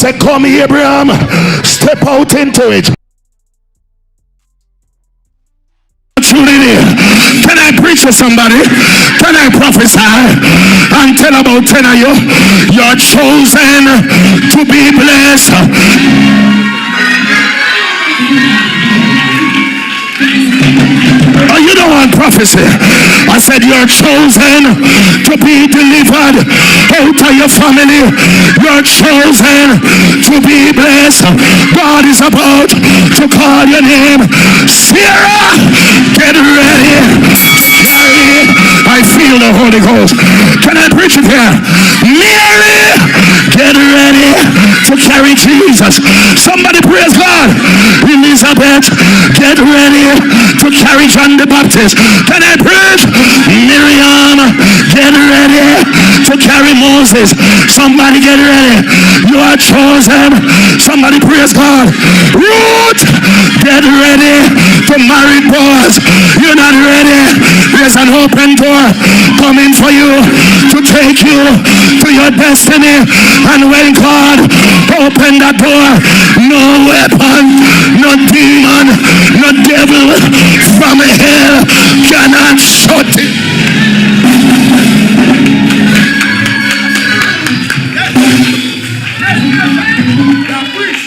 say, come Abraham, step out into it. Can I preach to somebody? Can I prophesy and tell about 10 of you? You're chosen to be blessed. Oh, you don't want prophecy. I said you're chosen to be delivered out of your family. You're chosen to be blessed. God is about to call your name. Sarah, get ready. I feel the Holy Ghost. Can I preach it here? Mary, get ready to carry Jesus. Somebody praise God. Elizabeth, get ready to carry John the Baptist. Can I preach? Miriam, get ready to carry Moses. Somebody get ready. You are chosen. Somebody praise God. Ruth, get ready to marry Boaz. You're not ready. There's an open door coming for you to take you to your destiny. And when God opened that door, no weapon, no demon, no devil from hell cannot shut it.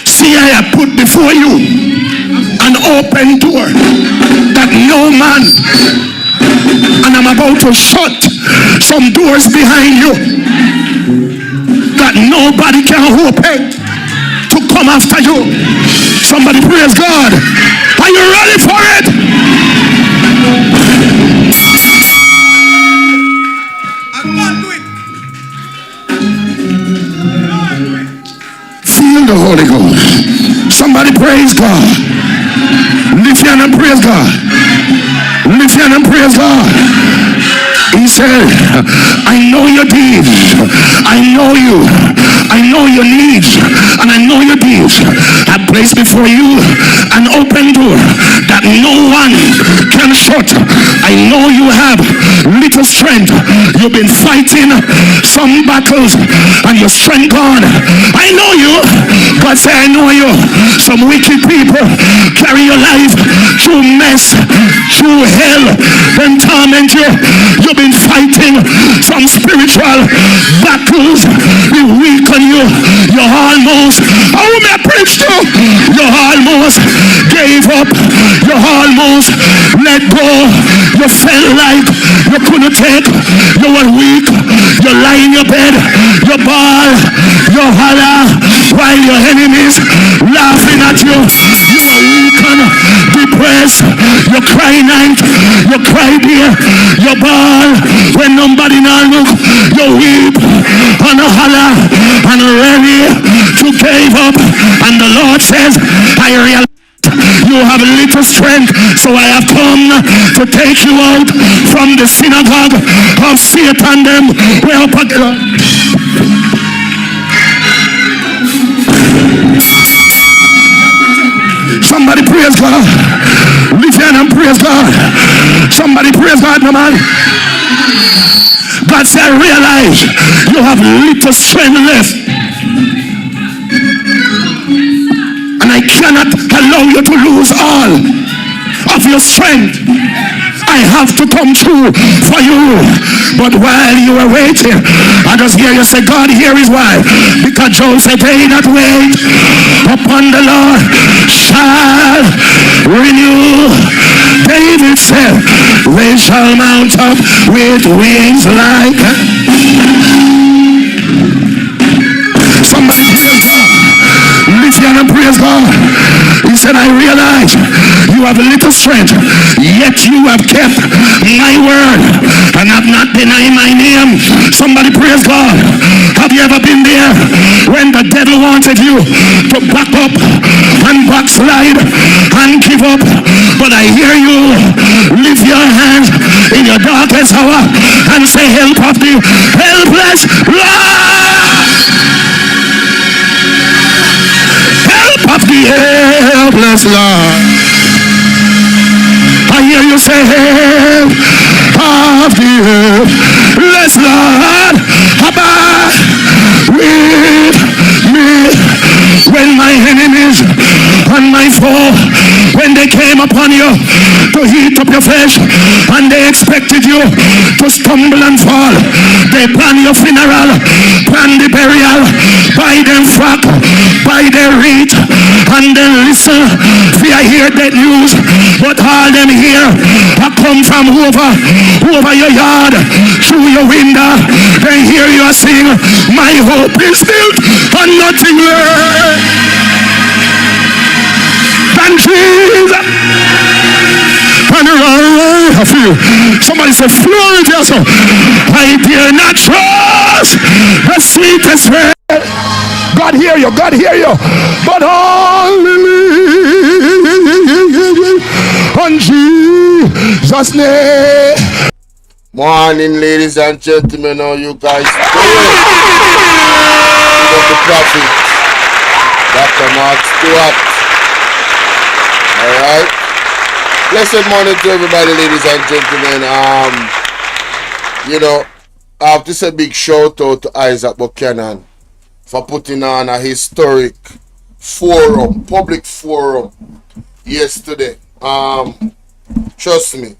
See, I have put before you an open door that no man, and I'm about to shut some doors behind you that nobody can open to come after you. Somebody praise God. Are you ready for it? Feel the Holy Ghost. Somebody praise God. Lift your hand and praise God. Lift your hand and praise God. He said, I know your deeds. I know you. I know your needs. And I know your deeds. I place before you an open door that no one can shut. I know you have little strength. You've been fighting some battles and your strength gone. I know you. God said, I know you. Some wicked people carry your life through mess, through hell, then torment you. You've been fighting some spiritual battles. They weaken you. You almost, how may I preach to? You almost gave up. You almost let go. You felt like you couldn't take. You were weak. You lie in your bed. You bawl. You holler while your enemies laughing at you. You are weakened, depressed. You cry night. You cry day. You bawl when nobody now look. You weep and holler and ready to give up. And the Lord says, I realize you have little strength, so I have come to take you out from the synagogue of Satan. Them well, somebody praise God. Lift your hand and praise God. Somebody praise God, no man. God said, realize you have little strength left. And I cannot allow you to lose all of your strength. I have to come through for you. But while you are waiting, I just hear you say, God, here is why. Because Job said, they that wait upon the Lord shall renew. David said, they shall mount up with wings like. Somebody praise God. Lift your hand and praise God. He said, I realize you have little strength, yet you have kept my word and have not denied my name. Somebody praise God. Have you ever been there when the devil wanted you to back up and backslide and give up? But I hear you lift your hands in your darkest hour and say, help of the helpless Lord. Of the helpless Lord. I hear you say, help of the helpless Lord. Abide with me. plan you to heat up your flesh, and they expected you to stumble and fall. They plan your funeral, plan the burial, by them flock, by their reach, and then listen. Fear hear that news, but all them here I come from over your yard, through your window. They hear you sing, my hope is built on nothing less than Jesus. And I feel somebody say, Florida, yourself. I dare not trust the sweetest way. God hear you, God hear you, but only on Jesus' name. Morning, ladies and gentlemen, how you guys doing? The prophet, Dr. Mark Stewart. Alright. Blessed morning to everybody, ladies and gentlemen. I have to say a big shout out to Isat Buchanan for putting on a historic forum, public forum yesterday. Trust me,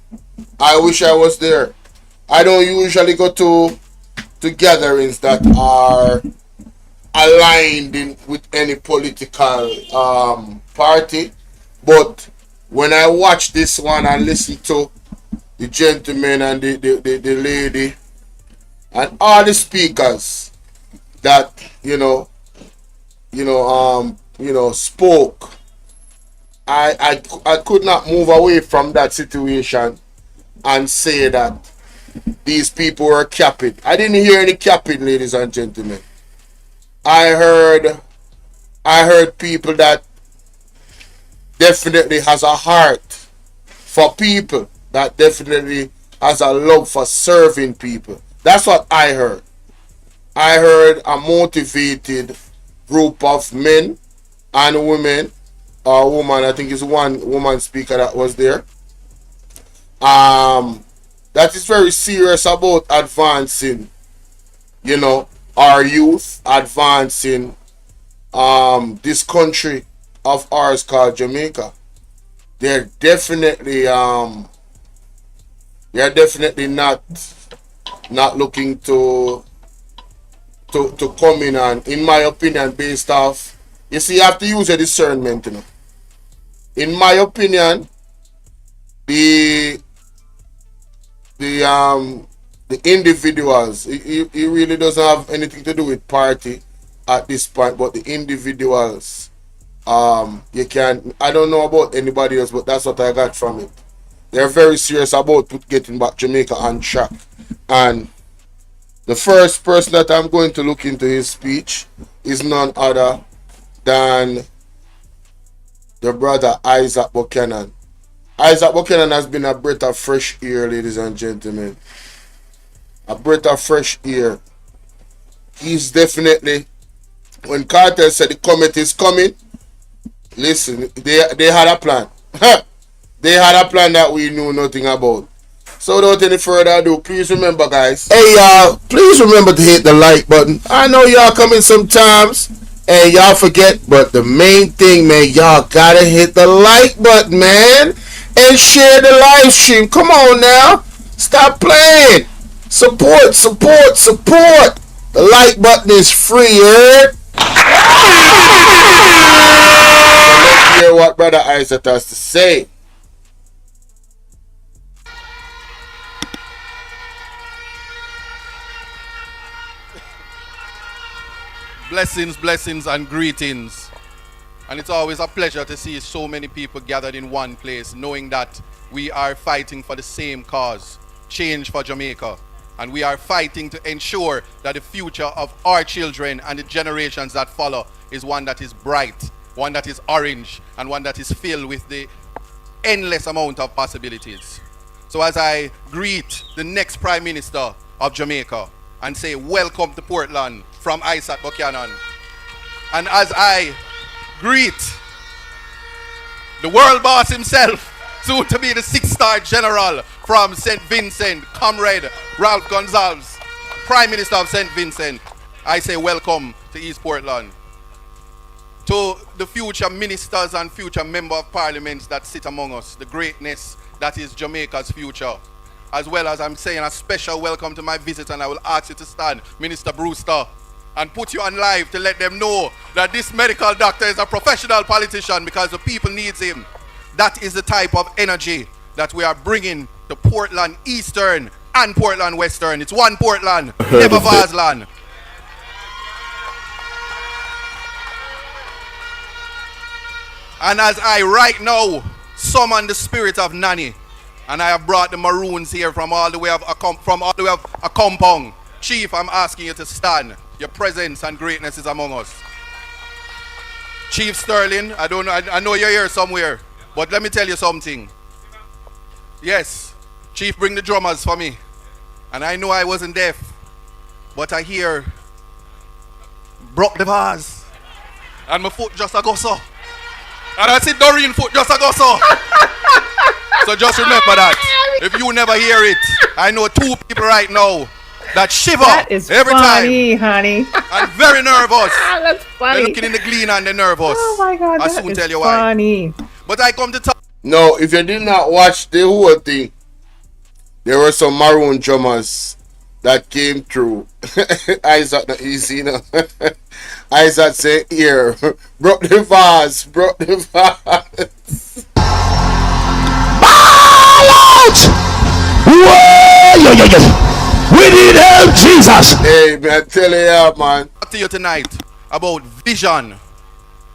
I wish I was there. I don't usually go to gatherings that are aligned with any political party, but when I watch this one and listen to the gentleman and the lady and all the speakers that spoke, I could not move away from that situation and say that these people were capping. I didn't hear any capping, ladies and gentlemen. I heard people that definitely has a heart for people, that definitely has a love for serving people. That's what I heard. I heard a motivated group of men and women, or woman, I think it's one woman speaker that was there, that is very serious about advancing, our youth, advancing this country of ours called Jamaica. They're definitely not looking to come in, and in my opinion, based off, you see, you have to use a discernment, In my opinion, the individuals, it really doesn't have anything to do with party at this point, but the individuals, I don't know about anybody else, but that's what I got from it. They're very serious about getting back Jamaica on track. And the first person that I'm going to look into his speech is none other than the brother Isat Buchanan. Isat Buchanan has been a breath of fresh air, ladies and gentlemen. A breath of fresh air. He's definitely, when Kartel said the comet is coming, listen, they had a plan. They had a plan that we knew nothing about. So without any further ado, please remember, guys. Hey, y'all, please remember to hit the like button. I know y'all come in sometimes and y'all forget, but the main thing, man, y'all gotta hit the like button, man. And share the live stream. Come on now. Stop playing. Support. The like button is free, heard? So let's hear what Brother Isaac has to say. Blessings and greetings. And it's always a pleasure to see so many people gathered in one place, knowing that we are fighting for the same cause, change for Jamaica. And we are fighting to ensure that the future of our children and the generations that follow is one that is bright, one that is orange, and one that is filled with the endless amount of possibilities. So as I greet the next Prime Minister of Jamaica and say welcome to Portland from Isat Buchanan, and as I greet the world boss himself, soon to be the 6-star general from St. Vincent, Comrade Ralph Gonsalves, Prime Minister of St. Vincent, I say welcome to East Portland. to the future ministers and future member of parliaments that sit among us, the greatness that is Jamaica's future. As well as I'm saying a special welcome to my visitor, and I will ask you to stand, Minister Brewster, and put you on live to let them know that this medical doctor is a professional politician because the people needs him. That is the type of energy that we are bringing to Portland Eastern and Portland Western. It's one Portland, never Varsland. And as I right now summon the spirit of Nani, and I have brought the Maroons here from all the way of a compound. Chief, I'm asking you to stand. Your presence and greatness is among us. Chief Sterling, I know you're here somewhere, but let me tell you something. Yes, Chief, bring the drummers for me. And I know I wasn't deaf, but I hear broke the vase, and my foot just a go so. And I see Doreen foot just a go so. So just remember that. If you never hear it, I know two people right now that shiver that is every funny, time. Honey. And very nervous. That's funny. They're looking in the glean and they're nervous. Oh my God, I'll that soon is tell you funny. why. But I come to talk. No, if you did not watch the whole thing, there were some Maroon drummers that came through. Isat not easy, you know. Isat say here, broke the vase, broke the vase. Ball out! Whoa! Yo, yo, yo. We need help, Jesus. Hey, man, tell you, yeah, man. Talk to you tonight about vision.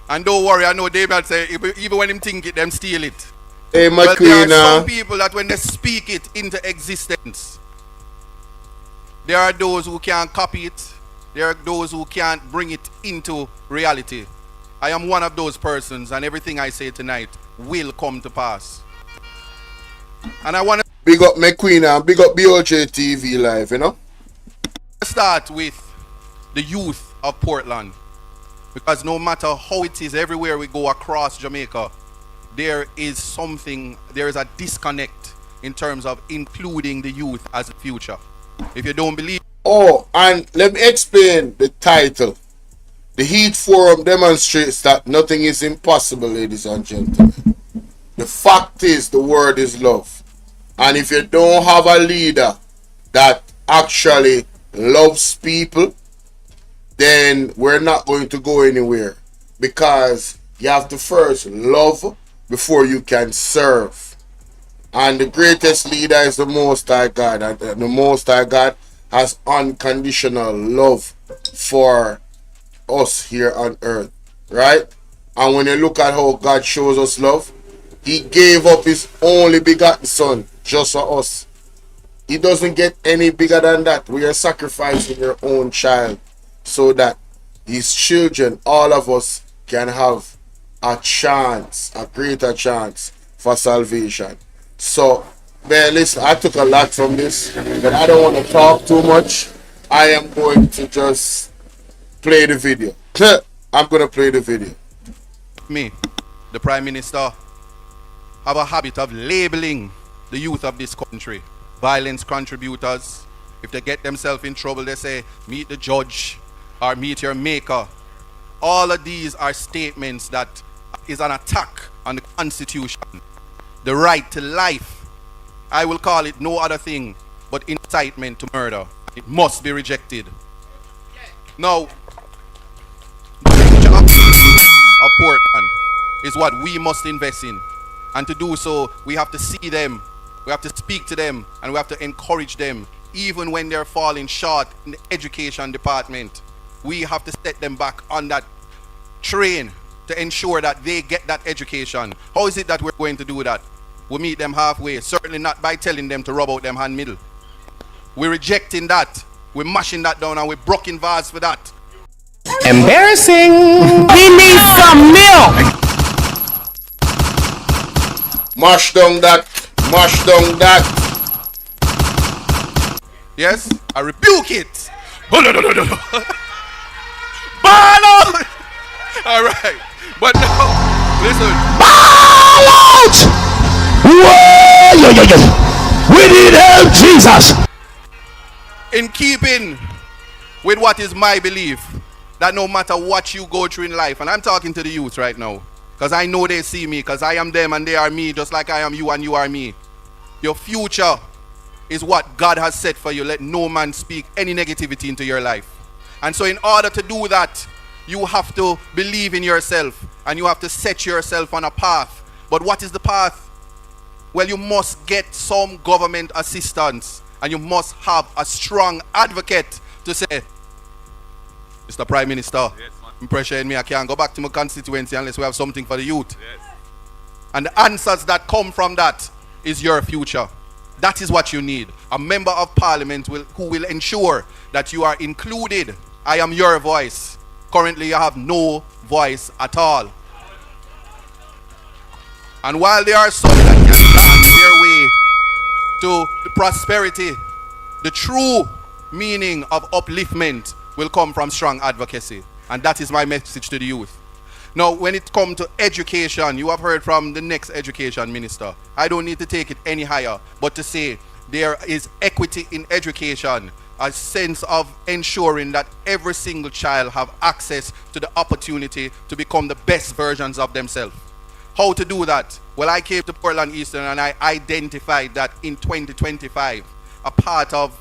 And don't worry, I know David say even when him think it, them steal it. Hey, my But queen, there are some people that when they speak it into existence, there are those who can't copy it. There are those who can't bring it into reality. I am one of those persons, and everything I say tonight will come to pass. And I want to big up my queen and big up BOJ TV Live, you know? start with the youth of Portland. Because no matter how it is, everywhere we go across Jamaica, there is a disconnect in terms of including the youth as a future. If you don't believe. Oh, and let me explain the title. The Heat Forum demonstrates that nothing is impossible, ladies and gentlemen. The fact is, the word is love. And if you don't have a leader that actually loves people, then we're not going to go anywhere. Because you have to first love before you can serve. And the greatest leader is the Most High God. And the Most High God has unconditional love for us here on earth. Right? And when you look at how God shows us love, He gave up His only begotten Son just for us. He doesn't get any bigger than that. We are sacrificing your own child so that His children, all of us, can have a chance, a greater chance for salvation. So, man, listen, I took a lot from this, but I don't want to talk too much. I am going to just play the video. I'm going to play the video. Me, the Prime Minister, have a habit of labeling the youth of this country violence contributors. If they get themselves in trouble, they say, meet the judge or meet your maker. All of these are statements that is an attack on the Constitution. The right to life. I will call it no other thing but incitement to murder. It must be rejected. Now, the future of Portland is what we must invest in. And to do so, we have to see them, we have to speak to them, and we have to encourage them, even when they're falling short in the education department. We have to set them back on that train to ensure that they get that education. How is it that we're going to do that? We meet them halfway, certainly not by telling them to rub out them hand middle. We're rejecting that. We're mashing that down and we're broken vase for that. Embarrassing. We need some milk. Mash down that. Mash down that. Yes, I rebuke it. Bolo! All right, but now, listen. Ball out! Whoa! Yo, yo, yo. We need help, Jesus. In keeping with what is my belief, that no matter what you go through in life, and I'm talking to the youth right now, because I know they see me, because I am them and they are me, just like I am you and you are me. Your future is what God has set for you. Let no man speak any negativity into your life. And so in order to do that, you have to believe in yourself and you have to set yourself on a path. But what is the path? Well, you must get some government assistance and you must have a strong advocate to say, Mr. Prime Minister, yes, I'm pressuring me, I can't go back to my constituency unless we have something for the youth. Yes. And the answers that come from that is your future. That is what you need. A member of parliament who will ensure that you are included. I am your voice. Currently you have no voice at all. And while there are some that can dance their way to the prosperity, the true meaning of upliftment will come from strong advocacy. And that is my message to the youth. Now, when it comes to education, you have heard from the next education minister. I don't need to take it any higher, but to say there is equity in education, a sense of ensuring that every single child have access to the opportunity to become the best versions of themselves. How to do that? Well, I came to Portland Eastern and I identified that in 2025, a part of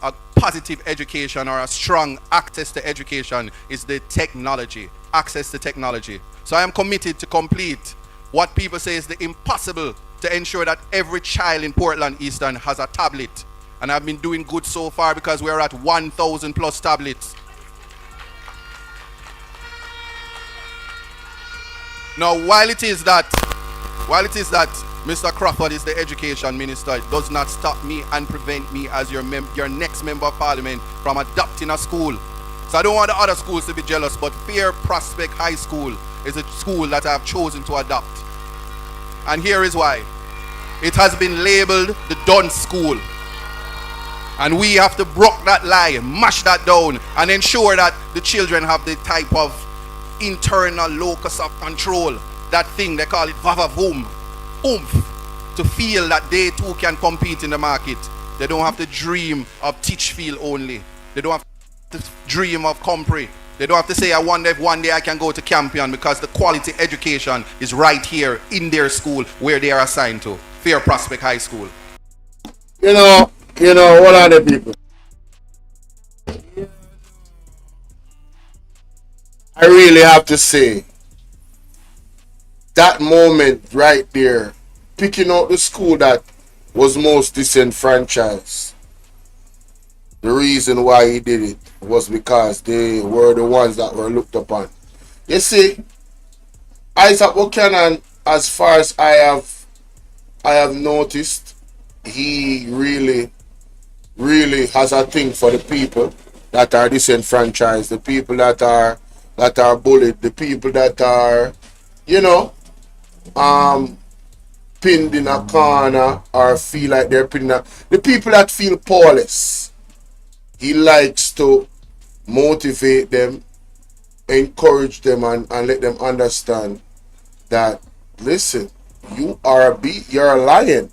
a positive education or a strong access to education is the technology, access to technology. So I am committed to complete what people say is the impossible to ensure that every child in Portland Eastern has a tablet. And I've been doing good so far because we're at 1,000 plus tablets. Now, while it is that Mr. Crawford is the education minister, it does not stop me and prevent me as your next member of parliament from adopting a school. So I don't want the other schools to be jealous, but Fair Prospect High School is a school that I have chosen to adopt. And here is why. It has been labeled the dunce school. And we have to break that lie, mash that down, and ensure that the children have the type of internal locus of control, that thing they call it Vvrfam, oomph, to feel that they too can compete in the market. They don't have to dream of Teachfield only. They don't have to dream of Compre. They don't have to say, I wonder if one day I can go to Campion, because the quality education is right here in their school where they are assigned to, Fair Prospect High School. You know, what are the people? I really have to say, that moment right there, picking out the school that was most disenfranchised, the reason why he did it was because they were the ones that were looked upon. You see, Isat Buchanan, as far as I have noticed, he really has a thing for the people that are disenfranchised, the people that are bullied, the people that are, pinned in a corner or feel like they're pinned in the people that feel powerless. He likes to motivate them, encourage them, and let them understand that, listen, you're a lion.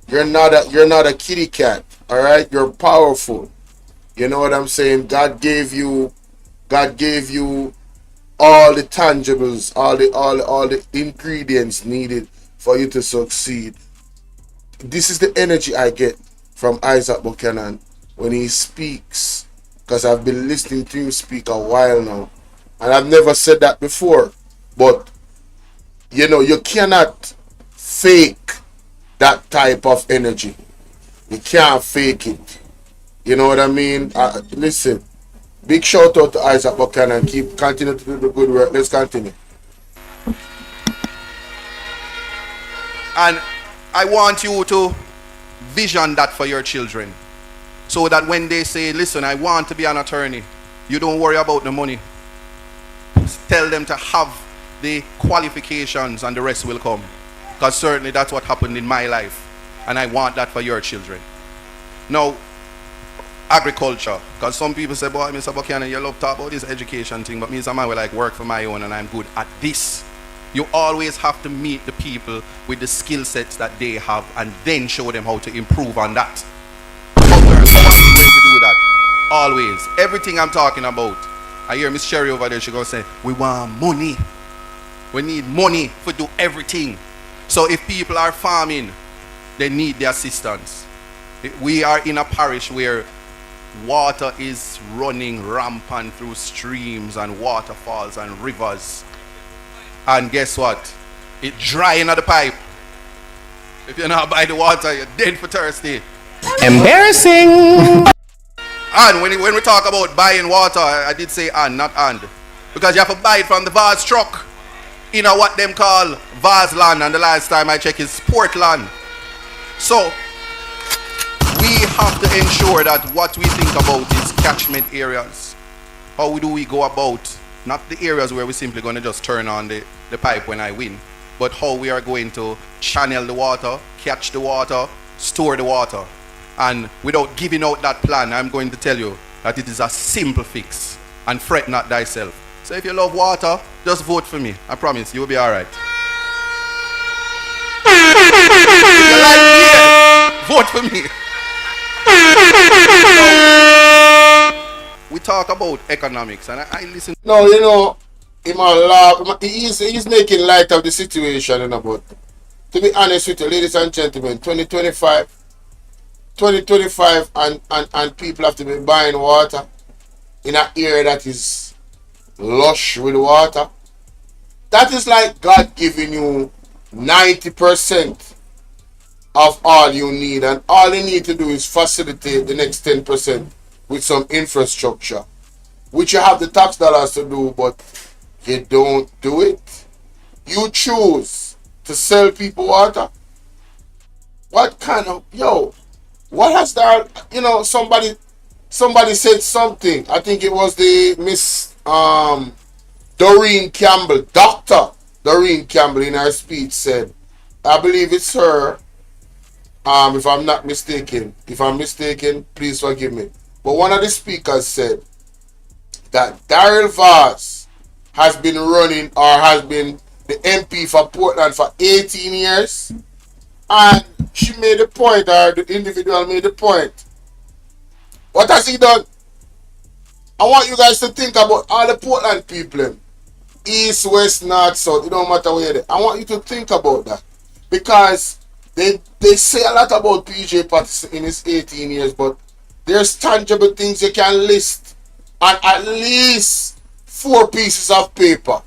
You're not a kitty cat. All right, you're powerful. You know what I'm saying? God gave you all the tangibles, all the ingredients needed for you to succeed. This is the energy I get from Isat Buchanan when he speaks, because I've been listening to him speak a while now, and I've never said that before. But you cannot fake that type of energy. You can't fake it. You know what I mean? Listen, big shout out to Isat Buchanan. Continue to do the good work. Let's continue. And I want you to vision that for your children, so that when they say, listen, I want to be an attorney, you don't worry about the money. Tell them to have the qualifications and the rest will come. Because certainly that's what happened in my life. And I want that for your children. Now, agriculture. Because some people say, boy, Mr. Buchanan, you love to talk about this education thing, but me as a man will like work for my own and I'm good at this. You always have to meet the people with the skill sets that they have and then show them how to improve on that. How are we going to do that? Always. Everything I'm talking about, I hear Miss Sherry over there, she gonna say, we want money. We need money to do everything. So if people are farming, they need the assistance. We are in a parish where water is running rampant through streams and waterfalls and rivers. And guess what? It's drying at the pipe. If you're not by the water, you're dead for thirsty. Embarrassing. And when we talk about buying water, I did say and, not and. Because you have to buy it from the vase truck. In a what them call vase land, and the last time I checked is Portland. So we have to ensure that what we think about is catchment areas. How do we go about, not the areas where we're simply going to just turn on the pipe when I win, but how we are going to channel the water, catch the water, store the water. And without giving out that plan, I'm going to tell you that it is a simple fix. And fret not thyself. So if you love water, just vote for me. I promise you will be alright. If you like beer, vote for me. We talk about economics, and I listen. No, you know, him a laugh. He's making light of the situation, you know, but to be honest with you, ladies and gentlemen, 2025 and people have to be buying water in an area that is lush with water. That is like God giving you 90% of all you need, and all you need to do is facilitate the next 10% with some infrastructure, which you have the tax dollars to do, but you don't do it. You choose to sell people water. What kind of, what has that, somebody said something. I think it was the Miss Doreen Campbell, Dr. Doreen Campbell, in her speech said, I believe it's her, if I'm not mistaken. If I'm mistaken, please forgive me. But one of the speakers said that Daryl Vaz has been running, or has been the MP for Portland for 18 years. And she made the point, or the individual made the point. What has he done? I want you guys to think about all the Portland people. East, west, north, south, it don't matter where you're. I want you to think about that. Because they say a lot about PJ Patterson in his 18 years, but there's tangible things you can list on at least 4 pieces of paper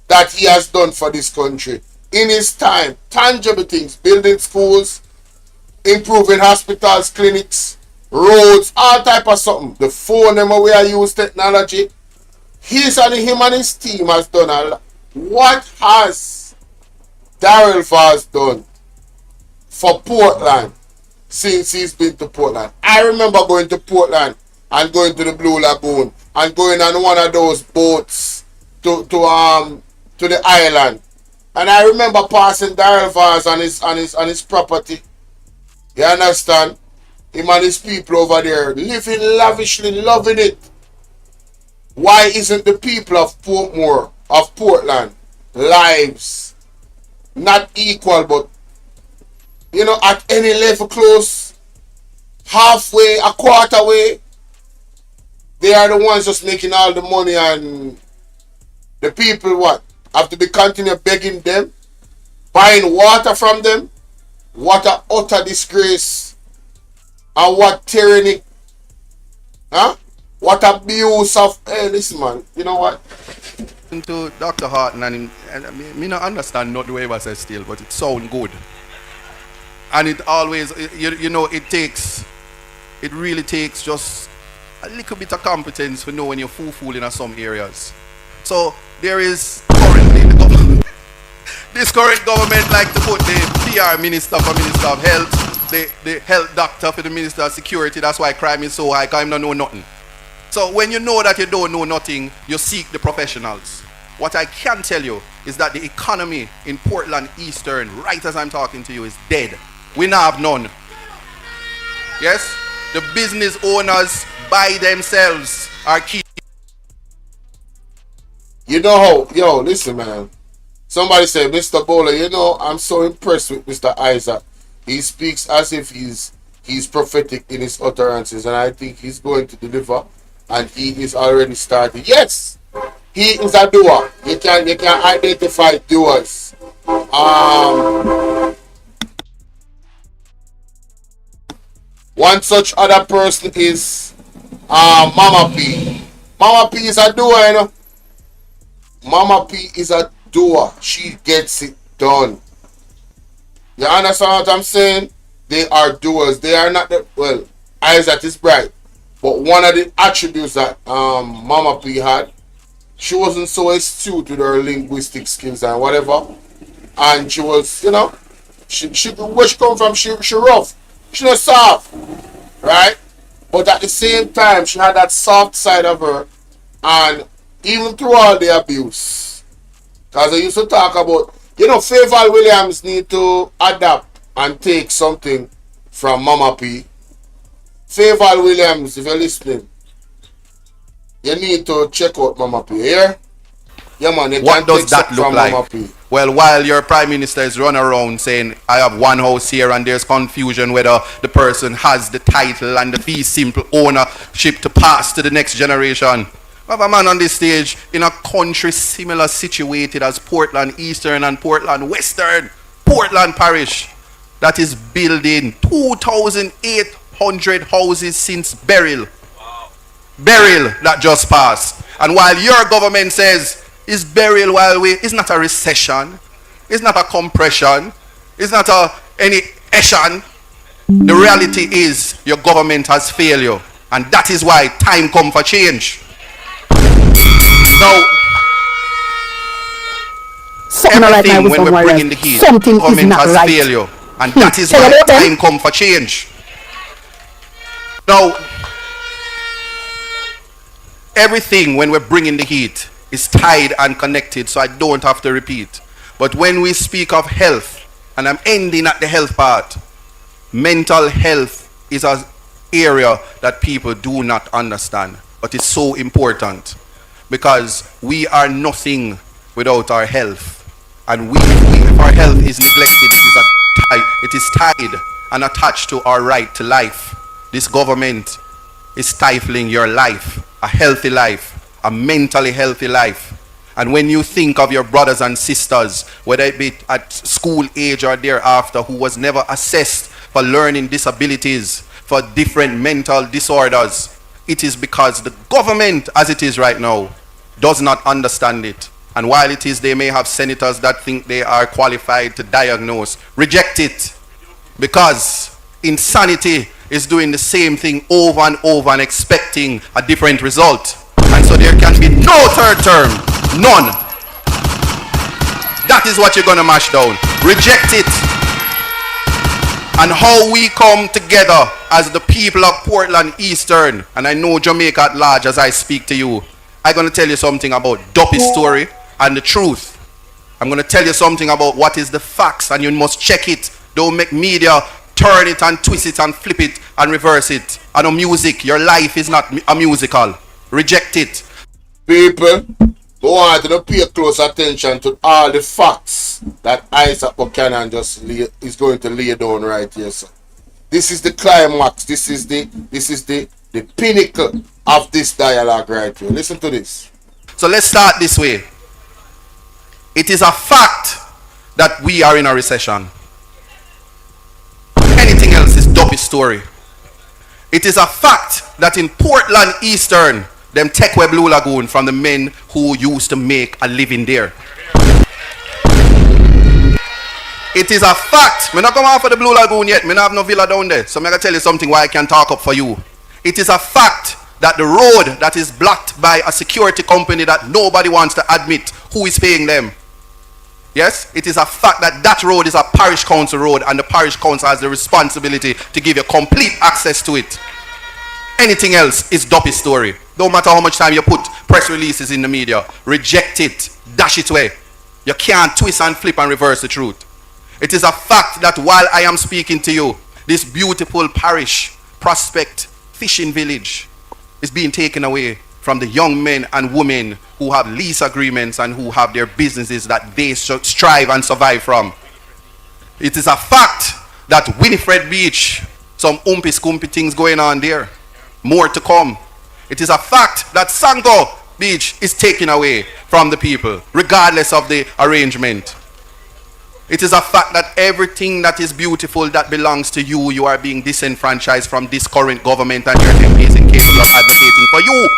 that he has done for this country in his time. Tangible things, building schools, improving hospitals, clinics, roads, all type of something. The phone them where I use technology. Him and his team has done a lot. What has Daryl Vaz done for Portland since he's been to Portland? I remember going to Portland and going to the Blue Lagoon and going on one of those boats to the island. And I remember passing Daryl Vaz on his property. You understand? Him and his people over there living lavishly, loving it. Why isn't the people of Portmore, of Portland, lives not equal, but at any level close, halfway, a quarter way? They are the ones just making all the money, and the people have to be continue begging them, buying water from them. What a utter disgrace, and what tyranny, what abuse of, hey, listen man, you know what? To Dr. Horton, and me not understand not the way I say still, but it sound good. And it always, it really takes just a little bit of competence for knowing you're fooling in some areas. So there is currently this current government like to put the PR minister for Minister of Health, the health doctor for the Minister of Security. That's why crime is so high, because I don't know nothing. So when you know that you don't know nothing, you seek the professionals. What I can tell you is that the economy in Portland Eastern, right as I'm talking to you, is dead. We now have none. Yes? The business owners by themselves are key. You know how, listen man. Somebody said, Mr. Bolo, I'm so impressed with Mr. Isaac. He speaks as if he's prophetic in his utterances, and I think he's going to deliver and he is already started. Yes, he is a doer. You can identify doers. One such other person is Mama P. Mama P is a doer, you know. Mama P is a doer. She gets it done. You understand what I'm saying? They are doers. They are not the, well, eyes that is bright. But one of the attributes that Mama P had, she wasn't so astute with her linguistic skills and whatever. And she was, you know, she where she come from, she rough. She not soft. Right? But at the same time, she had that soft side of her. And even through all the abuse, because I used to talk about, you know, Favour Williams need to adapt and take something from Mama P. Favour Williams, if you're listening, you need to check out Mama P. Here, yeah, man. You What can does take that something look from like? Mama P. Well, while your prime minister is running around saying, I have one house here, and there's confusion whether the person has the title and the fee simple ownership to pass to the next generation. We have a man on this stage in a country similar situated as Portland Eastern and Portland Western, Portland Parish, that is building 2,800 houses since Beryl. Beryl that just passed. And while your government says it's burial while it's not a recession, it's not a compression, it's not any ession. The reality is your government has failed you, and that is why time come for change. Now, something right now everything with when we're warriors. bringing the heat, Something is government not has right. failed you, and that is Tell why about them. time come for change. Now, everything when we're bringing the heat is tied and connected, so I don't have to repeat. But when we speak of health, and I'm ending at the health part, mental health is an area that people do not understand, but it's so important because we are nothing without our health. And if our health is neglected, it is tied and attached to our right to life. This government is stifling your life, a healthy life, a mentally healthy life. And when you think of your brothers and sisters, whether it be at school age or thereafter, who was never assessed for learning disabilities, for different mental disorders, it is because the government, as it is right now, does not understand it. And while it is, they may have senators that think they are qualified to diagnose, reject it. Because insanity is doing the same thing over and over and expecting a different result. And so there can be no third term. None. That is what you're going to mash down. Reject it. And how we come together as the people of Portland Eastern, and I know Jamaica at large as I speak to you, I'm going to tell you something about Duppy's story and the truth. I'm going to tell you something about what is the facts, and you must check it. Don't make media turn it and twist it and flip it and reverse it. And no music, your life is not a musical. Reject it. People who want to pay close attention to all the facts that Isat Buchanan is going to lay down right here, sir. This is the climax. This is the pinnacle of this dialogue right here. Listen to this. So let's start this way. It is a fact that we are in a recession. Anything else is Duppy's story. It is a fact that in Portland Eastern, them take away Blue Lagoon from the men who used to make a living there. It is a fact. Me not come out for the Blue Lagoon yet. Me not have no villa down there. So I'm going to tell you something why I can talk up for you. It is a fact that the road that is blocked by a security company that nobody wants to admit who is paying them. Yes, it is a fact that that road is a parish council road, and the parish council has the responsibility to give you complete access to it. Anything else is Duppy's story. Don't matter how much time you put press releases in the media. Reject it. Dash it away. You can't twist and flip and reverse the truth. It is a fact that while I am speaking to you, this beautiful parish, Prospect fishing village is being taken away from the young men and women who have lease agreements and who have their businesses that they strive and survive from. It is a fact that Winifred Beach, some umpy scumpy things going on there. More to come. It is a fact that Sanko Beach is taken away from the people, regardless of the arrangement. It is a fact that everything that is beautiful that belongs to you, you are being disenfranchised from this current government, and your MP is incapable of advocating for you.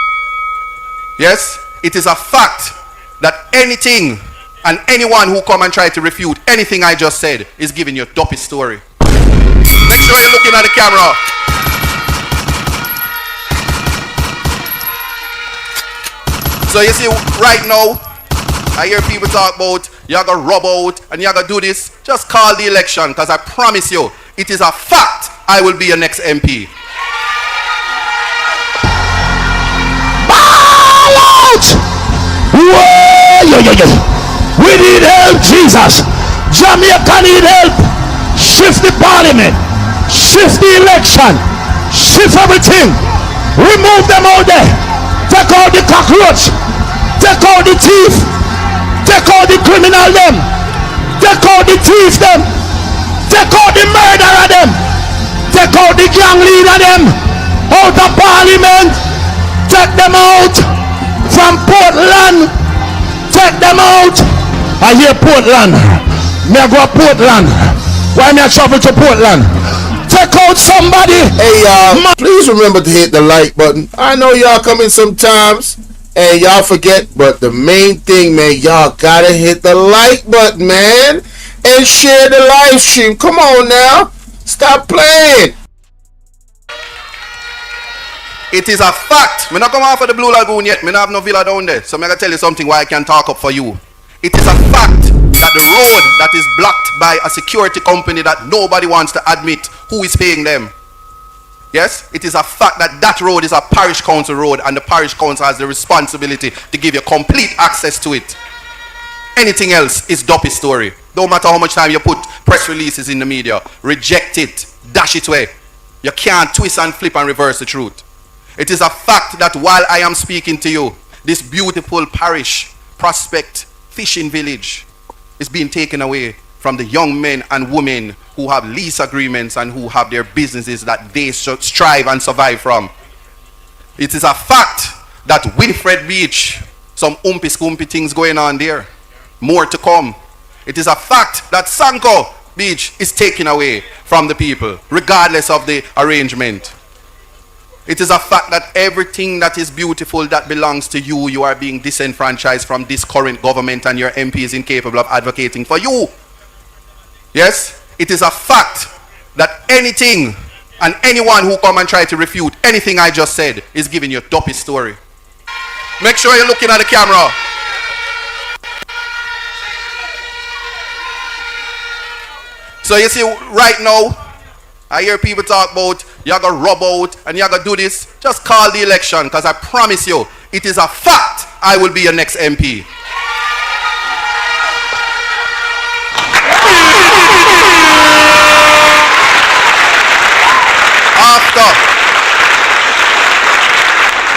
Yes, it is a fact that anything and anyone who come and try to refute anything I just said is giving you a dopey story. Make sure you're looking at the camera. So you see, right now, I hear people talk about you're going to rub out and you're going to do this. Just call the election, because I promise you, it is a fact I will be your next MP. Ball out! Whoa, we need help, Jesus. Jamaica need help. Shift the parliament. Shift the election. Shift everything. Remove them out there. Take out the cockroach. Take out the thief. Take out the criminal them. Take out the thief them. Take out the murderer them. Take out the gang leader them. Out of parliament. Take them out from Portland. Take them out. I hear Portland. Me I go to Portland. Why me I travel to Portland? Take out somebody. Hey y'all, please remember to hit the like button. I know y'all come in sometimes and y'all forget, but the main thing, man, y'all gotta hit the like button, man, and share the live stream. Come on now, stop playing. It is a fact. Me not come off of the Blue Lagoon yet. Me not have no villa down there. So me gonna tell you something why I can talk up for you. It is a fact that the road that is blocked by a security company that nobody wants to admit who is paying them. Yes, it is a fact that that road is a parish council road, and the parish council has the responsibility to give you complete access to it. Anything else is dopey story. Don't matter how much time you put press releases in the media. Reject it. Dash it away. You can't twist and flip and reverse the truth. It is a fact that while I am speaking to you, this beautiful parish, Prospect fishing village is being taken away from the young men and women who have lease agreements and who have their businesses that they strive and survive from. It is a fact that Wilfred Beach, some umpy-scumpy things going on there. More to come. It is a fact that Sanko Beach is taken away from the people, regardless of the arrangement. It is a fact that everything that is beautiful that belongs to you, you are being disenfranchised from this current government, and your MP is incapable of advocating for you. Yes, it is a fact that anything and anyone who come and try to refute anything I just said is giving you a dopey story. Make sure you're looking at the camera. So you see, right now, I hear people talk about you're going to rub out and you're going to do this. Just call the election, because I promise you, it is a fact I will be your next MP.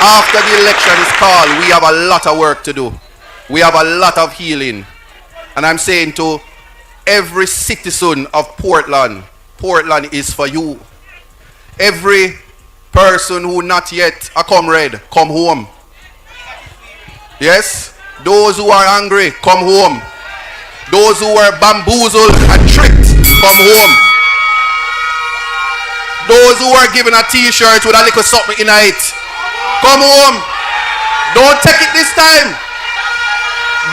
After the election is called, we have a lot of work to do. We have a lot of healing. And I'm saying to every citizen of Portland, Portland is for you. Every person who not yet a comrade, come home. Yes? Those who are angry, come home. Those who were bamboozled and tricked, come home. Those who are given a t-shirt with a little something in it, come home. Don't take it this time.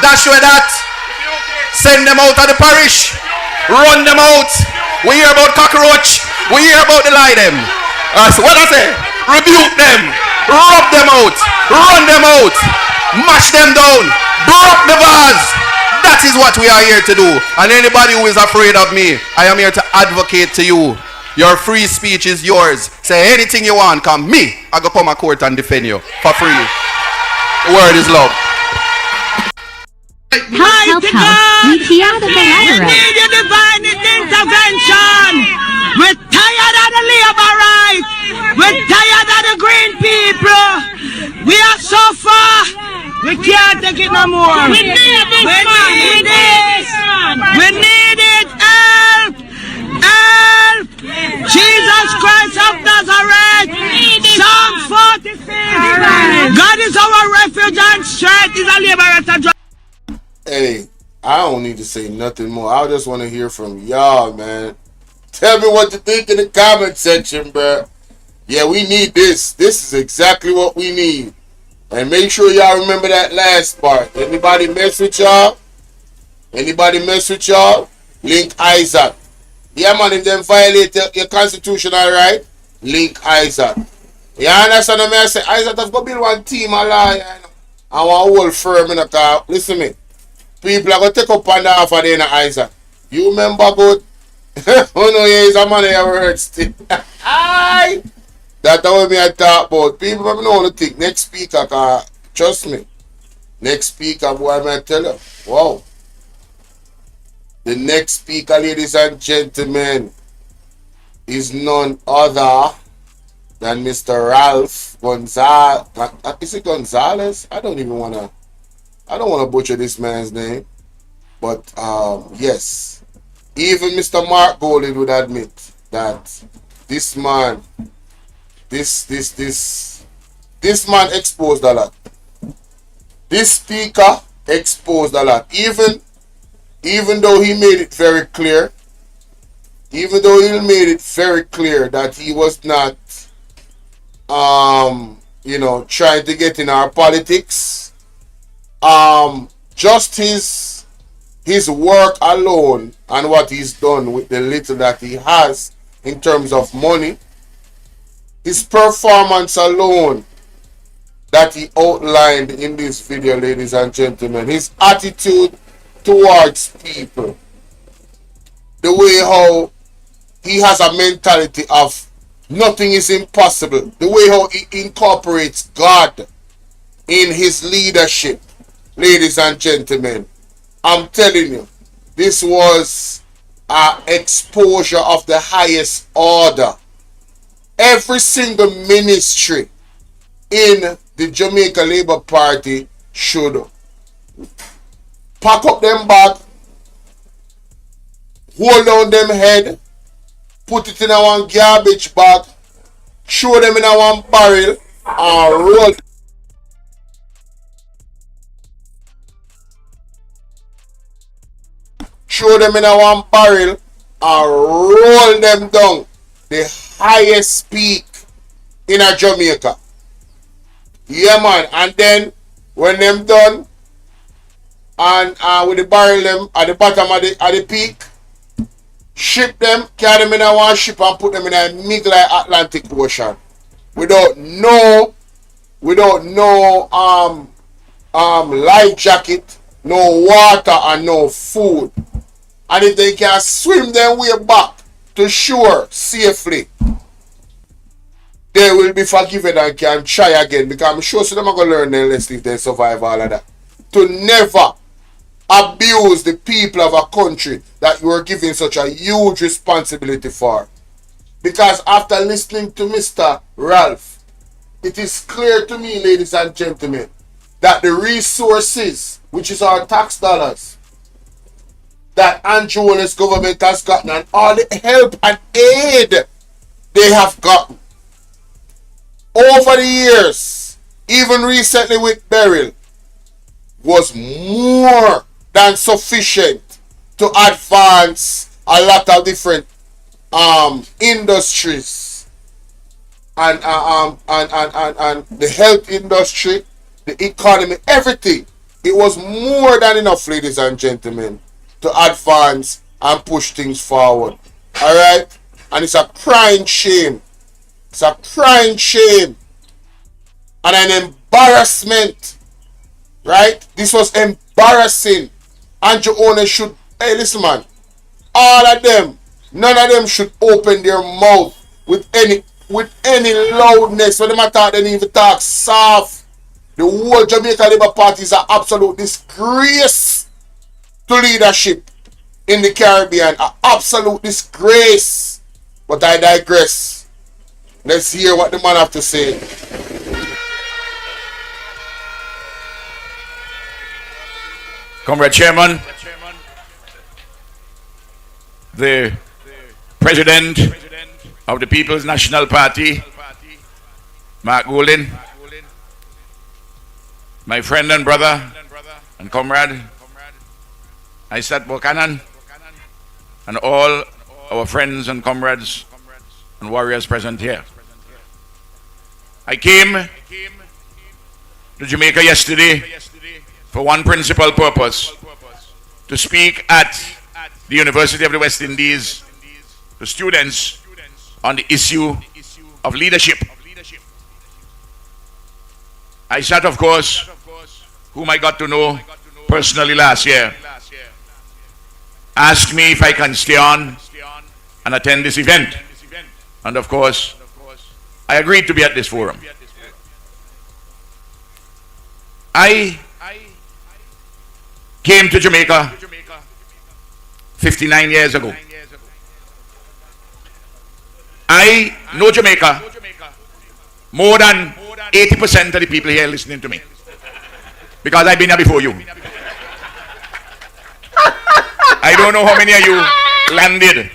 Dash with that. Send them out of the parish. Run them out. We hear about cockroach. We hear about the lie them. So what I say? Rebuke them. Rub them out. Run them out. Mash them down. Broke the vase. That is what we are here to do. And anybody who is afraid of me, I am here to advocate to you. Your free speech is yours. Say anything you want, come me, I go come to court and defend you for free. The word is love. Help, we need your divine intervention. We're tired of the labor rights. We're tired of the green people. We are so far. We can't take it no more. We need this. We need this. We need it. Help. Help. Jesus Christ of Nazareth. Psalm 46. God is our refuge and strength. Is a liberator. Hey, I don't need to say nothing more. I just want to hear from y'all, man. Tell me what you think in the comment section, bro. Yeah, we need this. This is exactly what we need. And make sure y'all remember that last part. Anybody mess with y'all? Anybody mess with y'all? Link Isat. Yeah, man, if them violate your constitutional right, link Isat. You understand what I say? Isat have got build one team alive, and one whole firm in the car. Listen to me. People are going to take up on the half of the Isat. You remember good? Oh no, yeah, he's a man who ever heard still. That's what me I talk about. People don't know what to think. Next speaker, trust me. Next speaker, boy, I may tell you. Wow. The next speaker, ladies and gentlemen, is none other than Mr. Ralph Gonsalves. Is it Gonsalves? I don't want to butcher this man's name. But yes. Even Mr. Mark Golding would admit that this man exposed a lot. This speaker exposed a lot. Even though he made it very clear, that he was not trying to get in our politics. Just his work alone and what he's done with the little that he has in terms of money, his performance alone that he outlined in this video, ladies and gentlemen, his attitude towards people, the way how he has a mentality of nothing is impossible, the way how he incorporates God in his leadership, ladies and gentlemen, I'm telling you, this was an exposure of the highest order. Every single ministry in the Jamaica Labour Party should pack up them bag, hold down them head, put it in a one garbage bag, throw them in a one barrel, and roll. Throw them in a one barrel and roll them down the highest peak in a Jamaica. Yeah, man. And then when them done and with the barrel them at the bottom of the peak, ship them, carry them in a one ship and put them in a big like Atlantic Ocean without no life jacket, no water and no food. And if they can swim their way back to shore safely, they will be forgiven and can try again. Because I'm sure some of them are going to learn their lesson if they survive all of that. To never abuse the people of a country that you are giving such a huge responsibility for. Because after listening to Mr. Ralph, it is clear to me, ladies and gentlemen, that the resources, which is our tax dollars, that Andrew Wallace's government has gotten and all the help and aid they have gotten over the years, even recently with Beryl, was more than sufficient to advance a lot of different industries and the health industry, the economy, everything. It was more than enough, ladies and gentlemen, to advance and push things forward. Alright? And it's a crying shame. It's a crying shame. And an embarrassment. Right? This was embarrassing. Andrew owners should, hey listen man, all of them, none of them should open their mouth with any loudness. When they talk, they even talk soft. The whole Jamaica Labour Party is an absolute disgrace to leadership in the Caribbean. An absolute disgrace. But I digress. Let's hear what the man have to say. Comrade Chairman, the President of the People's National Party, Mark Golding, my friend and brother and comrade, Isat Buchanan, and all our friends and comrades and warriors present here. I came to Jamaica yesterday for one principal purpose: to speak at the University of the West Indies to students on the issue of leadership. Isat, of course, whom I got to know personally last year, asked me if I can stay on and attend this event. And of course, I agreed to be at this forum. I came to Jamaica 59 years ago. I know Jamaica more than 80% of the people here listening to me, because I've been here before you. I don't know how many of you landed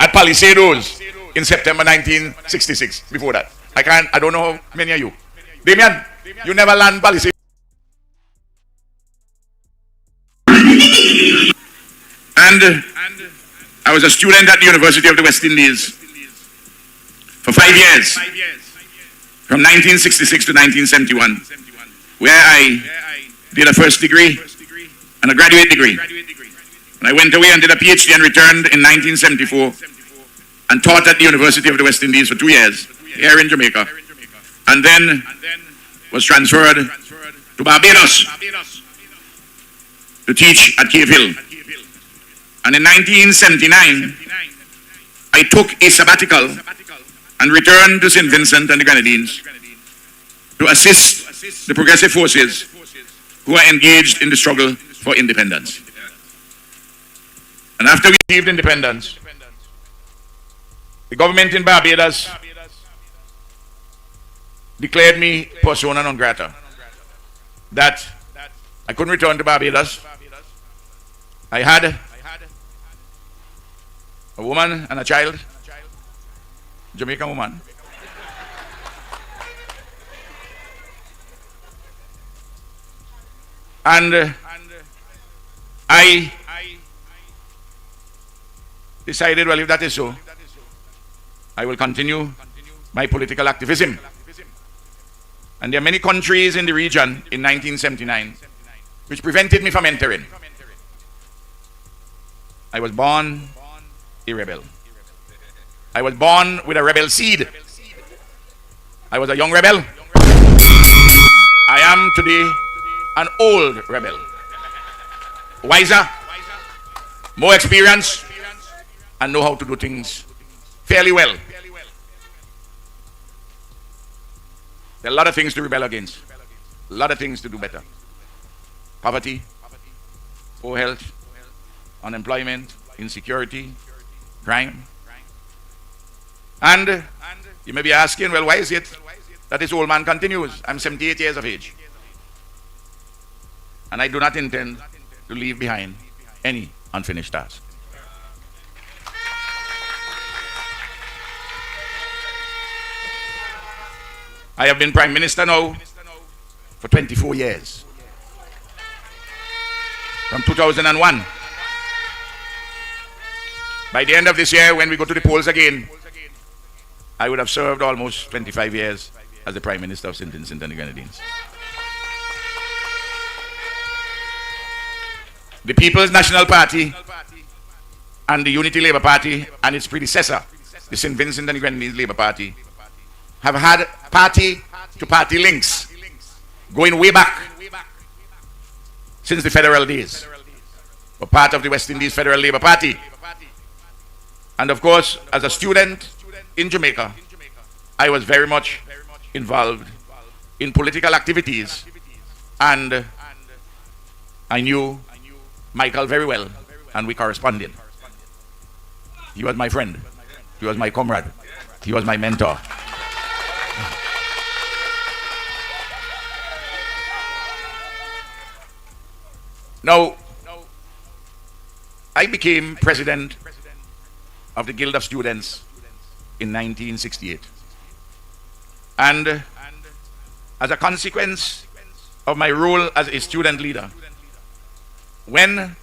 at Palisados in September 1966. Before that, I don't know how many of you. Damien, you never land Palisados. And I was a student at the University of the West Indies for 5 years, from 1966 to 1971, where I did a first degree and a graduate degree. And I went away and did a PhD and returned in 1974 and taught at the University of the West Indies for 2 years here in Jamaica, and then was transferred to Barbados to teach at Cave Hill. And in 1979, I took a sabbatical and returned to St. Vincent and the Grenadines to assist the progressive forces who are engaged in the struggle for independence. And after we achieved independence, the government in Barbados declared me persona non grata, that I couldn't return to Barbados. I had a woman and a child, Jamaican woman. And I decided, well, if that is so, I will continue my political activism. And there are many countries in the region in 1979 which prevented me from entering. I was born a rebel. I was born with a rebel seed. I was a young rebel. I am today an old rebel. Wiser, more experienced, and know how to do things fairly well. There are a lot of things to rebel against. A lot of things to do better. Poverty, poor health, unemployment, insecurity, crime. And you may be asking, well, why is it that this old man continues? I'm 78 years of age. And I do not intend to leave behind any unfinished task. I have been Prime Minister now for 24 years. From 2001. By the end of this year, when we go to the polls again, I would have served almost 25 years as the Prime Minister of St. Vincent and the Grenadines. The People's National Party and the Unity Labour Party and its predecessor, the St. Vincent and the Grenadines Labour Party, have had party-to-party links going way back since the federal days. We're part of the West Indies Federal Labour Party. And of course, as a student in Jamaica, I was very much involved in political activities, and I knew Michael very well, and we corresponded. He was my friend. He was my comrade. He was my mentor. Now, I became president of the Guild of Students in 1968. And as a consequence of my role as a student leader when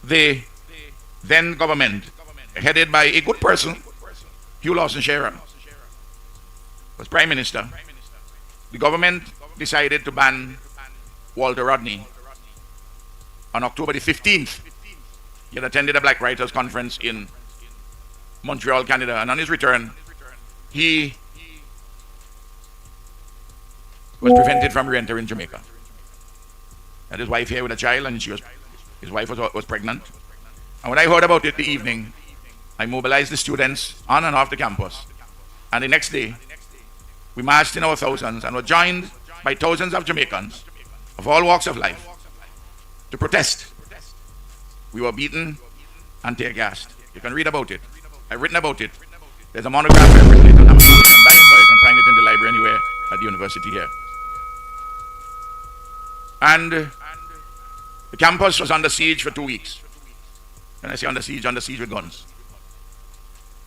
the then government, headed by a good person, Hugh Lawson Shearer, was Prime Minister. The government decided to ban Walter Rodney on October the 15th. He had attended a Black Writers Conference in Montreal, Canada, and on his return, he was prevented from re-entering Jamaica. And his wife here with a child, and his wife was pregnant. And when I heard about it the evening, I mobilized the students on and off the campus. And the next day, we marched in our thousands and were joined by thousands of Jamaicans of all walks of life to protest. We were beaten and tear gassed. You can read about it. I've written about it. There's a monograph I've written it on Amazon. You can buy it, or you can find it in the library anywhere at the university here. And the campus was under siege for 2 weeks. When I say under siege with guns.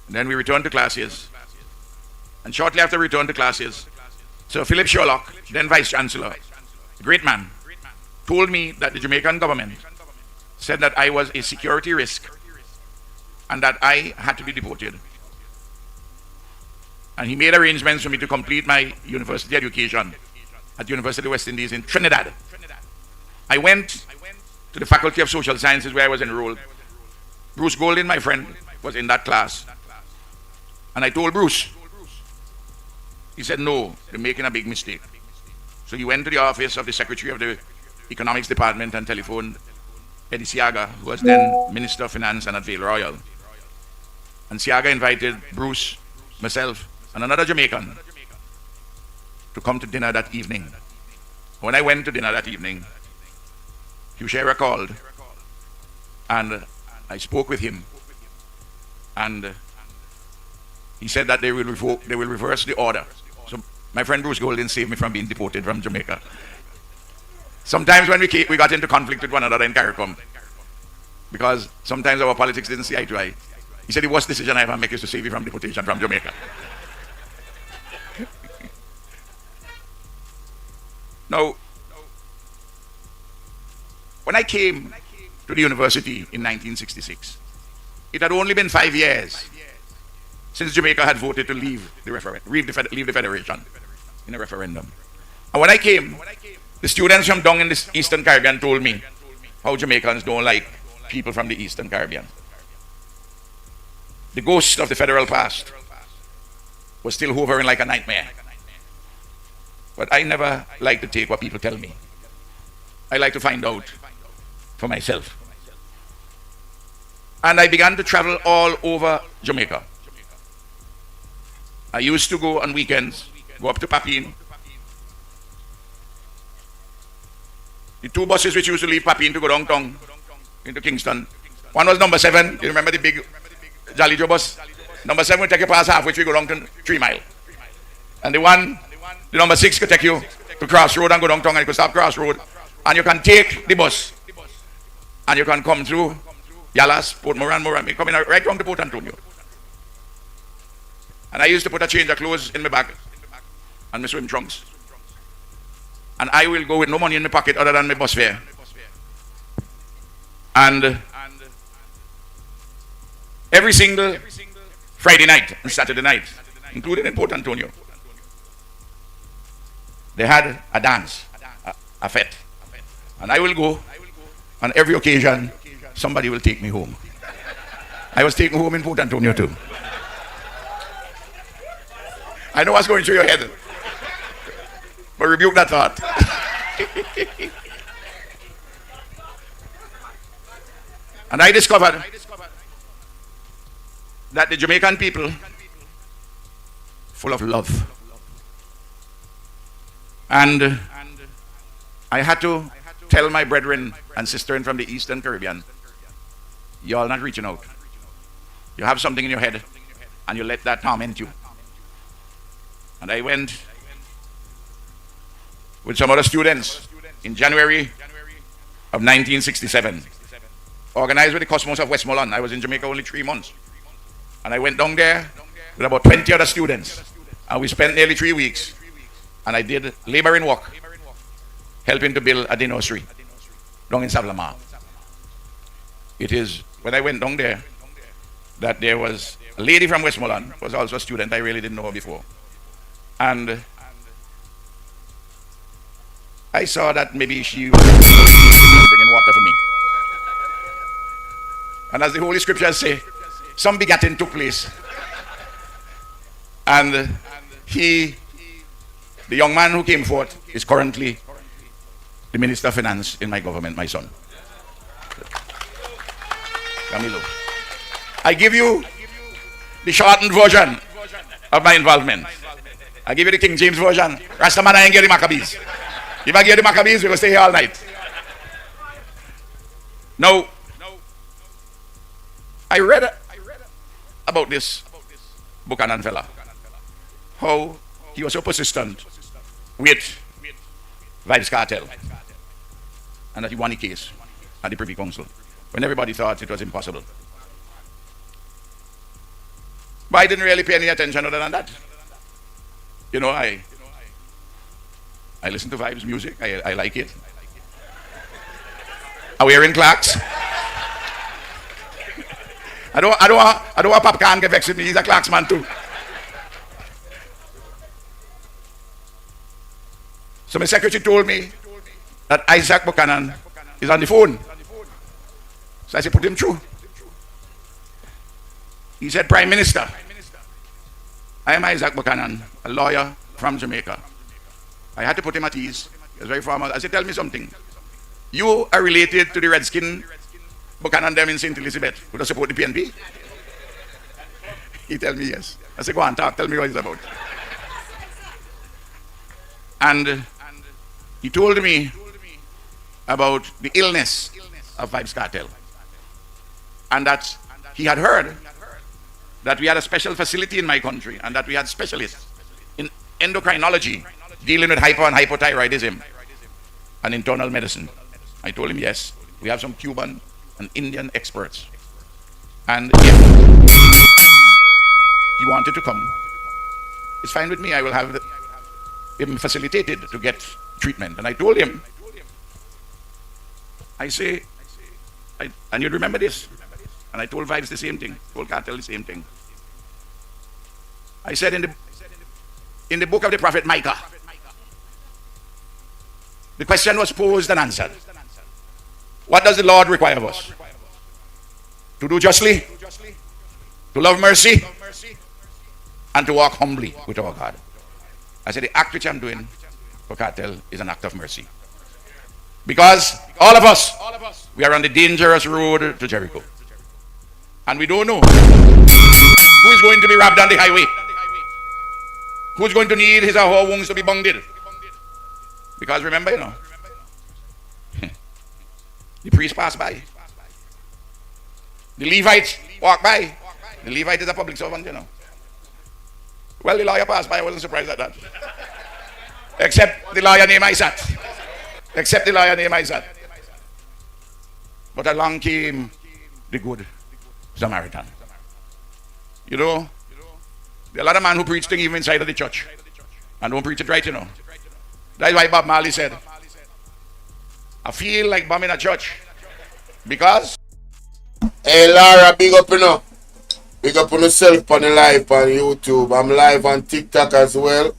And then we returned to classes. And shortly after we returned to classes, Sir Philip Sherlock, then Vice Chancellor, a great man, told me that the Jamaican government said that I was a security risk and that I had to be deported. And he made arrangements for me to complete my university education at the University of West Indies in Trinidad. I went to the Faculty of Social Sciences where I was enrolled. Bruce Goldin, my friend, was in that class. And I told Bruce. He said, no, they're making a big mistake. So he went to the office of the Secretary of the Economics Department and telephoned Eddie Siaga, who was then Minister of Finance and at Vale Royal. And Siaga invited Bruce, myself, and another Jamaican to come to dinner that evening. When I went to dinner that evening, Hugh Shearer called, and I spoke with him, and he said that they will reverse the order. So my friend Bruce Goldin saved me from being deported from Jamaica. Sometimes when we got into conflict with one another in CARICOM, because sometimes our politics didn't see eye to eye. He said the worst decision I ever make is to save you from deportation from Jamaica. Now, when I came to the university in 1966, it had only been 5 years since Jamaica had voted to leave the Federation in a referendum. And when I came, the students from down in the Eastern Caribbean told me how Jamaicans don't like people from the Eastern Caribbean. The ghost of the federal past was still hovering like a nightmare. But I never like to take what people tell me. I like to find out for myself. And I began to travel all over Jamaica. I used to go on weekends, go up to Papine. The two buses which used to leave Papine to go downtown into Kingston. One was number 7. You remember the big Jolly Joe bus? Number 7 would take you past halfway, we go down to 3 Mile. And the number 6 could take you to Crossroad and go downtown, and you could stop Crossroad. And you can take the bus. And you can come through Yalas, Port Moran, coming right down to Port Antonio. And I used to put a change of clothes in my bag and my swim trunks. And I will go with no money in my pocket other than my bus fare. And every single Friday night and Saturday night, including in Port Antonio, they had a dance, a fete. And I will go. On every occasion, somebody will take me home. I was taken home in Port Antonio too. I know what's going through your head, but rebuke that thought. And I discovered that the Jamaican people, full of love. And I had to tell my brethren and sisters from the Eastern Caribbean, you all not reaching out. You have something in your head and you let that torment you. And I went with some other students in January of 1967, organized with the Cosmos of Westmoreland. I was in Jamaica only 3 months. And I went down there with about 20 other students. And we spent nearly 3 weeks. And I did laboring work helping to build a nursery down in Savlamar. It is when I went down there that there was a lady from Westmoreland, was also a student. I really didn't know her before. And I saw that maybe she was bringing water for me. And as the Holy Scriptures say, some begatting took place. And the young man who came forth is currently the Minister of Finance in my government, my son. Camilo. I give you the shortened version of my involvement. I give you the King James version. Rastaman, I ain't get the Maccabees. If I get the Maccabees, we're going to stay here all night. Now, I read about this Buchanan fella. How he was so persistent with Vybz Kartel. And that he won the case at the Privy Council when everybody thought it was impossible. But I didn't really pay any attention other than that. You know, I listen to Vybz music. I like it. Are we wearing Clarks? I don't want Popcorn get vexed with me. He's a Clarks man too. So my secretary told me that Isat Buchanan is on the phone. So I said, put him through. He said, Prime Minister, I am Isat Buchanan, a lawyer from Jamaica. I had to put him at ease. He was very formal. I said, tell me something. You are related to the Redskin Buchanan them in St. Elizabeth who does support the PNP? He tell me yes. I said, go on, talk, tell me what it's about. And he told me about the illness of Vybz Kartel. And that he had heard that we had a special facility in my country and that we had specialists in endocrinology dealing with hyper and hypothyroidism and internal medicine. I told him yes, we have some Cuban and Indian experts. And if he wanted to come, it's fine with me. I will have him facilitated to get treatment. And I told him, I say, and you remember this, and I told Vybz the same thing, told Kartel the same thing. I said in the book of the prophet Micah, the question was posed and answered. What does the Lord require of us? To do justly, to love mercy, and to walk humbly with our God. I said the act which I'm doing for Kartel is an act of mercy. Because all of us, we are on the dangerous road to Jericho. And we don't know who is going to be robbed on the highway. Who's going to need his or her wounds to be bunged? Because remember, you know, the priest passed by. The Levite walked by. The Levite is a public servant, you know. Well, the lawyer passed by. I wasn't surprised at that. Except the lawyer named Isat. Except the lawyer named Isat. But along came the good Samaritan. You know, there are a lot of men who preach things even inside of the church and don't preach it right, you know. That's why Bob Marley said, I feel like bombing a church because... Hey Lara, big up, you know. Big up on yourself on the live on YouTube. I'm live on TikTok as well.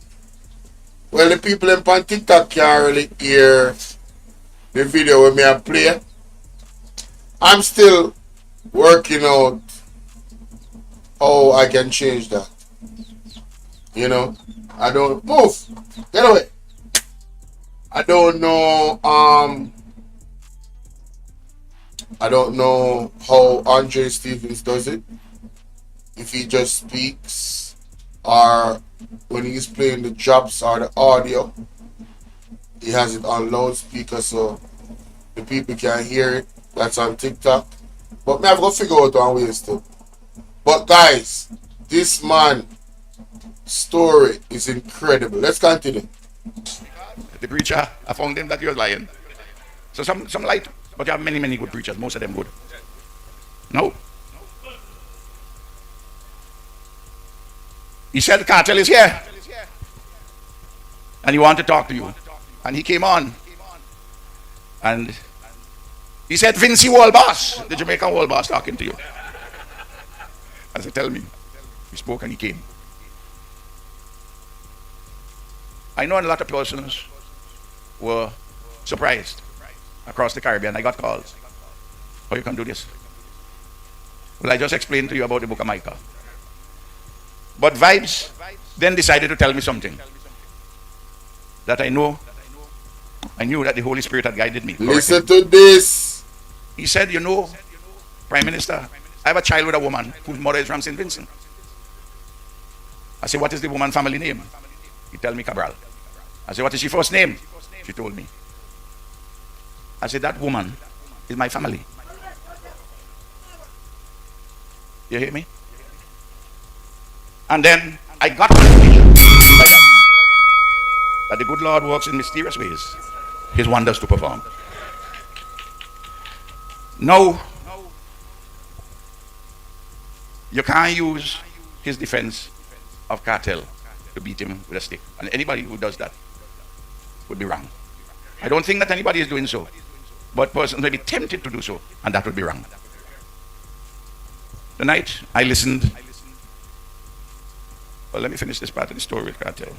Well, the people on TikTok can't really hear the video when I play. I'm still working out how I can change that. You know, I don't move. Get away. I don't know. I don't know how Andre Stevens does it. If he just speaks, or when he's playing the drops or the audio, he has it on loudspeaker so the people can hear it. That's on TikTok. But me have to figure out one way still. But guys, this man story is incredible. Let's continue. The preacher, I found him that he was lying. So some light, but you have many good preachers, most of them good. No. He said Kartel is here. And he wanted to talk to you. And he came on And he said, Vincy Wall Boss, the Jamaican Wall Boss talking to you. I said, tell me. He spoke and he came. I know a lot of persons were surprised across the Caribbean. I got calls. How you can do this? Well, I just explained to you about the book of Micah. But Vybz then decided to tell me something that I knew that the Holy Spirit had guided me. Listen to this. He said, you know, Prime Minister, I have a child with a woman whose mother is from St. Vincent. I said, what is the woman's family name? He tell me Cabral. I said, what is she first name? She told me. I said, that woman is my family. You hear me? And then I got confirmation that the good Lord works in mysterious ways, his wonders to perform. No, you can't use his defense of Kartel to beat him with a stick. And anybody who does that would be wrong. I don't think that anybody is doing so, but persons may be tempted to do so, and that would be wrong. Tonight, I listened. Well, let me finish this part of the story with Kartel.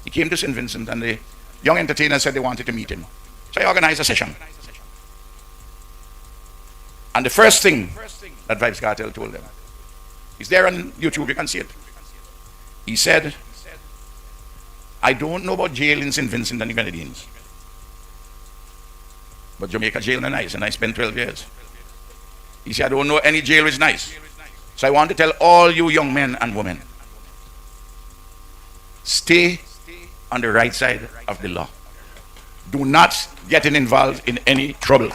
He came to St. Vincent, and the young entertainers said they wanted to meet him. So I organized a session. And the first thing that Vybz Kartel told them, it's there on YouTube, you can see it. He said, I don't know about jail in St. Vincent and the Grenadines, but Jamaica jail is nice, and I spent 12 years. He said, I don't know any jail is nice. So I want to tell all you young men and women, stay on the right side of the law. Do not get involved in any trouble.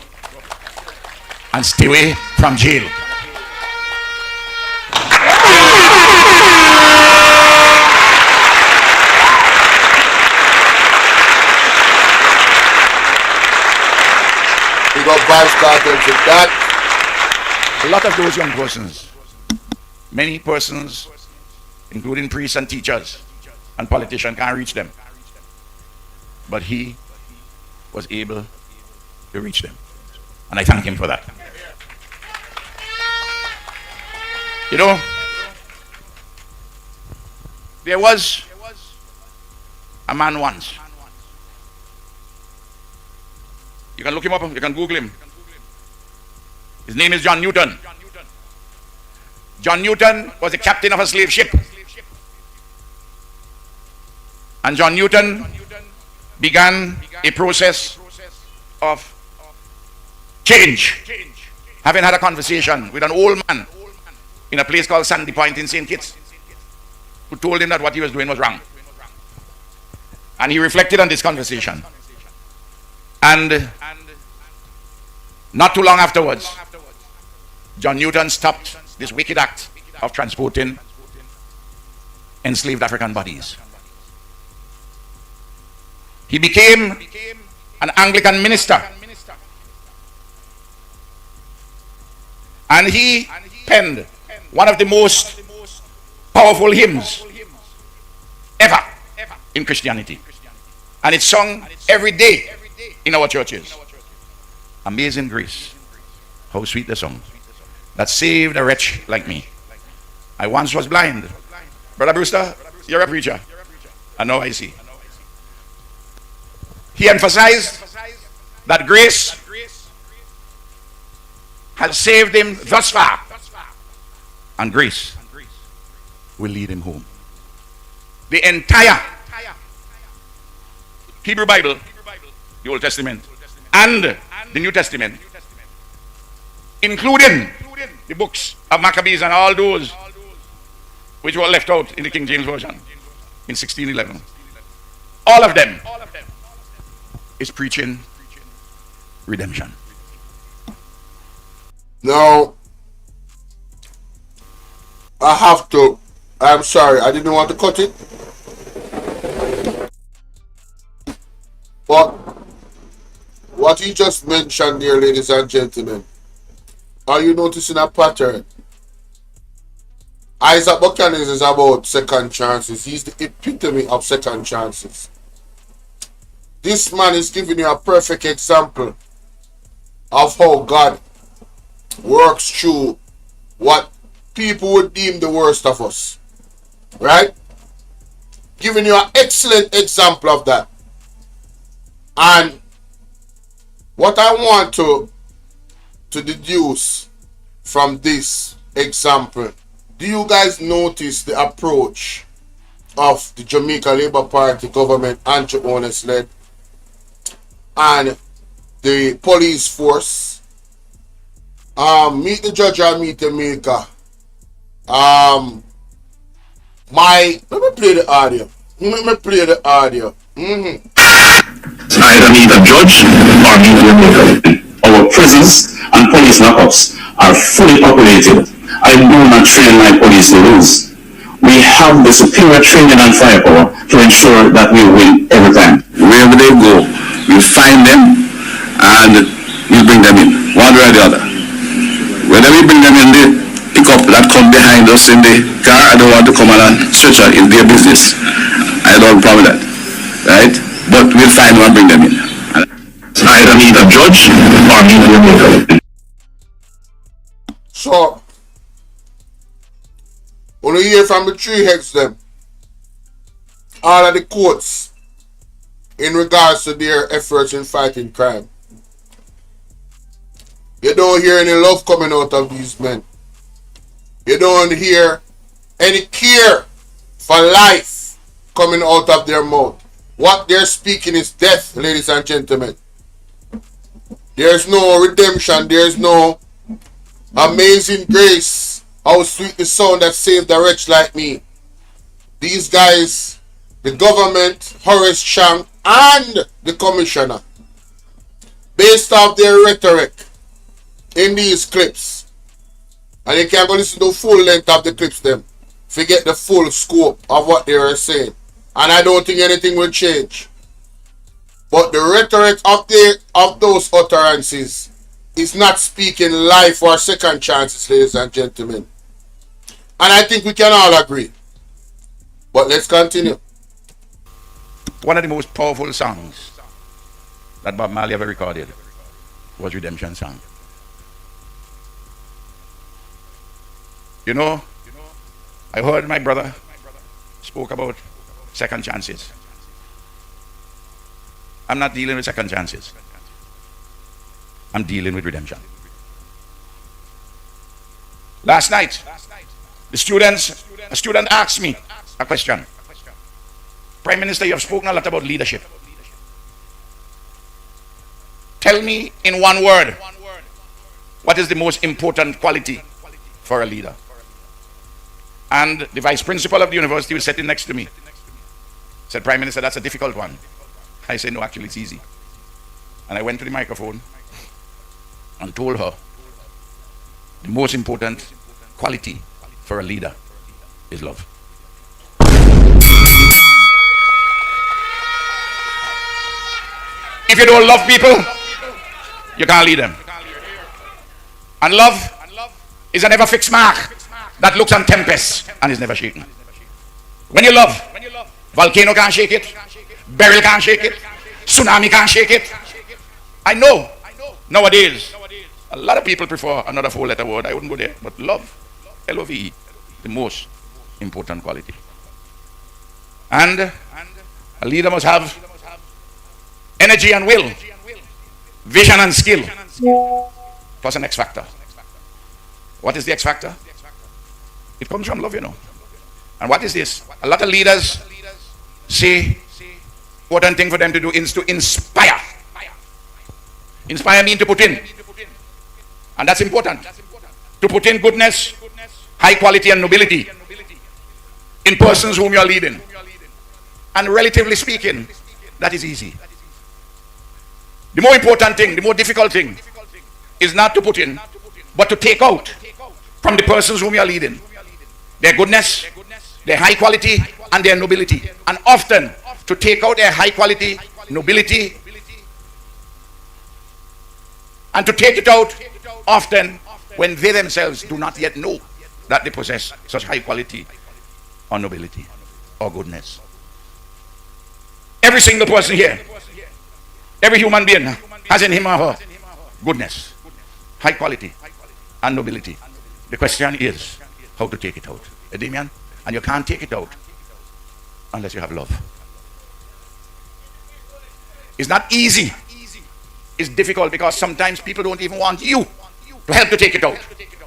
And stay away from jail. We got Vybz Kartel to that. A lot of those young persons, many persons, including priests and teachers and politicians, can't reach them. But he was able to reach them. And I thank him for that. You know, there was a man once. You can look him up, you can Google him. His name is John Newton. John Newton was the captain of a slave ship. And John Newton began a process of change, having had a conversation with an old man in a place called Sandy Point in St. Kitts, who told him that what he was doing was wrong. And he reflected on this conversation. And not too long afterwards, John Newton stopped this wicked act of transporting enslaved African bodies. He became an Anglican minister. And he penned one of the most powerful hymns ever in Christianity. And it's sung every day in our churches. Amazing Grace. How sweet the song that saved a wretch like me. I once was blind. Brother Brewster, you're a preacher. And now I see. He emphasized that grace has saved him thus far, and grace will lead him home. The entire Hebrew Bible, the Old Testament, and the New Testament, including the books of Maccabees and all those which were left out in the King James Version in 1611, all of them is preaching redemption. Now, I'm sorry, I didn't want to cut it. But what you just mentioned there, ladies and gentlemen, are you noticing a pattern? Isat Buchanan is about second chances. He's the epitome of second chances. this man is giving you a perfect example of how God works through what people would deem the worst of us. Right? Giving you an excellent example of that. And what I want to deduce from this example, do you guys notice the approach of the Jamaica Labour Party government, anti-owners led, and the police force? Meet the judge or meet the maker. Let me play the audio. Either meet a judge or meet your maker. Our prisons and police lockups are fully populated. I do not train my police to lose. We have the superior training and firepower to ensure that we win every time. Wherever they go, we find them and we bring them in, one way or the other. Whether we bring them in the pickup that come behind us in the car, I don't want to come on and switch on, it's their business. I don't have a problem with that, right? But we'll find one and bring them in. Either meet a judge or meet your maker. So, when you hear from the three heads them, all of the courts in regards to their efforts in fighting crime, you don't hear any love coming out of these men. You don't hear any care for life coming out of their mouth. What they're speaking is death, ladies and gentlemen. There's no redemption. There's no amazing grace. How sweet the sound that saved a wretch like me. These guys, the government, Horace Chang, and the commissioner, based off their rhetoric in these clips, and you can go listen to the full length of the clips them, forget the full scope of what they are saying. And I don't think anything will change. But the rhetoric of those utterances is not speaking life or second chances, ladies and gentlemen. And I think we can all agree. But let's continue. One of the most powerful songs that Bob Marley ever recorded was Redemption Song. You know, I heard my brother spoke about second chances. I'm not dealing with second chances. I'm dealing with redemption. Last night, a student asked me a question. Prime Minister, you have spoken a lot about leadership. Tell me in one word, what is the most important quality for a leader? And the vice principal of the university was sitting next to me. Said, Prime Minister, that's a difficult one. I said, no, actually it's easy. And I went to the microphone and told her the most important quality for a leader is love. If you don't love people, you can't lead them. And love is a never fixed mark that looks on tempest and is never shaken. When you love, volcano can't shake it, barrel can't shake it, tsunami can't shake it. I know nowadays a lot of people prefer another four-letter word. I wouldn't go there, but love, L-O-V-E, the most important quality. And a leader must have energy and will, vision and skill, plus an X factor. What is the X factor? It comes from love, you know. And what is this? A lot of leaders say important thing for them to do is to inspire. Inspire means to put in. And that's important. To put in goodness, high quality and nobility in persons whom you are leading. And relatively speaking, that is easy. The more important thing, the more difficult thing is not to put in, but to take out from the persons whom you are leading their goodness, their high quality, and their nobility. And often to take out their high quality, nobility, and to take it out often when they themselves do not yet know that they possess such high quality or nobility or goodness. Every single person here Every human being has in him or her goodness, high quality, and nobility. The question is how to take it out. Damien? And you can't take it out unless you have love. It's not easy. It's difficult because sometimes people don't even want you to help to take it out.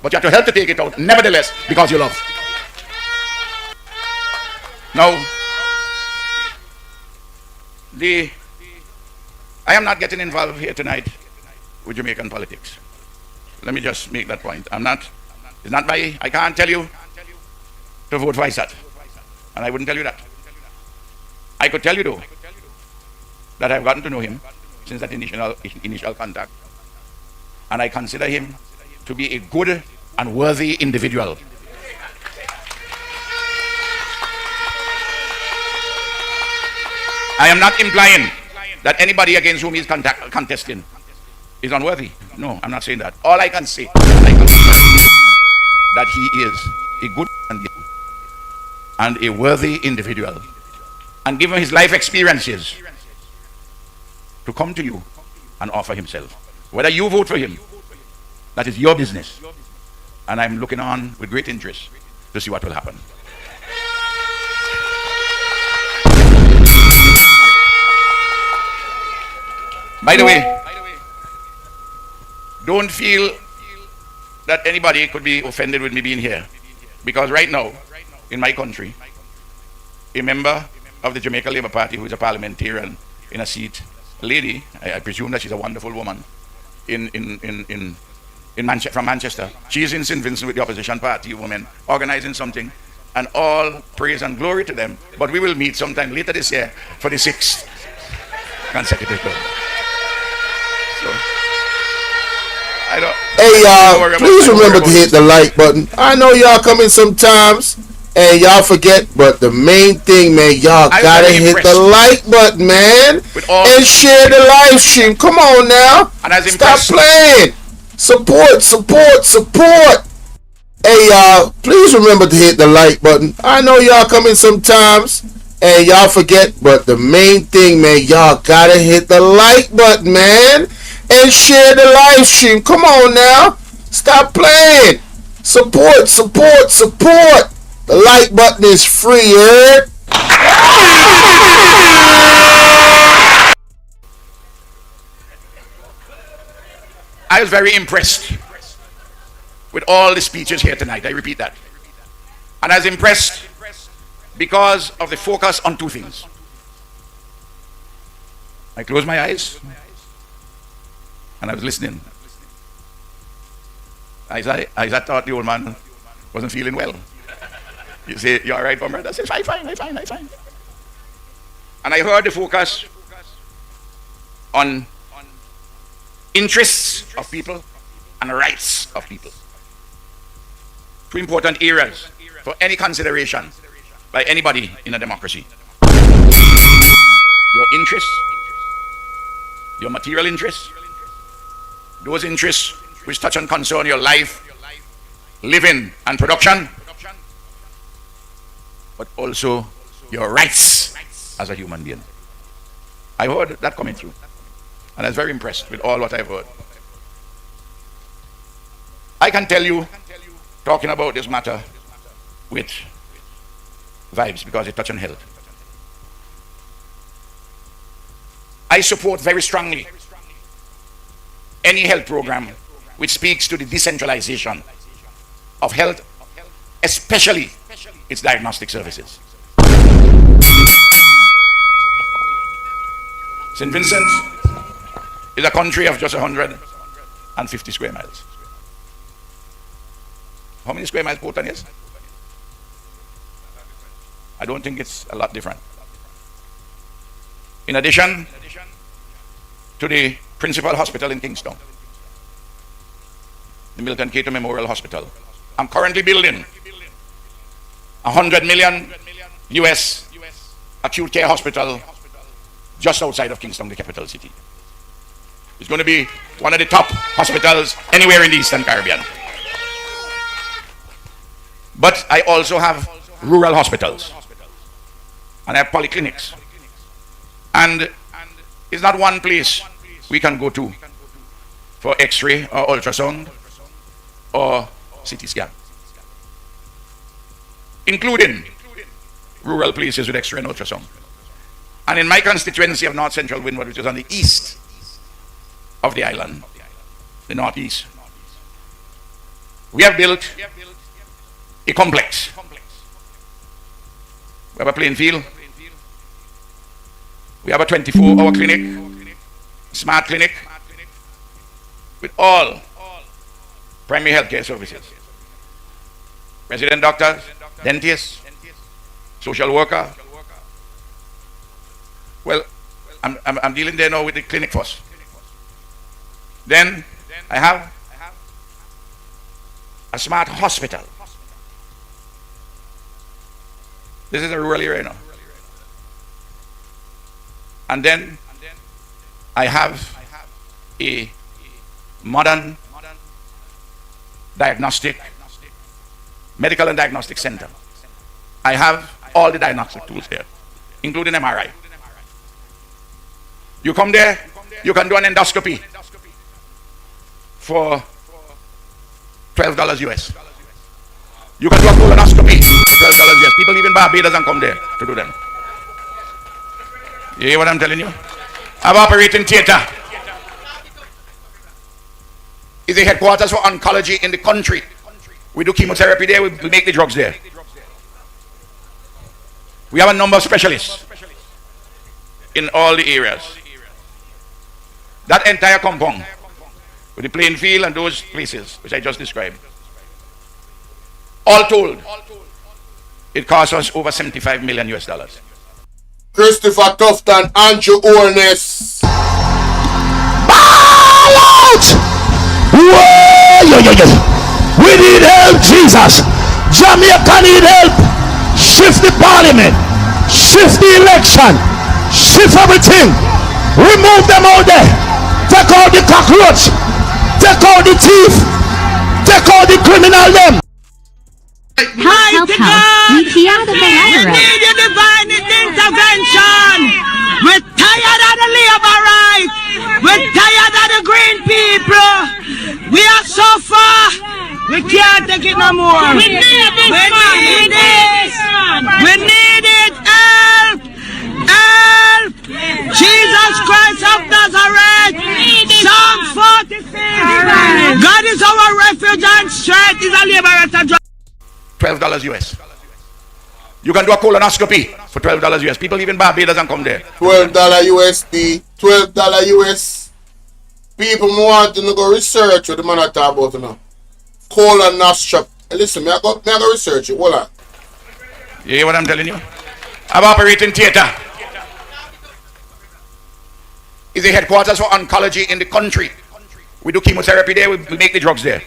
But you have to help to take it out, nevertheless, because you love. Now, I am not getting involved here tonight with Jamaican politics. Let me just make that point. It's not I can't tell you to vote for Isat. And I wouldn't tell you that. I could tell you though, that I've gotten to know him since that initial contact. And I consider him to be a good and worthy individual. I am not implying that anybody against whom he's contesting is unworthy. No, I'm not saying that. All I can say is that he is a good and a worthy individual. And given his life experiences, to come to you and offer himself. Whether you vote for him, that is your business. And I'm looking on with great interest to see what will happen. By the way, don't feel that anybody could be offended with me being here. Because right now, in my country, a member of the Jamaica Labour Party who is a parliamentarian in a seat, a lady, I presume that she's a wonderful woman, from Manchester. She is in St. Vincent with the opposition party women, organizing something, and all praise and glory to them. But we will meet sometime later this year for the 6th consecutive term. So, hey y'all, please remember to hit the like button. I know y'all come in sometimes and y'all forget, but the main thing, man, y'all gotta hit the like button, man, and share the live stream. Come on now, stop playing. Support. Hey y'all, please remember to hit the like button. I know y'all come in sometimes and y'all forget, but the main thing, man, y'all gotta hit the like button, man, and share the live stream. Come on now, stop playing. Support. The like button is free, heard? I was very impressed with all the speeches here tonight. I repeat that. And I was impressed because of the focus on two things. I closed my eyes and I was listening. I thought the old man wasn't feeling well. You say, "You all right, comrade?" I said, fine. And I heard the focus on interests of people and rights of people. Two important areas for any consideration by anybody in a democracy. Your interests, your material interests, those interests which touch and concern your life, living and production, but also your rights as a human being. I heard that coming through, and I was very impressed with all what I've heard. I can tell you, talking about this matter with Vybz, because it touches on health, I support very strongly any health program which speaks to the decentralization of health, especially its diagnostic services. St. Vincent is a country of just 150 square miles. How many square miles Portland is? I don't think it's a lot different. In addition to the principal hospital in Kingston, the Milton Cato Memorial Hospital, I'm currently building $100 million US acute care hospital just outside of Kingston, the capital city. It's going to be one of the top hospitals anywhere in the Eastern Caribbean. But I also have rural hospitals, and I have polyclinics. And It's not one place we can go to for X-ray or ultrasound or CT scan, including rural places with X-ray and ultrasound. And in my constituency of North Central Windward, which is on the east of the island, the northeast, we have built a complex. We have a playing field. We have a 24-hour clinic, smart clinic, with all primary healthcare services. Resident doctors, dentists, social worker. Well, I'm dealing there now with the clinic first. Then I have a smart hospital. This is a rural area now. And then I have a modern diagnostic, medical and diagnostic center. I have all the diagnostic tools here, including MRI. You come there, you can do an endoscopy for $12 US. You can do a colonoscopy for $12 US. People even Barbados and come there to do them. You hear what I'm telling you? I have operating theater. It's the headquarters for oncology in the country. We do chemotherapy there, we make the drugs there. We have a number of specialists in all the areas. That entire compound, with the playing field and those places which I just described, all told, it costs us over $75 million US. Christopher Tufton, Andrew Orness. Ball out! Whoa, yo, yo, yo. We need help, Jesus. Jamaica need help. Shift the parliament. Shift the election. Shift everything. Remove them out there. Take out the cockroach. Take out the thief. Take out the criminal them. Help, Lucia the Bvrfam. We need your divine intervention. We're tired of the labor rights. We're tired of the green people. We are so far. We can't take it no more. We need this. We need it. We need it. Help. Help. Jesus Christ of Nazareth. Psalm 46. God is our refuge and strength. Is a liberator. $12 US. You can do a colonoscopy for $12 US. People even Barbados and come there. $12 USD. $12 US. People want to go research what the man I talk about now. Colonoscopy. Listen, I go research it. Hold on. You hear what I'm telling you? I have operating theater. It's the headquarters for oncology in the country. We do chemotherapy there, we make the drugs there.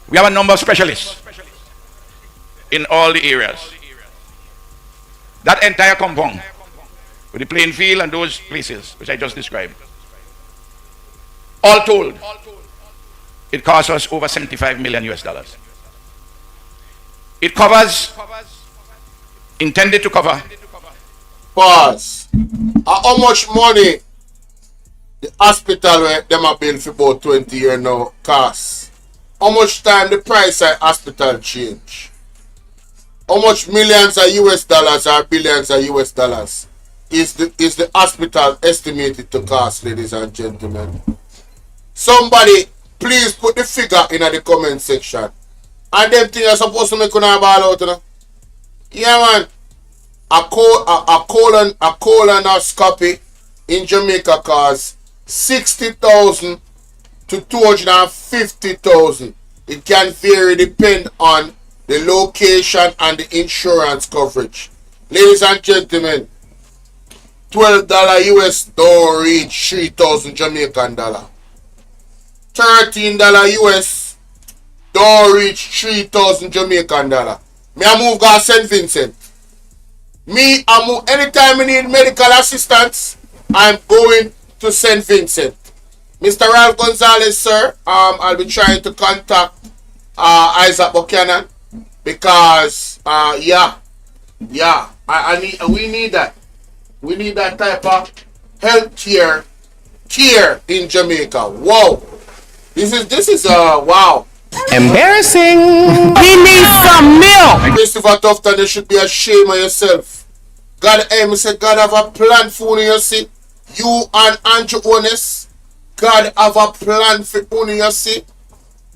We have a number of specialists in all the areas. That entire compound, with the playing field and those places which I just described, all told, it costs us over $75 million US. It covers, intended to cover. Pause. How much money the hospital where them have been for about 20 years now costs? How much time the price of hospital change? How much millions of US dollars or billions of US dollars is the hospital estimated to cost, ladies and gentlemen? Somebody please put the figure in the comment section. And them things are supposed to make you ball out, you know? Yeah, man. A colonoscopy in Jamaica costs 60,000 to 250,000. It can vary depend on the location and the insurance coverage. Ladies and gentlemen, $12 US don't reach 3,000 Jamaican dollar. $13 US don't reach 3,000 Jamaican dollar. Me I move go St. Vincent. Me I move anytime I need medical assistance, I'm going to St. Vincent. Mr. Ralph Gonsalves, sir, I'll be trying to contact Isat Buchanan because we need that. We need that type of healthcare care in Jamaica. Wow. This is wow. Embarrassing. He needs some milk. Christopher Tufton, you should be ashamed of yourself. God, say God have a plan for you, see. You and Andrew Honest, God have a plan for you, see.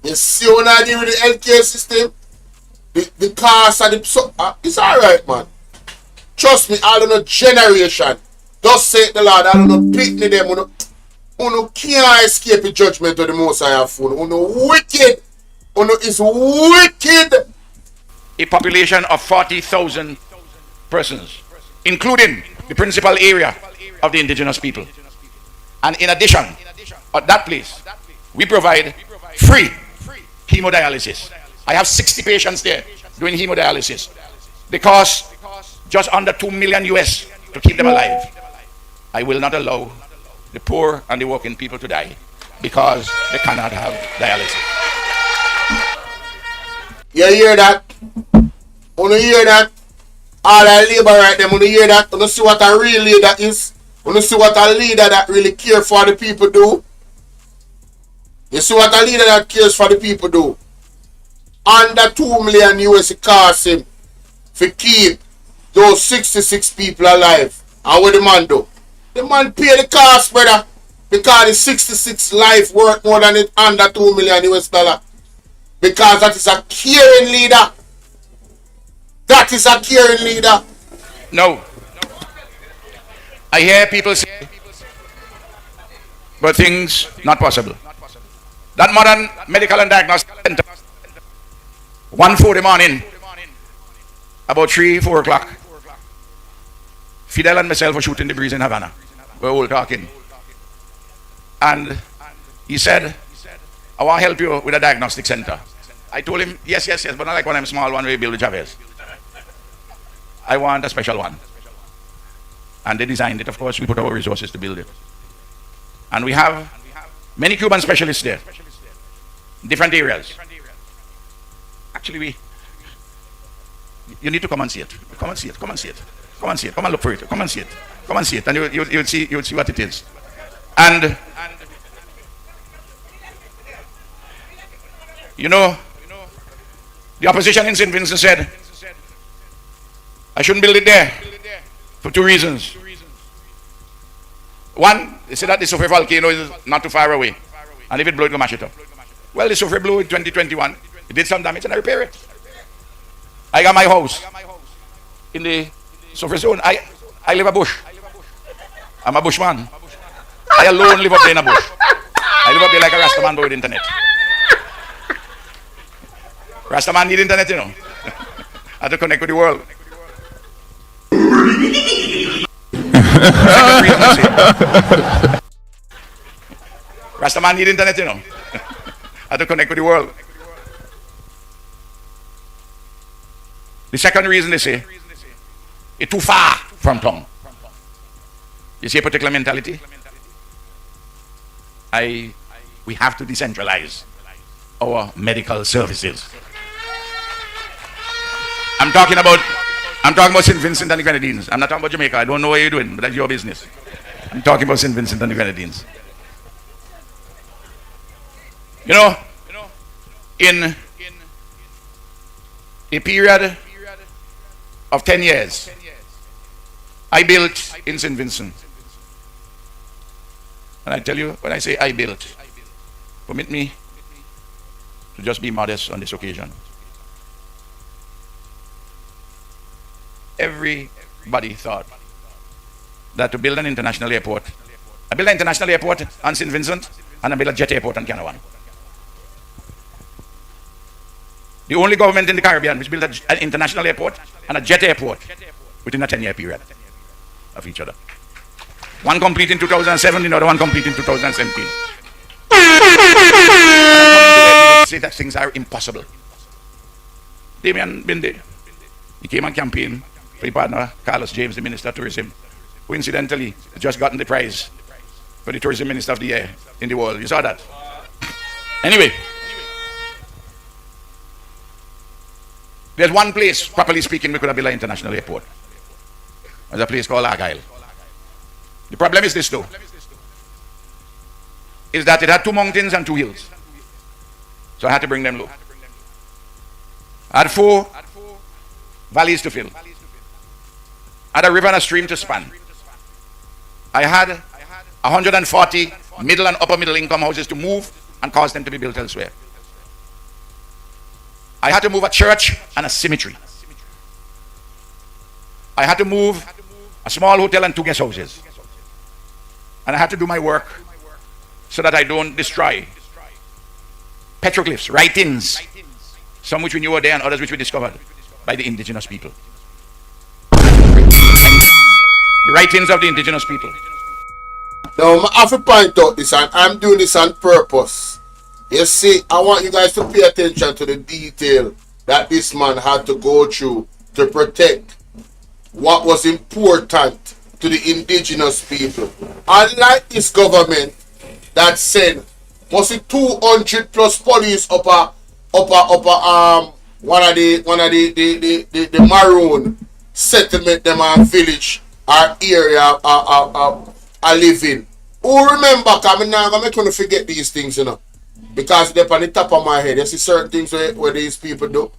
You see when I deal with the healthcare system, the cost and the so it's alright, man. Trust me, all of the generation. Thus say the Lord, all of the picnic them, you can't escape the judgment of the Most High fool. You wicked. You is wicked. A population of 40,000 persons, including the principal area of the indigenous people. And in addition, at that place, we provide free hemodialysis. I have 60 patients there doing hemodialysis. They cost just under 2 million US to keep them alive. I will not allow the poor and the working people to die because they cannot have dialysis. You hear that? You hear that? All our labor right them, you hear that? You see what a real leader is? You see what a leader that really cares for the people do? You see what a leader that cares for the people do? Under 2 million US it costs him to keep those 66 people alive. And what the man do? The man pay the cost, brother, because the 66 life worth more than it under 2 million US dollar. Because that is a caring leader. That is a caring leader. No. I hear people say, but things not possible. That modern medical and diagnostic center, 1:40 in the morning, about 3-4 o'clock, Fidel and myself were shooting the breeze in Havana. We're all talking. And he said, I want to help you with a diagnostic center. I told him, yes, but not like one of them small one we build with Chavez. I want a special one. And they designed it, of course. We put our resources to build it. And we have many Cuban specialists there, different areas. Actually, you need to come and see it. Come and see it. Come and see it. Come and see it. Come and look for it. Come and see it. Come and see it. And you'll see what it is. And you know, the opposition in St. Vincent said, I shouldn't build it there for 2 reasons. One, they said that the Soufre volcano is not too far away. And if it blows, it will mash it up. Well, the Soufre blew in 2021. It did some damage and I repair it. I got my house in the Soufre zone. I live a bush. I'm a bushman. I alone live up there in a bush. I live up there like a Rastaman boy with internet. Rastaman need internet, you know. I have to connect with the world. Rastaman need internet, you know. I have to connect with the world. The second reason they say, it's too far from town. You see a particular mentality? We have to decentralize our medical services. I'm talking about St. Vincent and the Grenadines. I'm not talking about Jamaica. I don't know what you're doing, but that's your business. I'm talking about St. Vincent and the Grenadines. You know, in a period of 10 years, I built in St. Vincent. And I tell you, when I say I built, permit me to just be modest on this occasion. Everybody thought that to build an international airport, I built an international airport on St. Vincent and I built a jet airport on Canavan. The only government in the Caribbean which built an international airport and a jet airport within a 10-year period of each other. One complete in 2007, the other one complete in 2017. And say that things are impossible. Damian Binde, he came on campaign for his partner Carlos James, the Minister of Tourism, who incidentally just gotten the prize for the Tourism Minister of the Year in the world. You saw that? Anyway, there's one place, properly speaking, we could have built an international airport. There's a place called Argyle. The problem is this though, is that it had 2 mountains and 2 hills. So I had to bring them low. I had 4 valleys to fill. I had a river and a stream to span. I had 140 middle and upper middle income houses to move and cause them to be built elsewhere. I had to move a church and a cemetery. I had to move a small hotel and 2 guest houses. And I had to do my work so that I don't destroy petroglyphs, writings, some which we knew were there and others which we discovered by the indigenous people. The writings of the indigenous people. Now, I have to point out this, and I'm doing this on purpose. You see, I want you guys to pay attention to the detail that this man had to go through to protect what was important to the indigenous people. Unlike this government that sent mostly 200 plus police one of the maroon settlement them and village or area are living. Who remember, because I'm not going to make you forget these things, you know. Because they're on the top of my head. You see certain things where these people do.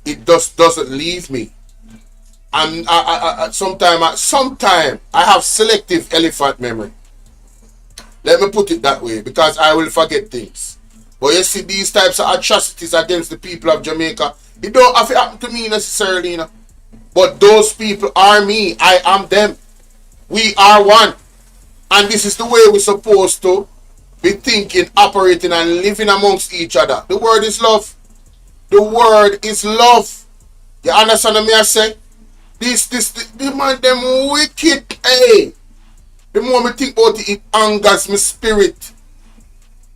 It just doesn't leave me. And sometimes I have selective elephant memory. Let me put it that way, because I will forget things. But you see these types of atrocities against the people of Jamaica, it don't have to happen to me necessarily, you know. But those people are me. I am them. We are one. And this is the way we're supposed to be thinking, operating, and living amongst each other. The word is love. The word is love. You understand what I say? The man, them wicked, hey. The more me think about it, it angers my spirit.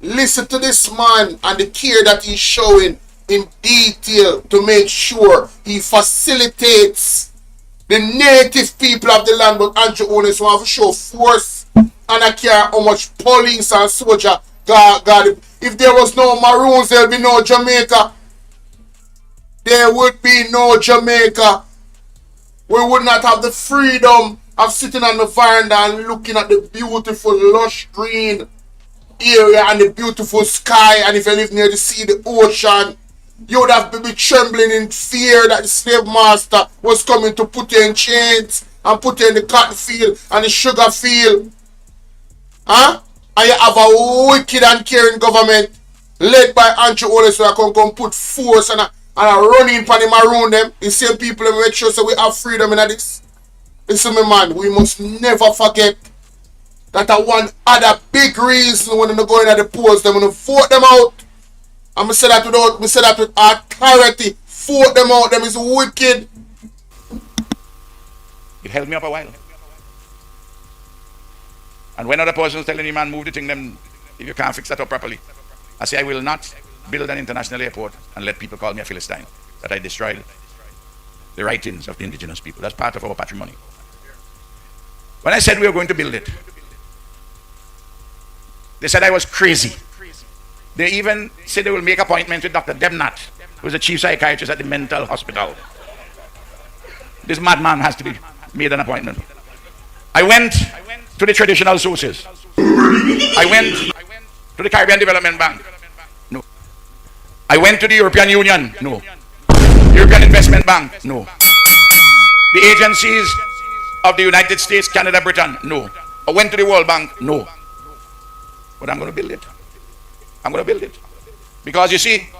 Listen to this man and the care that he's showing in detail to make sure he facilitates the native people of the land. But Andrew owners want to show force and I care how much police and soldier God. If there was no Maroons, there would be no Jamaica. There would be no Jamaica. We would not have the freedom of sitting on the veranda and looking at the beautiful lush green area and the beautiful sky. And if you live near the sea, the ocean, you would have to be trembling in fear that the slave master was coming to put you in chains and put you in the cotton field and the sugar field. Huh? And you have a wicked and caring government led by Andrew Oles who can come put force and a running for them around them. The same people that make sure so we have freedom in this. Listen me man, we must never forget that one other big reason when they go in at the polls, them want to vote them out. And I say that with authority. Vote them out, them is wicked. It held me up a while. And when other persons telling me, man, move the thing, them, if you can't fix that up properly, I say I will not build an international airport and let people call me a Philistine, that I destroyed the writings of the indigenous people. That's part of our patrimony. When I said we were going to build it, they said I was crazy. They even said they will make appointments with Dr. Debnat, who is the chief psychiatrist at the mental hospital. This madman has to be made an appointment. I went to the traditional sources. I went to the Caribbean Development Bank. No. I went to the European Union. No. European Investment Bank. No. The agencies of the United States, Canada, Britain. No. I went to the World Bank. No. But I'm going to build it. I'm going to build it. Because you see,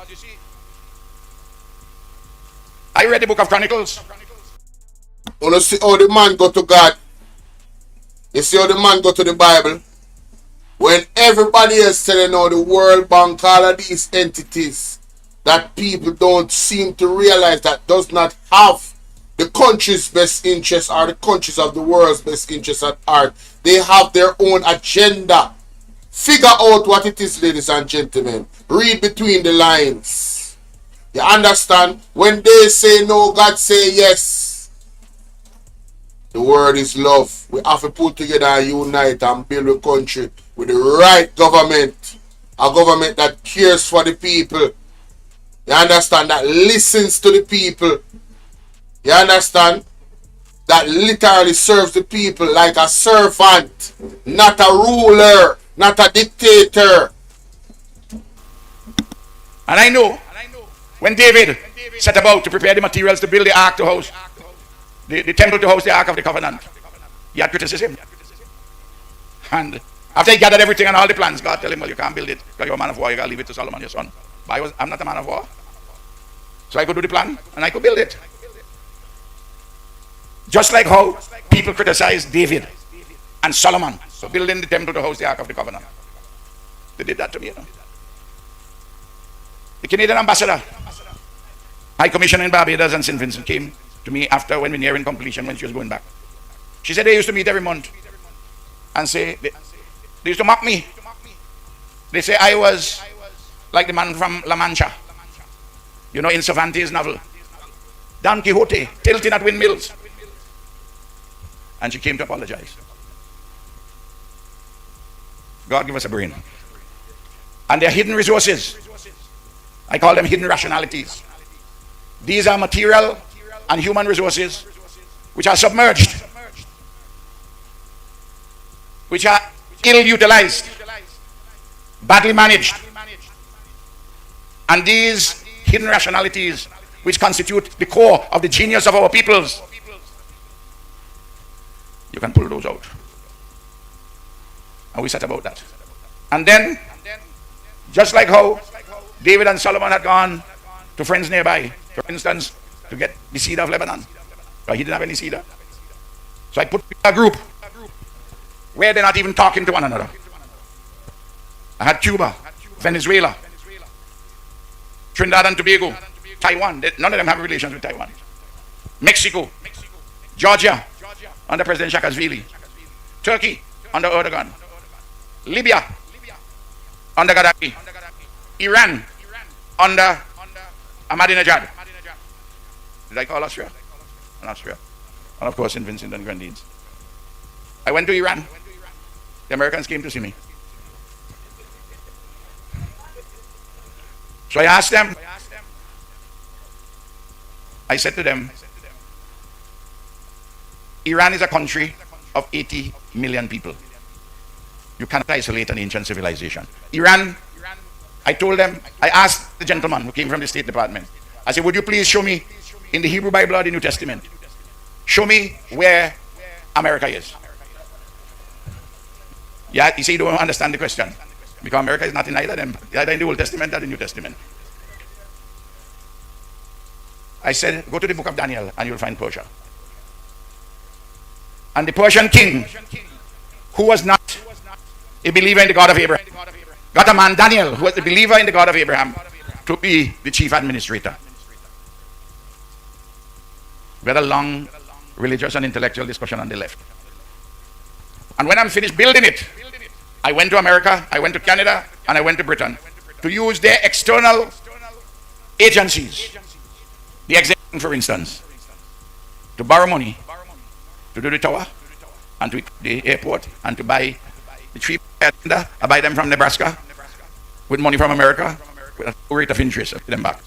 I read the book of Chronicles. You see how the man go to God. You see how the man go to the Bible. When everybody else telling how the World Bank, all of these entities that people don't seem to realize that does not have the country's best interest or the countries of the world's best interest at heart. They have their own agenda. Figure out what it is, ladies and gentlemen. Read between the lines. You understand? When they say no, God say yes. The word is love. We have to put together and unite and build a country with the right government. A government that cares for the people. You understand? That listens to the people. You understand? that literally serves the people like a servant, not a ruler, not a dictator. And I know when David set about to prepare the materials to build the ark to house, the temple to house the ark of the covenant, he had criticism. And after he gathered everything and all the plans, God tell him, well, you can't build it because you're a man of war, you got to leave it to Solomon, your son. But I'm not a man of war. So I could do the plan and I could build it. Just like how people criticize David and Solomon for building the temple to house the ark of the covenant. They did that to me, you know. The Canadian ambassador, High Commissioner in Barbados and St. Vincent, came to me after when we were nearing completion, when she was going back. She said they used to meet every month and say, they used to mock me. They say I was like the man from La Mancha, you know, in Cervantes' novel, Don Quixote, tilting at windmills. And she came to apologize. God give us a brain. And they're hidden resources. I call them hidden rationalities. These are material and human resources which are submerged, which are ill-utilized, badly managed. And these hidden rationalities which constitute the core of the genius of our peoples, you can pull those out. And we set about that. And then, just like how David and Solomon had gone to friends nearby, for instance, to get the cedar of Lebanon, but he didn't have any cedar. So I put a group where they're not even talking to one another. I had Cuba, Venezuela, Trinidad and Tobago, Taiwan. None of them have relations with Taiwan. Mexico, Georgia, under President Saakashvili, Turkey, under Erdogan, Libya, under Gaddafi, Iran, under Ahmadinejad. Did I call Austria? And Austria. And of course, St. Vincent and Grenadines. I went to Iran. The Americans came to see me. So I asked them, I said to them, Iran is a country of 80 million people. You cannot isolate an ancient civilization. Iran, I told them, I asked the gentleman who came from the State Department, I said, would you please show me in the Hebrew Bible or the New Testament, show me where America is. Yeah, you see, you don't understand the question. Because America is not in either in the Old Testament or the New Testament. I said, go to the book of Daniel and you'll find Persia. And the Persian king, who was not a believer in the God of Abraham, got a man, Daniel, who was a believer in the God of Abraham, to be the chief administrator. We had a long religious and intellectual discussion on the left. And when I'm finished building it, I went to America, I went to Canada, and I went to Britain to use their external agencies, the executive, for instance, to borrow money, to do the tower, and to equip the airport, and to buy the tree. I buy them from Nebraska with money from America with a low rate of interest. I pay them back.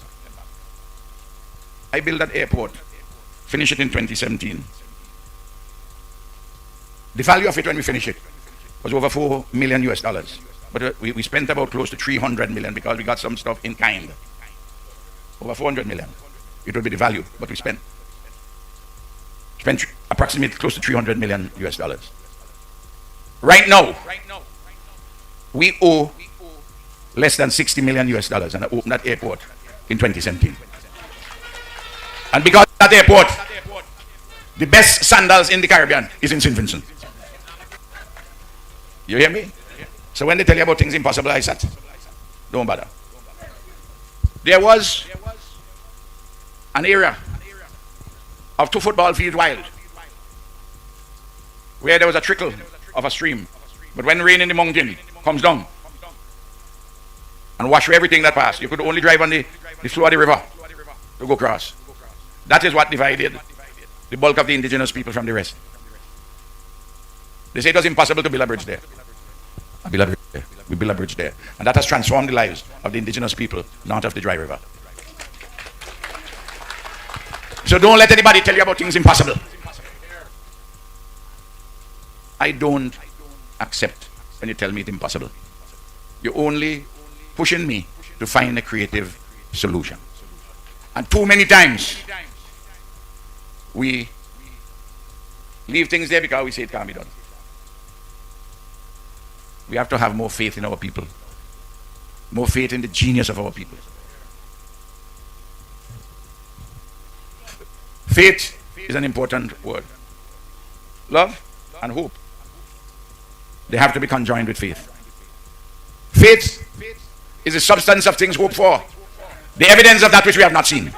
I built that airport, finished it in 2017. The value of it when we finished it was over $4 million US. But we spent about close to 300 million because we got some stuff in kind. Over 400 million. It would be the value, but we spent approximately close to 300 million US dollars. Right now, we owe less than 60 million US dollars, and I opened that airport in 2017. And because of that airport, the best sandals in the Caribbean is in St. Vincent. You hear me? So when they tell you about things impossible, I said, don't bother. There was an area of 2 football fields wide where there was a trickle of a stream. But when rain in the mountain comes down and wash away everything that passed, you could only drive on the flow of the river to go across. That is what divided the bulk of the indigenous people from the rest. They say it was impossible to build a bridge there. We built a bridge there. And that has transformed the lives of the indigenous people north of the dry river. So don't let anybody tell you about things impossible. I don't accept when you tell me it's impossible. You're only pushing me to find a creative solution. And too many times, we leave things there because we say it can't be done. We have to have more faith in our people, more faith in the genius of our people. Faith is an important word. Love and hope, they have to be conjoined with faith. Faith is the substance of things hoped for, the evidence of that which we have not seen.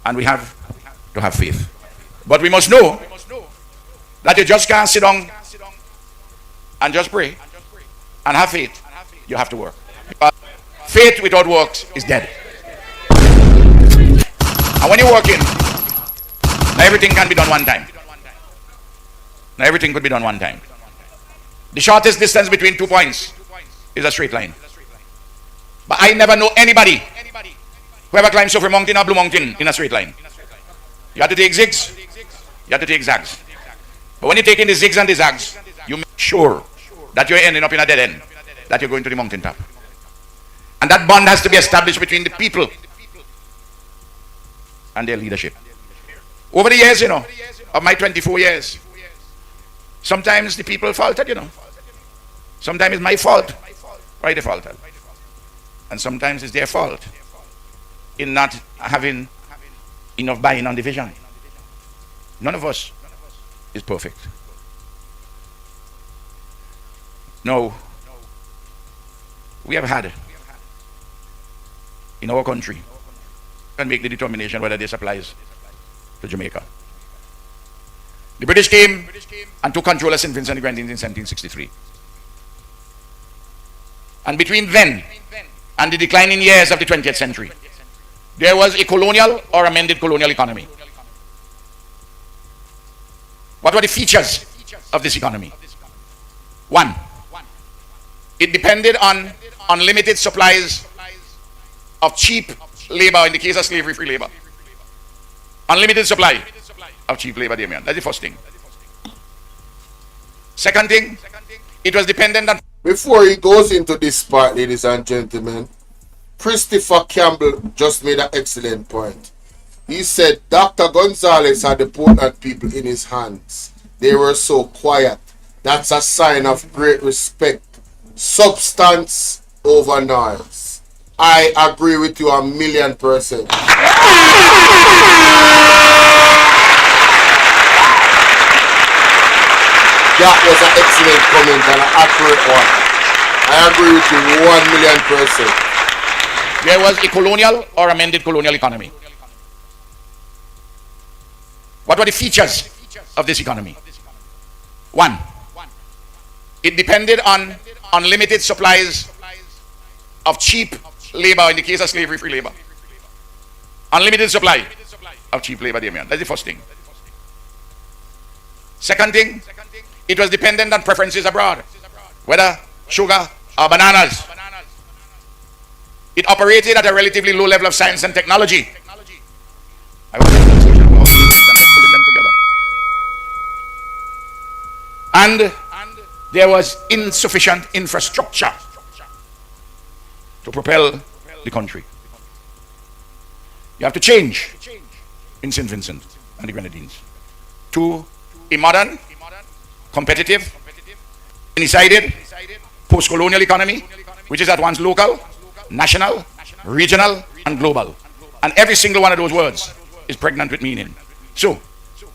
And we have to have faith. But we must know that you just can't sit down and just pray and have faith. You have to work. Because faith without works is dead. And when you're working, now everything can be done one time. Now everything could be done one time. The shortest distance between 2 points is a straight line. But I never know anybody who ever climbed Suffolk Mountain or Blue Mountain in a straight line. You have to take zigs, you have to take zags. But when you're taking the zigs and the zags, you make sure that you're ending up in a dead end, that you're going to the mountain top. And that bond has to be established between the people and their leadership. Over the years, of my 24 years, sometimes the people faulted, Sometimes it's my fault why they faulted. And sometimes it's their fault in not having enough buy-in on the vision. None of us is perfect. No. We have had in our country and make the determination whether this applies to Jamaica. The British came and took control of St. Vincent and the Grenadines in 1763. And between then and the declining years of the 20th century, there was a colonial or amended colonial economy. What were the features of this economy? One, it depended on unlimited supplies of cheap labor, in the case of slavery-free labor. Unlimited supply of cheap labor, Damien. That's the first thing. Second thing, it was dependent on... Before he goes into this part, ladies and gentlemen, Christopher Campbell just made an excellent point. He said Dr. Gonsalves had the Portland people in his hands. They were so quiet. That's a sign of great respect. Substance over noise. I agree with you 1,000,000%. That was an excellent comment and an accurate one. I agree with you 1,000,000%. There was a colonial or amended colonial economy. What were the features of this economy? One, it depended on unlimited supplies of cheap labor, in the case of slavery-free labor. Unlimited supply of cheap labor, Damien. That's the first thing. Second thing, it was dependent on preferences abroad, whether sugar or bananas. It operated at a relatively low level of science and technology. I was having a discussion about putting them together. And there was insufficient infrastructure to propel the country. You have to change in St. Vincent and the Grenadines to a modern, competitive, decided post-colonial economy, which is at once local, national, regional, and global. And every single one of those words is pregnant with meaning. So,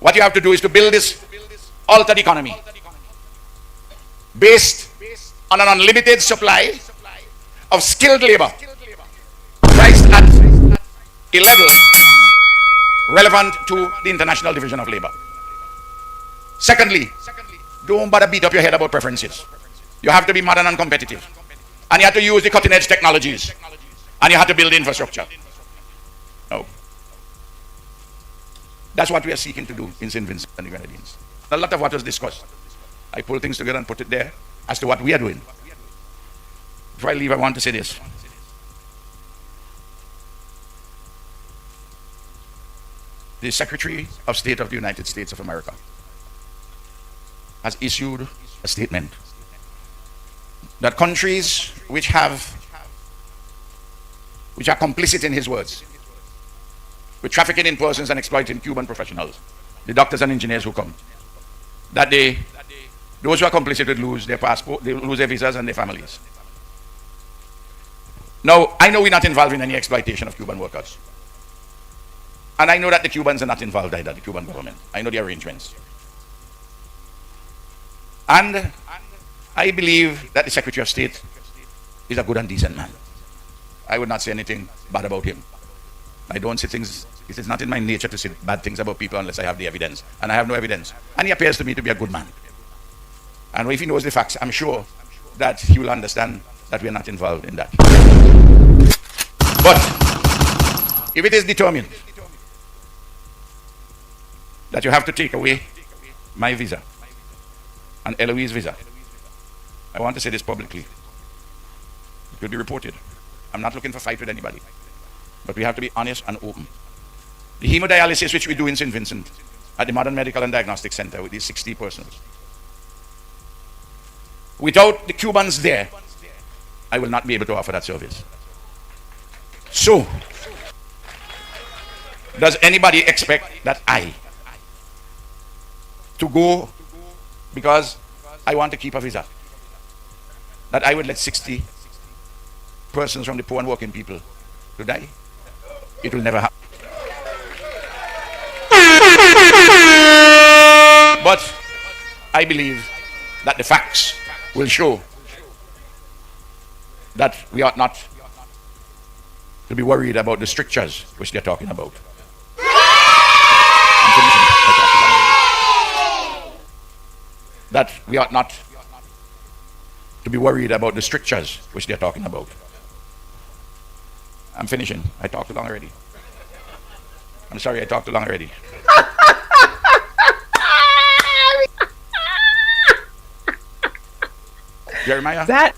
what you have to do is to build this altered economy based on an unlimited supply of skilled labor, priced at a level relevant to the International Division of Labor. Secondly, don't bother beat up your head about preferences. You have to be modern and competitive. And you have to use the cutting edge technologies. And you have to build the infrastructure. No. That's what we are seeking to do in St. Vincent and the Grenadines. A lot of what was discussed. I pull things together and put it there as to what we are doing. Before I leave, I want to say this. The Secretary of State of the United States of America has issued a statement that countries which are complicit in his words with trafficking in persons and exploiting Cuban professionals, the doctors and engineers who come, that those who are complicit would lose their passport, they lose their visas and their families. Now, I know we're not involved in any exploitation of Cuban workers. And I know that the Cubans are not involved either, the Cuban government. I know the arrangements. And I believe that the Secretary of State is a good and decent man. I would not say anything bad about him. I don't say things, it is not in my nature to say bad things about people unless I have the evidence. And I have no evidence. And he appears to me to be a good man. And if he knows the facts, I'm sure that he will understand that we are not involved in that. But if it is determined that you have to take away my visa and Eloise's visa, I want to say this publicly. It will be reported. I'm not looking for a fight with anybody. But we have to be honest and open. The hemodialysis which we do in St. Vincent at the Modern Medical and Diagnostic Center with these 60 persons, without the Cubans there, I will not be able to offer that service. So, does anybody expect that to go because I want to keep a visa, that I would let 60 persons from the poor and working people to die? It will never happen. But I believe that the facts will show that we ought not to be worried about the strictures which they're talking about. That we ought not to be worried about the strictures which they're talking about. I'm finishing. I talked too long already. I'm sorry, I talked too long already. Jeremiah That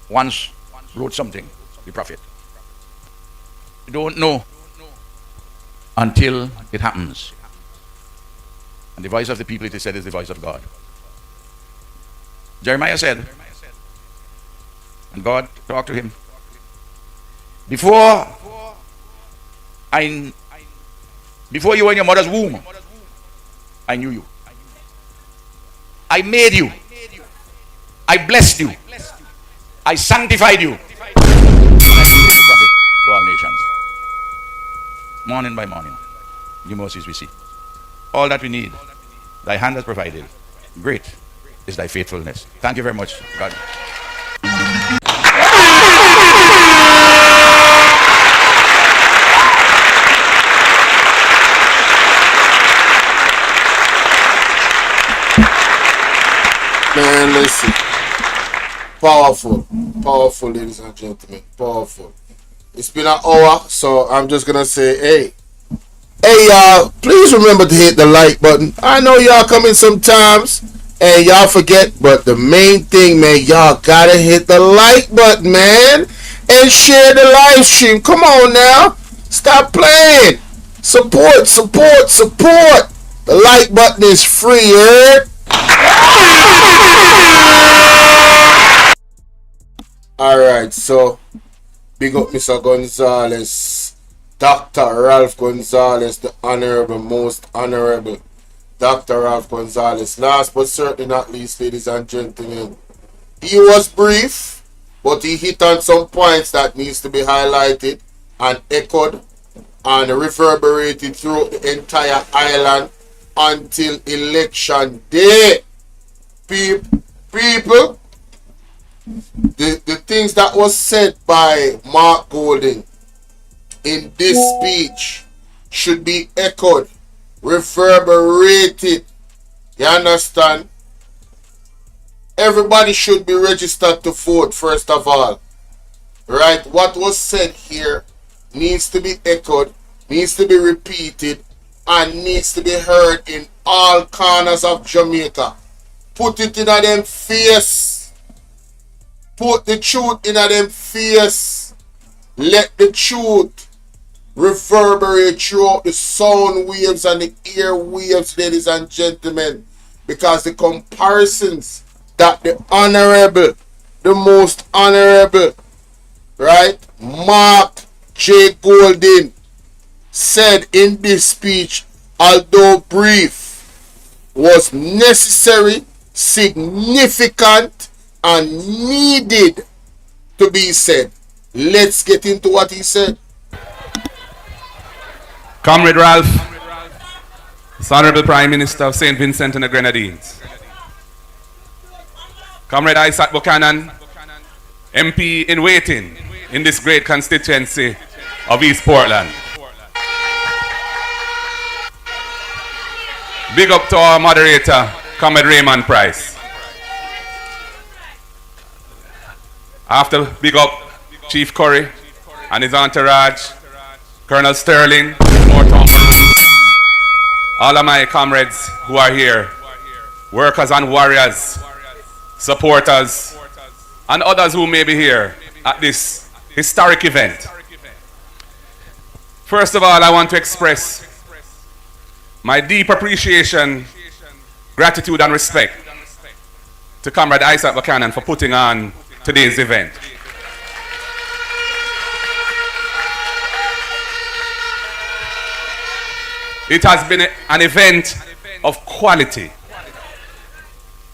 once wrote something, the prophet. You don't know until it happens. And the voice of the people, it is said, is the voice of God. Jeremiah said, and God talked to him, before you were in your mother's womb, I knew you. I made you. I blessed you. I sanctified you. And I made you a prophet to all nations. Morning by morning, new mercies we see. All that we need, thy hand has provided. Great is thy faithfulness. Thank you very much, God. Man, listen. Powerful. Powerful, ladies and gentlemen. Powerful. It's been an hour, so I'm just gonna say, hey, y'all, please remember to hit the like button. I know y'all come in sometimes and y'all forget, but the main thing, man, y'all gotta hit the like button, man, and share the live stream. Come on now. Stop playing. Support. The like button is free, heard? Alright, so big up Mr. Gonsalves, Dr. Ralph Gonsalves, the Honorable, Most Honorable Dr. Ralph Gonsalves. Last but certainly not least, ladies and gentlemen, he was brief, but he hit on some points that needs to be highlighted and echoed and reverberated throughout the entire island until election day. People, the things that was said by Mark Golding in this speech should be echoed, reverberated. You understand? Everybody should be registered to vote, first of all. Right? What was said here needs to be echoed, needs to be repeated, and needs to be heard in all corners of Jamaica. Put it in a them face. Put the truth in a them face. Let the truth reverberate throughout the sound waves and the air waves, ladies and gentlemen, because the comparisons that the honorable, the most honorable, right, Mark J. Golden said in this speech, although brief, was necessary, significant, and needed to be said. Let's get into what he said. Comrade Ralph, Honorable Prime Minister of St. Vincent and the Grenadines. Comrade Isat Buchanan, MP in waiting in this great constituency of East Portland. Big up to our moderator, Comrade Raymond Price. After big up Chief Curry and his entourage, Colonel Sterling, all of my comrades who are here, workers and warriors, supporters, and others who may be here at this historic event. First of all, I want to express my deep appreciation, gratitude, and respect to Comrade Isat Buchanan for putting on today's event. It has been an event of quality,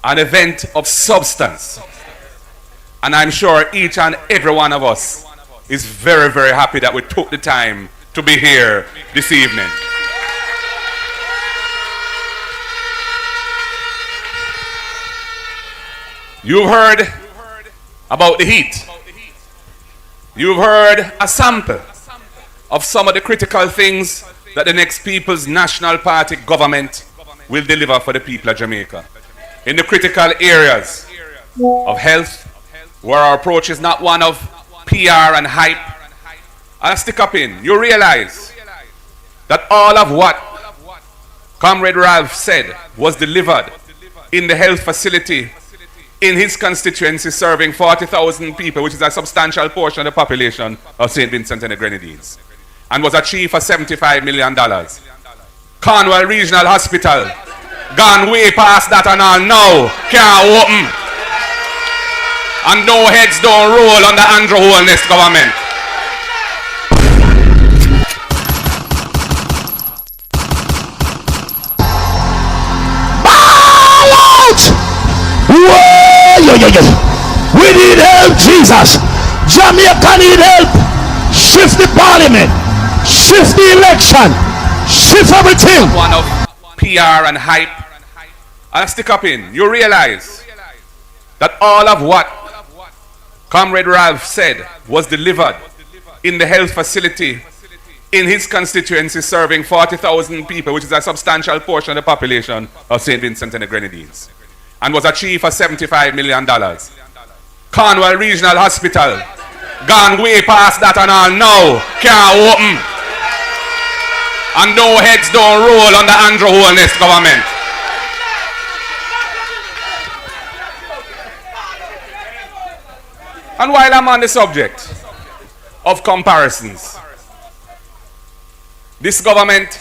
an event of substance, and I'm sure each and every one of us is very, very happy that we took the time to be here this evening. You've heard about the heat. You've heard a sample of some of the critical things that the next People's National Party government will deliver for the people of Jamaica. In the critical areas of health, where our approach is not one of PR and hype, and stick up in, you realize that all of what Comrade Ralph said was delivered in the health facility in his constituency, serving 40,000 people, which is a substantial portion of the population of St. Vincent and the Grenadines, and was achieved for $75 million. Cornwall Regional Hospital, gone way past that and all now, can't open. And no heads don't roll on the Andrew Holness government. Ball out! Whoa, we need help, Jesus. Jamaica need help. Shift the parliament. Shift the election. Shift everything. One of PR and hype. And stick up in. You realize that all of what Comrade Ralph said was delivered in the health facility in his constituency, serving 40,000 people, which is a substantial portion of the population of St. Vincent and the Grenadines, and was achieved for $75 million. Cornwall Regional Hospital, gone way past that and all now, can't open. And no heads don't roll on the Andrew Holness government. And while I'm on the subject of comparisons, this government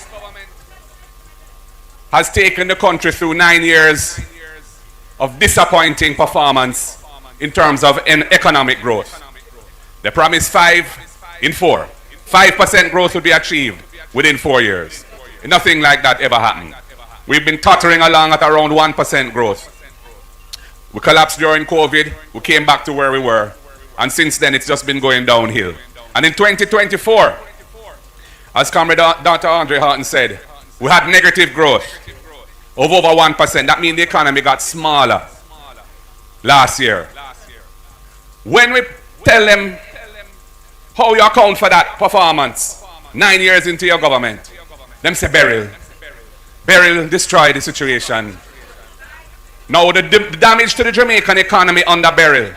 has taken the country through 9 years of disappointing performance in terms of economic growth. They promised 5 in 4. 5% growth will be achieved within 4 years. Nothing like that ever happened. We've been tottering along at around 1% growth. We collapsed during COVID. We came back to where we were. And since then, it's just been going downhill. And in 2024, as Comrade Dr. Andre Horton said, we had negative growth of over 1%. That means the economy got smaller last year. When we tell them how you account for that performance 9 years into your government, them say Beryl destroyed the situation. Now the damage to the Jamaican economy under Beryl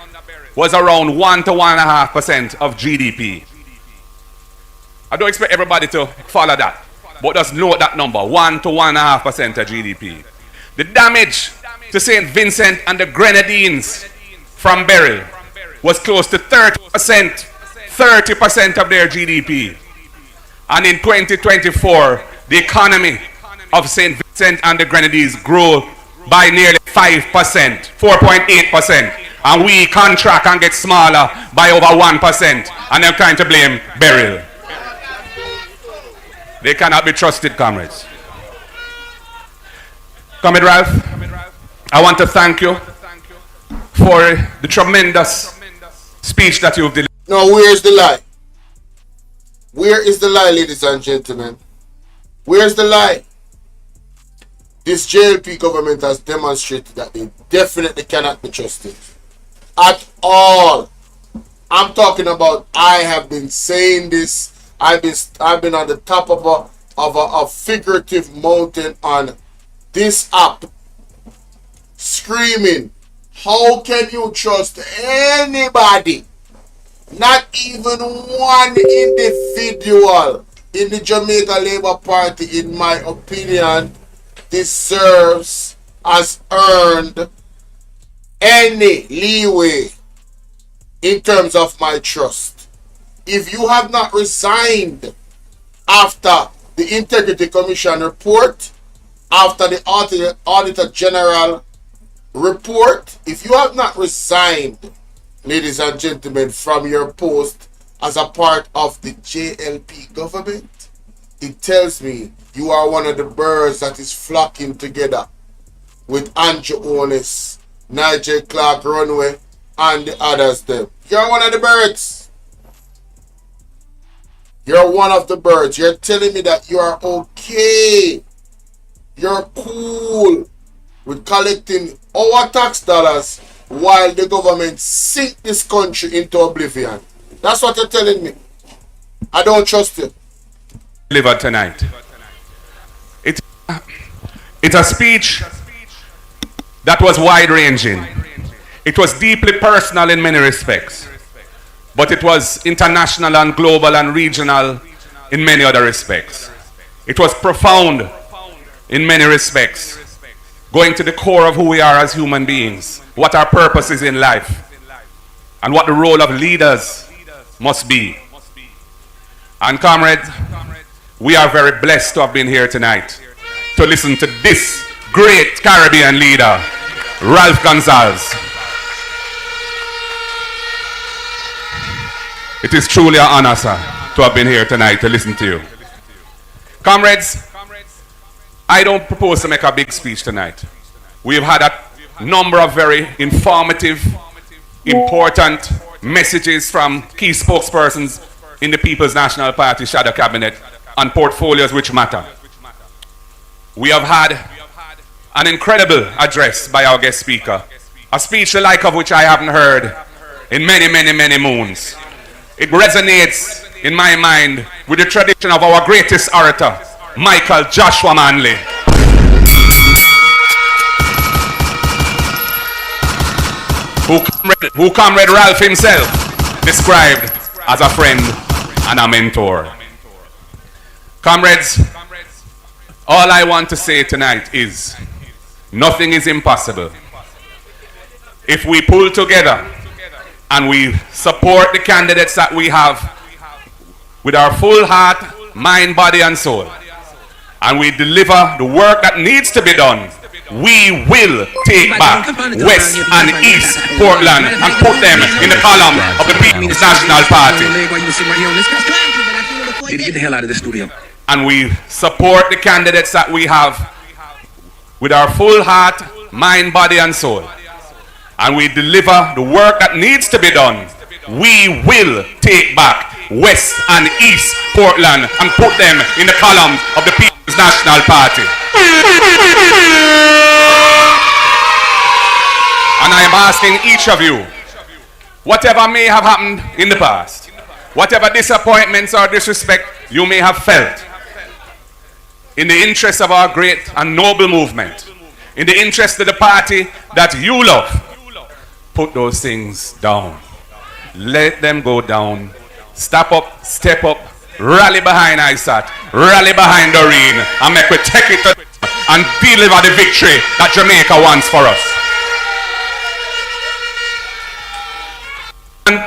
was around 1 to 1.5% of GDP. I don't expect everybody to follow that, but just note that number, 1 to 1.5% of GDP. The damage to St. Vincent and the Grenadines from Beryl was close to 30% of their GDP. And in 2024, the economy of St. Vincent and the Grenadines grew by nearly 5%, 4.8%. And we contract and get smaller by over 1%. And they're trying to blame Beryl. They cannot be trusted, comrades. Comrade Ralph, I want to thank you for the tremendous speech that you've delivered. Now, where's the lie? Where is the lie, ladies and gentlemen? Where's the lie? This JLP government has demonstrated that they definitely cannot be trusted. At all. I'm talking about, I have been saying this. I've been on the top of a figurative mountain on this app, screaming, how can you trust anybody? Not even one individual in the Jamaica Labour Party, in my opinion, deserves, has earned any leeway in terms of my trust. If you have not resigned after the Integrity Commission report, after the Auditor General report, if you have not resigned, ladies and gentlemen, from your post as a part of the JLP government, it tells me you are one of the birds that is flocking together with Andrew Onis, Nigel Clark Runway, and the others them. You're one of the birds. You're one of the birds. You're telling me that you are okay. You're cool with collecting our tax dollars while the government sink this country into oblivion. That's what you're telling me. I don't trust you. Delivered tonight. It's a speech that was wide-ranging. It was deeply personal in many respects. But it was international and global and regional in many other respects. It was profound in many respects, going to the core of who we are as human beings, what our purpose is in life, and what the role of leaders must be. And comrades, we are very blessed to have been here tonight to listen to this great Caribbean leader, Ralph Gonsalves. It is truly an honor, sir, to have been here tonight to listen to you. Comrades, I don't propose to make a big speech tonight. We've had a number of very informative, important messages from key spokespersons in the People's National Party Shadow Cabinet on portfolios which matter. We have had an incredible address by our guest speaker, a speech the like of which I haven't heard in many, many, many moons. It resonates in my mind with the tradition of our greatest orator, Michael Joshua Manley. Who Comrade Ralph himself described as a friend and a mentor. Comrades, all I want to say tonight is, nothing is impossible. If we pull together and we support the candidates that we have with our full heart, mind, body, and soul, and we deliver the work that needs to be done, we will take back West and East Portland and put them in the column of the People's National Party. Get the hell out of the studio. And we support the candidates that we have with our full heart, mind, body, and soul, and we deliver the work that needs to be done, we will take back West and East Portland and put them in the columns of the People's National Party. And I am asking each of you, whatever may have happened in the past, whatever disappointments or disrespect you may have felt, in the interest of our great and noble movement, in the interest of the party that you love, put those things down. Let them go down. Step up, step up, rally behind Isat, rally behind Doreen, and make we take it to and deliver the victory that Jamaica wants for us. And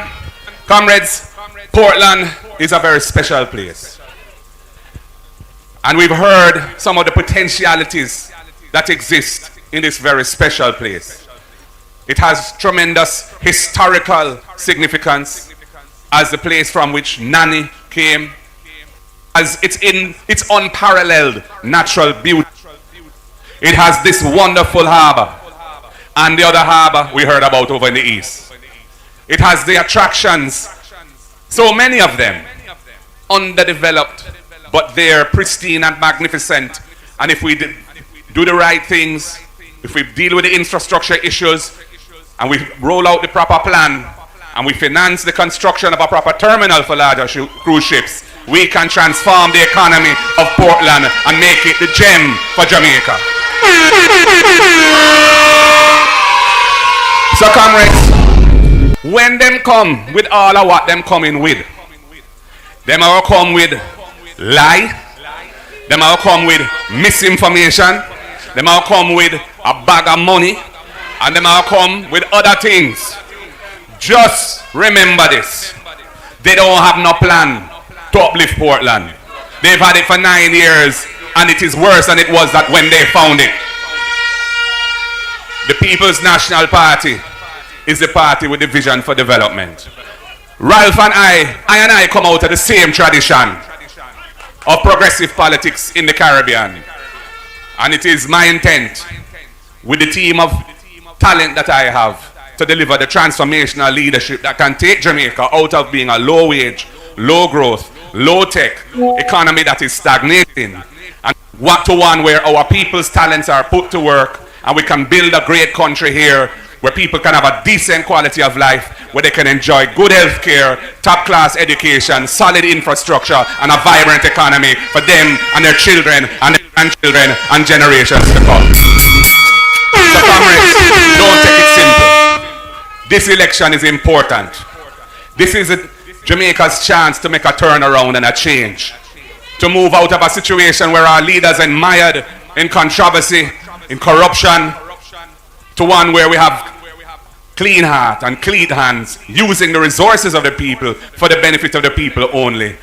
comrades, Portland is a very special place. And we've heard some of the potentialities that exist in this very special place. It has tremendous historical significance as the place from which Nani came, as it's in its unparalleled natural beauty. It has this wonderful harbor, and the other harbor we heard about over in the east. It has the attractions, so many of them, underdeveloped, but they're pristine and magnificent. And if we do the right things, if we deal with the infrastructure issues, and we roll out the proper plan, and we finance the construction of a proper terminal for larger cruise ships, we can transform the economy of Portland and make it the gem for Jamaica. So comrades, when them come with all of what them coming with, them are come with lie, them are come with misinformation, them are come with a bag of money, and them are come with other things. Just remember this. They don't have no plan to uplift Portland. They've had it for 9 years, and it is worse than it was that when they found it. The People's National Party is the party with the vision for development. Ralph and I come out of the same tradition of progressive politics in the Caribbean. And it is my intent, with the team of talent that I have, to deliver the transformational leadership that can take Jamaica out of being a low wage, low growth, low tech economy that is stagnating, and to one where our people's talents are put to work, and we can build a great country here where people can have a decent quality of life, where they can enjoy good health care, top class education, solid infrastructure, and a vibrant economy for them and their children and their grandchildren and generations to come. So comrades, don't take it simple. This election is important. This is Jamaica's chance to make a turnaround and a change. To move out of a situation where our leaders are mired in controversy, in corruption, to one where we have clean heart and clean hands, using the resources of the people for the benefit of the people only,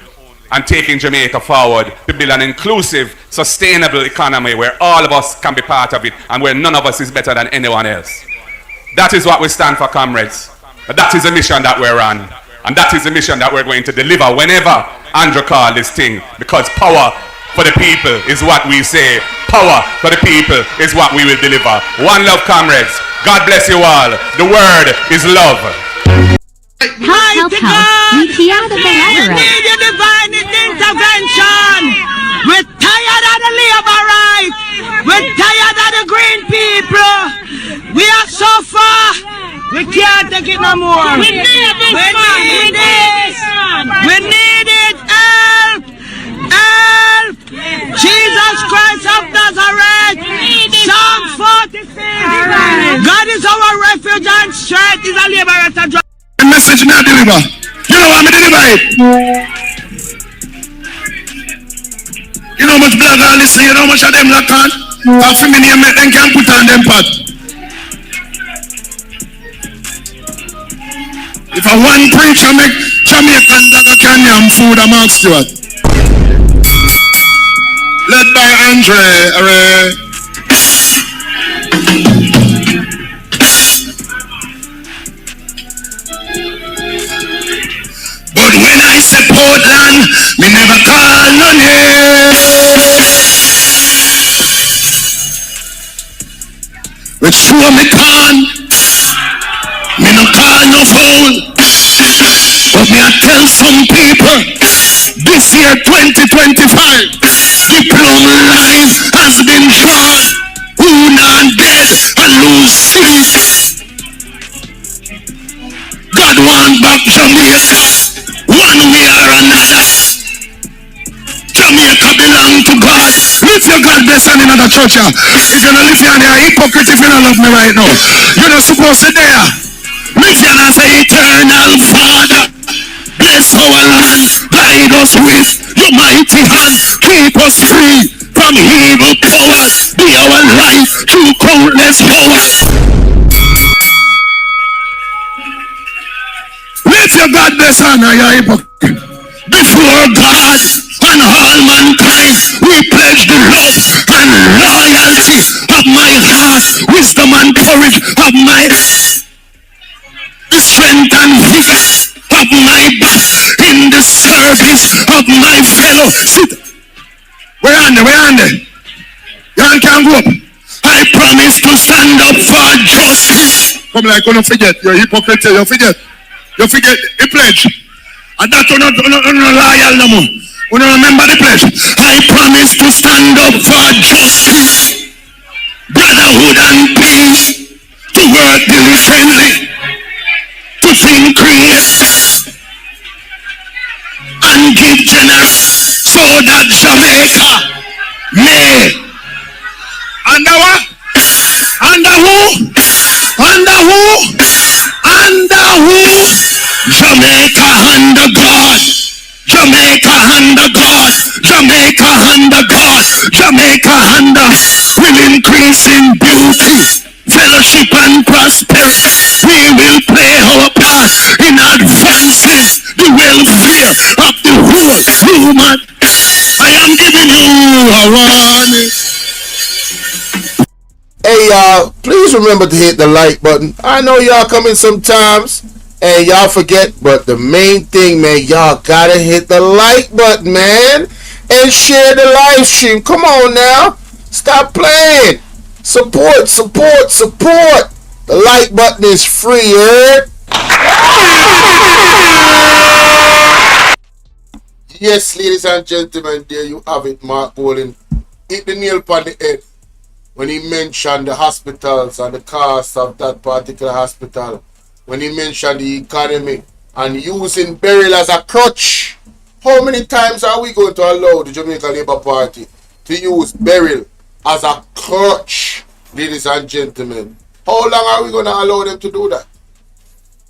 and taking Jamaica forward to build an inclusive, sustainable economy where all of us can be part of it and where none of us is better than anyone else. That is what we stand for, comrades. That is the mission that we're on. And that is the mission that we're going to deliver whenever Andrew calls this thing. Because power for the people is what we say. Power for the people is what we will deliver. One love, comrades. God bless you all. The word is love. Help, we need your divine intervention. We're tired of the labor rights. We're tired of the green people. We are so far. We can't take it no more. We need this. We need it. We need it. Help. Help. Jesus Christ of Nazareth. Psalm 46. God is our refuge and strength. Is a liberator. The message me I deliver. You know what me deliver it? You know how much blood I listen, you know how much of them that can't? And for me name them can put on them pot. If a one preacher make Jamaican dagger can yam food, I'm asked you what. Led by Andre. But when I say Portland, me never call no name. But sure me can, me no call no fool. But me I tell some people, this year 2025, the plum line has been drawn. Who not dead and lose sleep. God want back Jamaica. One way or another. Jamaica belong to God. Lift your God bless in another church. If you're not living on here, hypocrite if you don't love me right now. You're not supposed to there. Lift your and say, Eternal Father, bless our land, guide us with your mighty hand, keep us free from evil powers, be our life through countless powers. Let your God bless honor your hypocrite. Before God and all mankind, we of my heart, wisdom and courage of my strength and vigor of my back in the service of my fellow. Where are they? You can't go up. I promise to stand up for justice. Come like, don't forget, you're hypocrite, you forget the pledge. And that you're not loyal no more. You don't remember the pledge. I promise to stand up for justice, brotherhood and peace, to work diligently, to think create, and give generous, so that Jamaica may. Under what? Under who? Under who? Under who? Jamaica under God. Jamaica under God. Jamaica under God. Jamaica under will increase in beauty, fellowship and prosperity. We will play our part in advancing the welfare of the whole human. I am giving you a warning. Hey y'all, please remember to hit the like button. I know y'all come in sometimes and y'all forget, but the main thing, man, y'all gotta hit the like button, man, and share the live stream. Come on now, stop playing. Support. The like button is free, heard? Yes, ladies and gentlemen, there you have it. Mark Bolin hit the nail upon the head when he mentioned the hospitals and the cost of that particular hospital, when he mentioned the economy and using burial as a crutch. How many times are we going to allow the Jamaica Labour Party to use burial as a crutch, ladies and gentlemen? How long are we going to allow them to do that?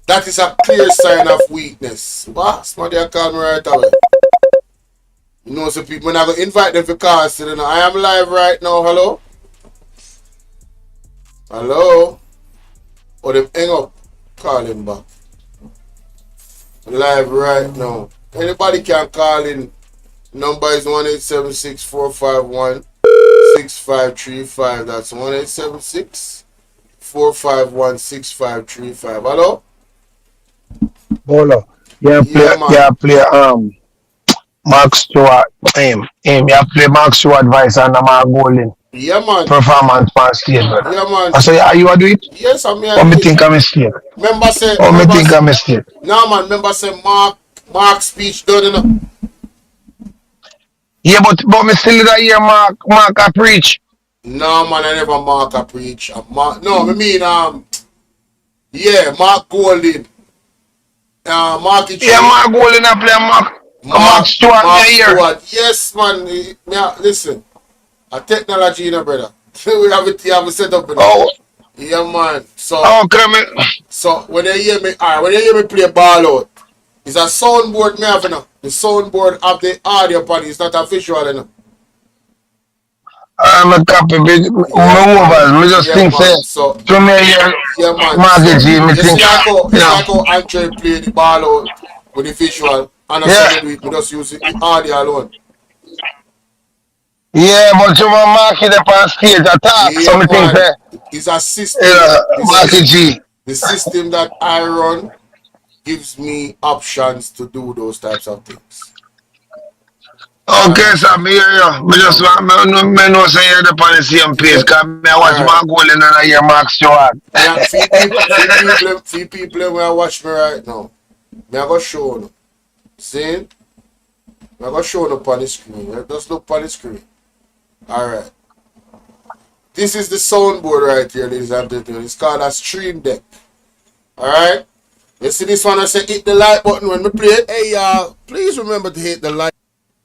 That is a clear sign of weakness. What? Somebody call me right away. You know, some people, when I go invite them for cars, you know, I am live right now. Hello? Hello? Or them hang up, call him back. Live right now. Anybody can call in. Number is 1-876-451-6535. That's 1-876-451-6535. Hello? Bolo. Yeah, play Mark Stewart. You play Mark Stewart advice and Mark Golden. Yeah, man. Performance on stage, brother. Yeah, man. I say, are you do it? Yes, I'm here. Or me think I'm a mistake? Remember say. Or me think I'm a mistake? No, man. Remember say Mark speech done enough. Yeah, but me still did hear Mark a preach. No, man. I never Mark a preach. Mark Golden. Mark Golden I play Mark Stewart. Yes, man. Yeah, listen. A technology, you know, brother. we have it set up. Oh. Yeah, man. So, so when they hear me play ball out, it's a soundboard me have, you know. The soundboard of the audio part is not a visual, you know. I'm a copy, me just think say, so, to me, yeah, man. Market G, me think, like how Andre play the ball out with the visual, and I do it, we just use the audio alone. Yeah, but you want market up on stage attack, so me think that it's a system. Market G. The system that I run gives me options to do those types of things. Okay, so me hear you. Me just want me know say you're the on the same page, because I watch Mark Golden and I hear Mark Stewart. Yeah, few people when I watch me right now. Me I go show you. See? Me I go show you on the screen. Just look on the screen. Alright. This is the soundboard right here, ladies and gentlemen. It's called a stream deck. Alright? You see this one? I say hit the like button when we play it. Hey y'all, please remember to hit the like.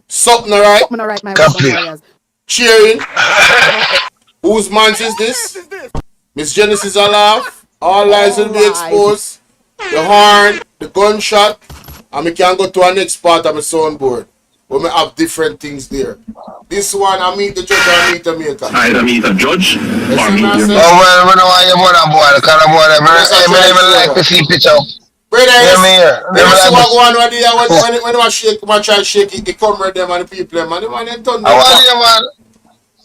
Something alright? My Cheering. Whose man's is this? Miss Genesis alive. All lies will be exposed. The horn, the gunshot, and we can go to our next part of the soundboard. We may have different things there. This one, I meet the judge, I meet the maker. Either meet a judge or meet your Oh, well, we don't want you more than boy, because I'm more than I like to see picture. Brother, Let me see what go on when I shake, when I try to shake it, the camera them and the people, man. The man ain't done that. Man.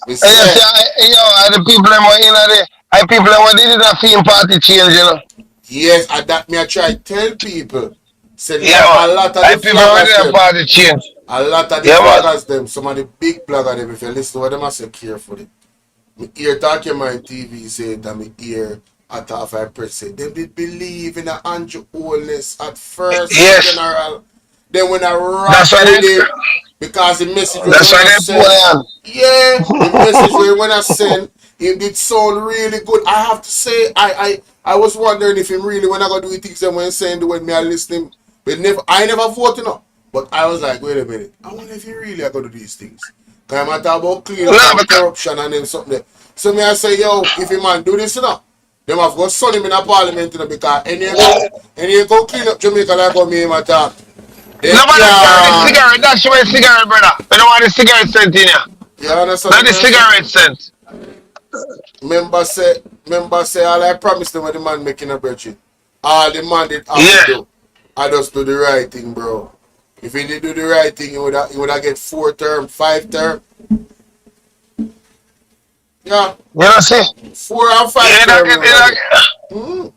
We And you say, see, the people them were in the, people them were did a film party change, you know. yes, and that me I try tell people. Say Yeah, a man. lot of the People were flaggers did a them. party change. A lot of the Yeah, man. flaggers them. Some of the big blogger them. If you listen to what them I say carefully. Me hear document TV say that me hear at half I press say them did believe in a Andrew Holness at first Yes. general. Then when I rock That's why with they, him because the message when that's why I they send, pull on. yeah, the message when I send him did sound really good. I have to say I was wondering if him really when I go do things and when saying the way me I listen but I never voted no. But I was like, wait a minute, I wonder if he really are gonna do these things. Cause I'm talk about clean up No, and because, corruption and then something there. So me I say, yo, if a man do this, you know, them have got son him in a parliament, you know, because any go clean up Jamaica like how me him attack. Then nobody carry the yeah, cigarette. That's your cigarette, brother. We don't want the cigarette scent in here. you understand Not what the I'm saying? cigarette scent. Remember say all I promised them when the man making a bridge. All the man did have to Yeah. do. I just do the right thing, bro. If he did do the right thing, he would have get 4 term, 5 term. Yeah, You know, see? 4 and 5 Yeah, term. He would have get.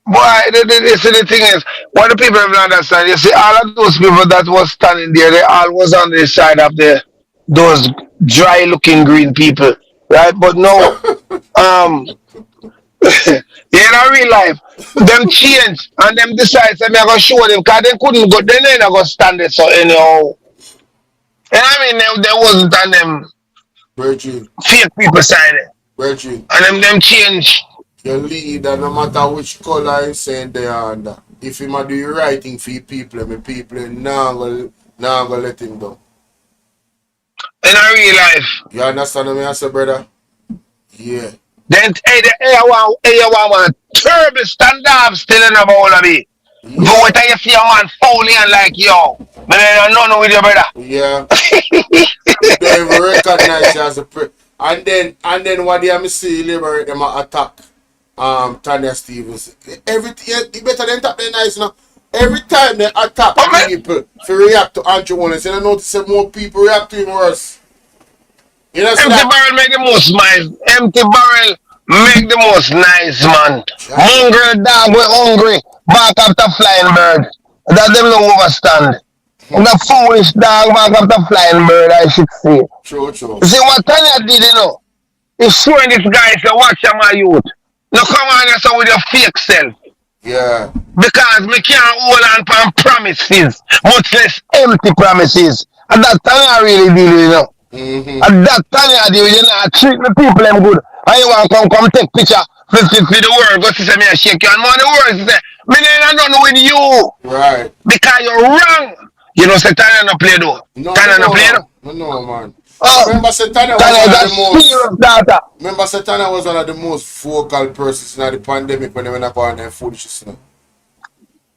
Boy, the thing is, what the people don't understand, you see, all of those people that was standing there, they all was on the side of those dry looking green people, right? But no, um, in a real life, them change and them decide that me gonna show them because they couldn't go, they ain't gonna stand it so anyhow. And I mean, there wasn't on them Virgin, fake people signing, Virgin. and them change. Your leader, no matter which color he's saying they are under. If he might do the right thing for your people, my people now gonna let him go. In a real life. You understand what I say, brother? Yeah. Then hey, one terrible standoff still in about all of me. Go Yeah. with you see a man fouling and like yo. But I don't know with your brother. Yeah. You don't even recognize you as a and then what they have see liberate them attack Tanya Stevens. Everything you better than tap them nice now. Every time they attack Okay. people to react to Andrew Holness, and I notice that more people react to him worse. You know see Empty that? barrel make the most nice. Empty barrel make the most nice man. Hungry dog we hungry. Back after flying bird. That them no overstand. The foolish dog back after flying bird, I should say. True, true. You see what Tanya did, you know? He's showing this guy say, watch your my youth. Now come on yourself with your fake self. Yeah. Because me can't hold on to promises, much less empty promises. And that time I really did, you know. Mm-hmm. And that time I did, you know, I treat the people them good. And you want to come take picture for the world, go to say me and shake you. And man, the world say, me ain't done with you. Right. Because you're wrong. You know, say Tanya no play though. No, Tanya no play though. no, man. Oh, Remember Satana was Tanya one is of a the most serious data. Remember Satana was one of the most vocal persons in the pandemic when they went up on their foolishness. You know?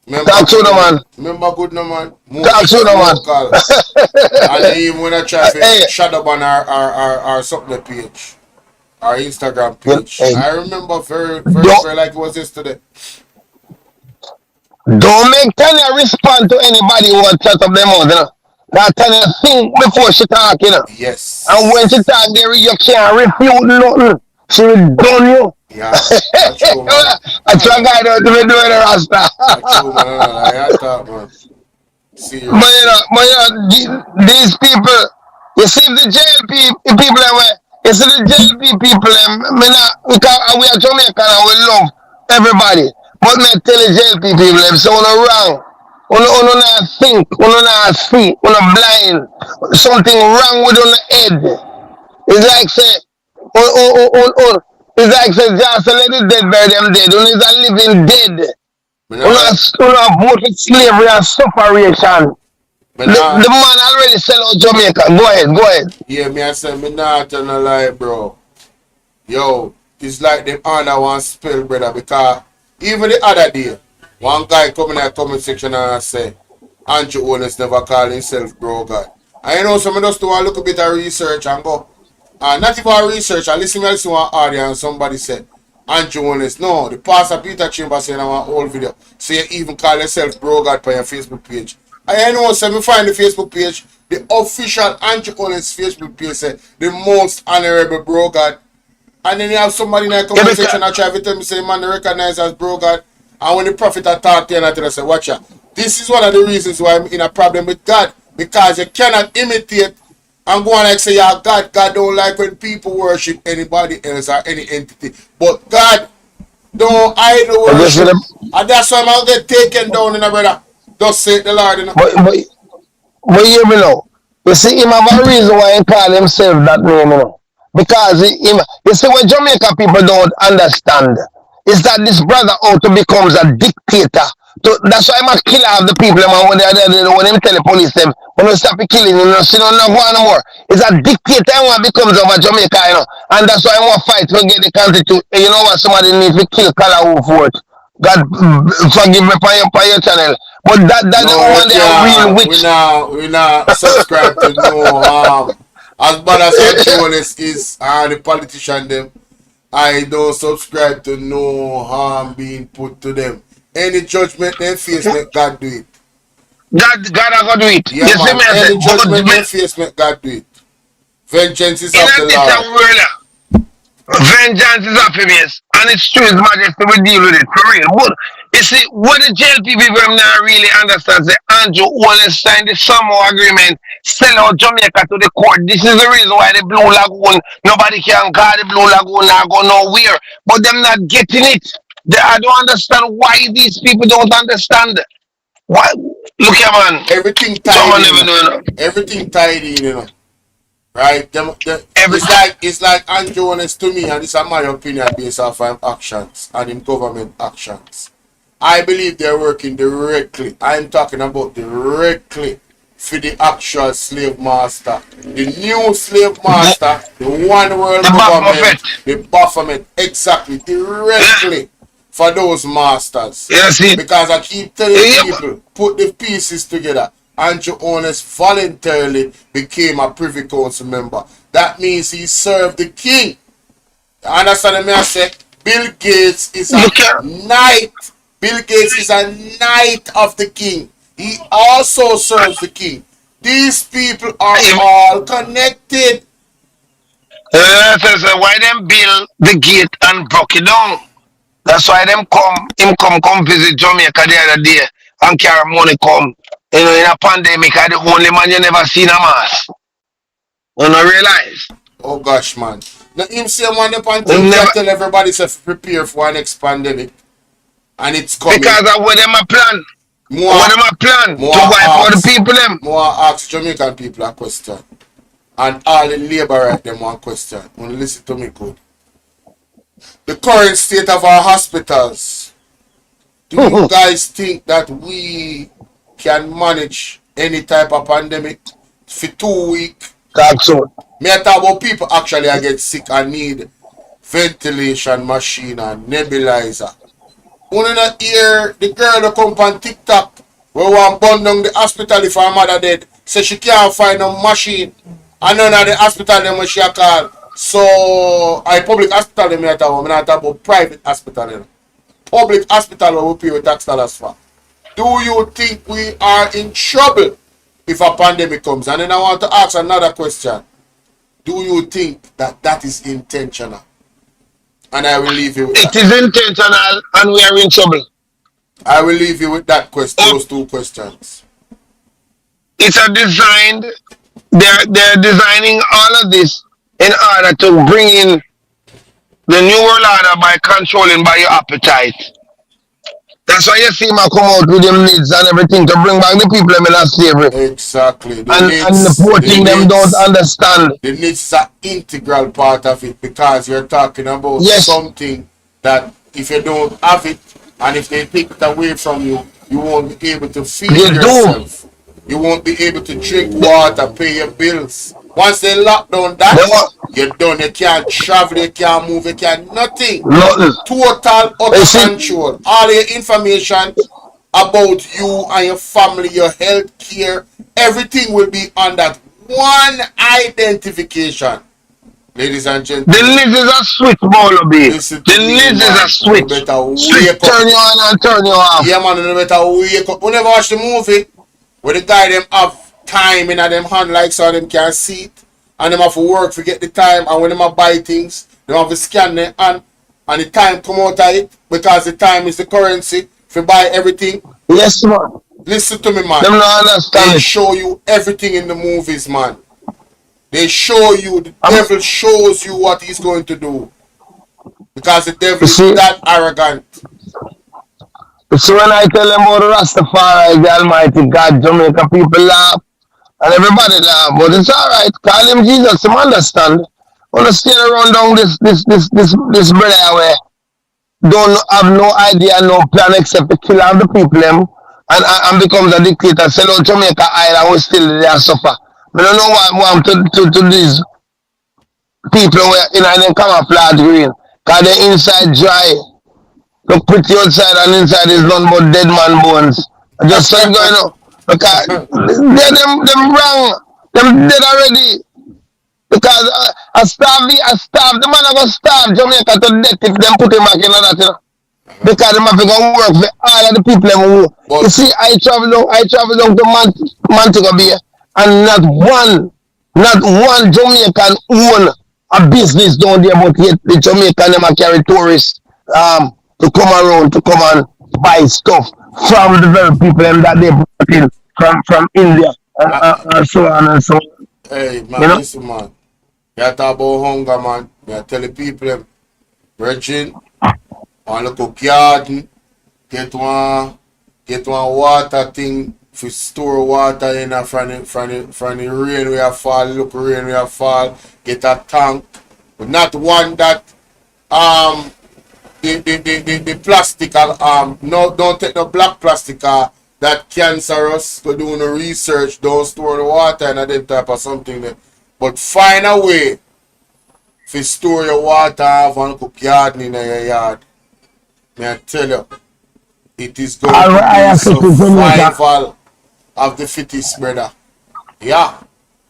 Remember Talk to the man. Remember good no man? Talk to the man. Vocal. And even when I try to Hey. shut up on our something page. Our Instagram page. Hey. I remember very like it was yesterday. Don't make Tanya respond to anybody who wants to shut up their mouth, you know. That Tanya think before she talk, you know. Yes. And when she talk, there you can't refute nothing. She will done you. Yeah. That's true, man. I try guy to be doing the rasta. That's true, man. I thought, man. Seriously. But you know, these people, you see the JLP people, you see the JLP people, we are Jamaican and we love everybody. But me tell the JLP people, them so wrong. Uno not think, uno not see, uno blind. Something wrong with uno head. It's like say, it's like say, just let the dead bury them dead. Uno is a living dead. Uno vote with slavery and separation. The man already sell out Jamaica. Go ahead. Yeah, me I say, me not tell no lie, bro. Yo, it's like them under one spell, brother, because even the other day, one guy come in the comment section and say, Andrew Holness never call himself bro God. And you know, so I just do a little bit of research and go, not even research, I listen to one audio and somebody said, Andrew Holness, no, the pastor Peter Chambers said in our old video, so you even call yourself bro God on your Facebook page. I know, so me find the Facebook page, the official Andrew Owens Facebook page, say, the most honorable bro God. And then you have somebody in the comment section that try to tell me, say, the man recognize as bro God. And when the prophet attacked you, and I tell you, say, watch out. This is one of the reasons why I'm in a problem with God. Because you cannot imitate and go on and say, yeah, God don't like when people worship anybody else or any entity. But God don't idol worship. And that's why I'm going to get taken down, brother. Just say the Lord, But hear me now. You see, him have a reason why he call himself that name, Because you see, what Jamaica people don't understand is that this brother auto becomes a dictator. That's why I'm a killer of the people, when him tell the police them, when you stop killing, see no go no more. It's a dictator when becomes over Jamaica, And that's why I want to fight to get the constitution. You know what? Somebody needs to kill Kalawu for it. God forgive me for your channel. But that's the one they are real witch. We now subscribe to no as bad as Jonas is the politician them. I don't subscribe to no harm being put to them. Any judgment they face, make God do it. God are gonna do it. Yeah, you man. Any judgment they face, make God do it. Vengeance is of the Lord. Vengeance is of him, yes. And it's true, His Majesty will deal with it for real. But you see, what the jail people now really understand is that Andrew Owens signed the Samoa agreement, sell out Jamaica to the court. This is the reason why the Blue Lagoon, nobody can call the Blue Lagoon now go nowhere. But them not getting it. I don't understand why these people don't understand. Why? Look here, man. Everything tied in. Everything tied in, Right? It's like Andrew Owens to me, and this is my opinion based off of actions and in government actions. I believe they're working directly. I'm talking about directly for the actual slave master. The new slave master, the one world government, the Bvrfam, exactly, directly for those masters. Because I keep telling people, put the pieces together. Andrew Owens voluntarily became a Privy Council member. That means he served the king. Understand me? I say Bill Gates is a knight. Bill Gates is a knight of the king. He also serves the king. These people are all connected. So why them build the gate and broke it down? That's why them come visit Jamaica the other day and carry money come. In a pandemic, I the only man you never seen a mask. You don't realize? Oh gosh, man. Now him say one upon tell everybody to prepare for an next pandemic. And it's coming. Because of what them a plan. What them a plan to wipe out the people them. More ask Jamaican people a question. And all the labor right them one question. When listen to me good. The current state of our hospitals. Do you guys think that we can manage any type of pandemic for 2 weeks? Me I talk about people actually I get sick and need ventilation machine and nebulizer. Only not hear the girl that come on TikTok where one burn down the hospital if her mother dead. Say she can't find no machine. And none of the hospital them when she a call. So I public hospital them I talk about private hospital. Public hospital where we pay with tax dollars for. Do you think we are in trouble if a pandemic comes? And then I want to ask another question. Do you think that that is intentional? And I will leave you with that. It is intentional and we are in trouble. I will leave you with that question, those two questions. It's a designed, they're designing all of this in order to bring in the new world order by controlling by your appetite. That's why you see him come out with them needs and everything to bring back the people in that slavery. Exactly. And the poor thing them don't understand. The needs is an integral part of it because you're talking about something that if you don't have it and if they take it away from you, you won't be able to feed yourself. You won't be able to drink water, pay your bills. Once they lock down that, you're done. You can't travel, you can't move, you can't nothing. Total utter control. All your information about you and your family, your health care, everything will be on that one identification. Ladies and gentlemen. The list is a switch, Bolo, baby. The list is a switch. Switch, turn you on and turn you off. Yeah, man, you better wake up. Whenever I watch the movie, Where the guy them have time in them hand like so them can see it. And them have to work to get the time. And when them have buy things, they have to scan their hand. And the time come out of it. Because the time is the currency. If you buy everything. Yes, man. Listen to me, man. Them not understand They it. show you everything in the movies, man. They show you, the devil shows you what he's going to do. Because the devil is that arrogant. So when I tell them about the Rastafari, the Almighty God, Jamaica people laugh. And everybody laugh. But it's alright. Call him Jesus. Him understand. Understand around down this brother where don't have no idea, no plan except to kill all the people them and becomes a dictator. Sell out Jamaica Island, we still there suffer. But I don't know what I'm to these people where in them camouflage green. Cause the inside dry. Look pretty outside and inside is nothing but dead man bones. Just so you going on. Because them wrong. Them dead already. Because I starve, the man are going to starve Jamaica to death if them put him back in that, you know. Because them have to go work for all of the people them who. You see, I travel down to Montego Bay and not one Jamaican own a business down there, but yet the Jamaican them carry tourists to come around, to come and buy stuff from the very people them that they brought in from India and so on and so on. Hey, man, you know? Listen, man. You talk about hunger, man. You tell the people them, Virgin, on look up garden, get one water thing, for store water in from the rain we have fall, look rain we have fall, get a tank. But not one that the plastic no, don't take no black plastic that cancerous to do no research, don't store the water and that type of something there. But find a way to store your water and cook garden in your yard. May I tell you, it is going to be survival of the fittest, brother. Yeah.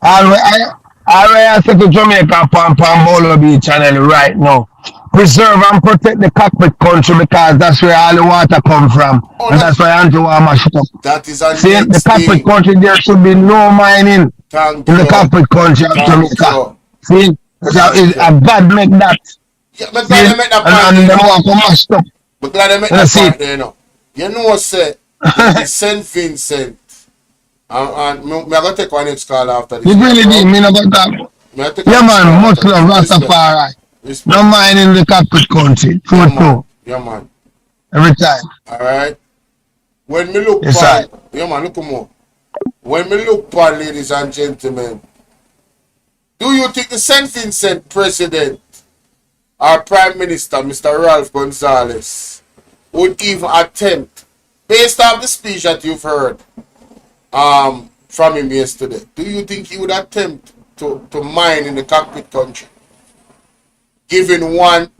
I say to Jamaica on Bolo Beach channel right now. Preserve and protect the cockpit country because that's where all the water come from. And that's why Andrew mash it up. That is a see, the cockpit country, there should be no mining in the cockpit country of Jamaica. See, a God make that. Yeah, but glad they make that part. And them want to mash it up. But glad they make that part there, you know. You know, say, St. Vincent. And I'm going to take one next call after this. You really did mean about that? Yeah, man, much love, Rastafari. No mind in the cockpit country. Yeah, man. Every time. Alright. When me look yes, yeah, man, look more. When me look upon, ladies and gentlemen, do you think the St. Vincent President or Prime Minister, Mr. Ralph Gonsalves, would even attempt, based on the speech that you've heard from him yesterday, do you think he would attempt to mine in the cockpit country? Given one,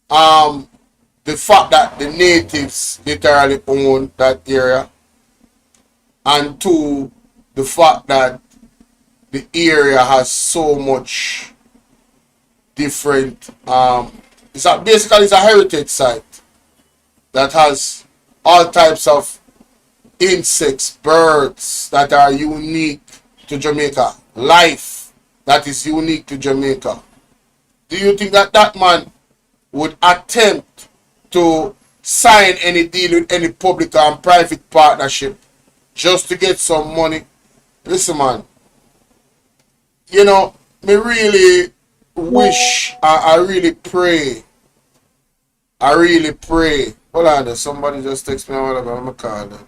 the fact that the natives literally own that area, and two, the fact that the area has so much different, it's a heritage site that has all types of insects, birds that are unique to Jamaica, life that is unique to Jamaica. Do you think that that man would attempt to sign any deal with any public and private partnership just to get some money? Listen, man, you know, me really wish, I really pray. Hold on, somebody just text me a while ago. I'm going to call them.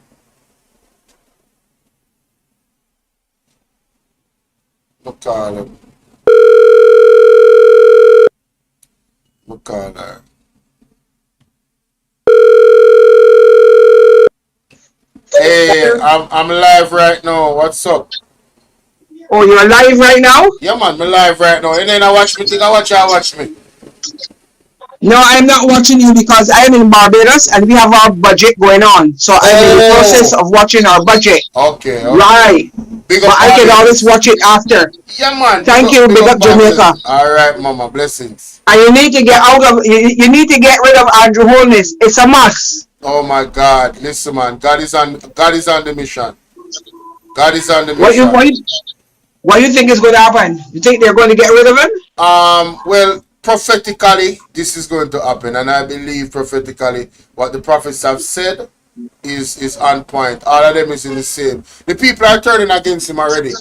Hey, I'm live right now. What's up? Oh, you're live right now? Yeah, man, I'm live right now. And then I watch me. No, I'm not watching you because I'm in Barbados and we have our budget going on. So I'm in the process of watching our budget. Okay. Right. But I can always watch it after. Yeah, man. Thank you, big up Jamaica. All right, mama. Blessings. And you need to get you need to get rid of Andrew Holness. It's a must. Oh my God. Listen, man. God is on the mission. God is on the What you mission. what you think is going to happen? You think they're going to get rid of him? Well, prophetically, this is going to happen, and I believe prophetically what the prophets have said is on point. All of them is in the same. The people are turning against him already,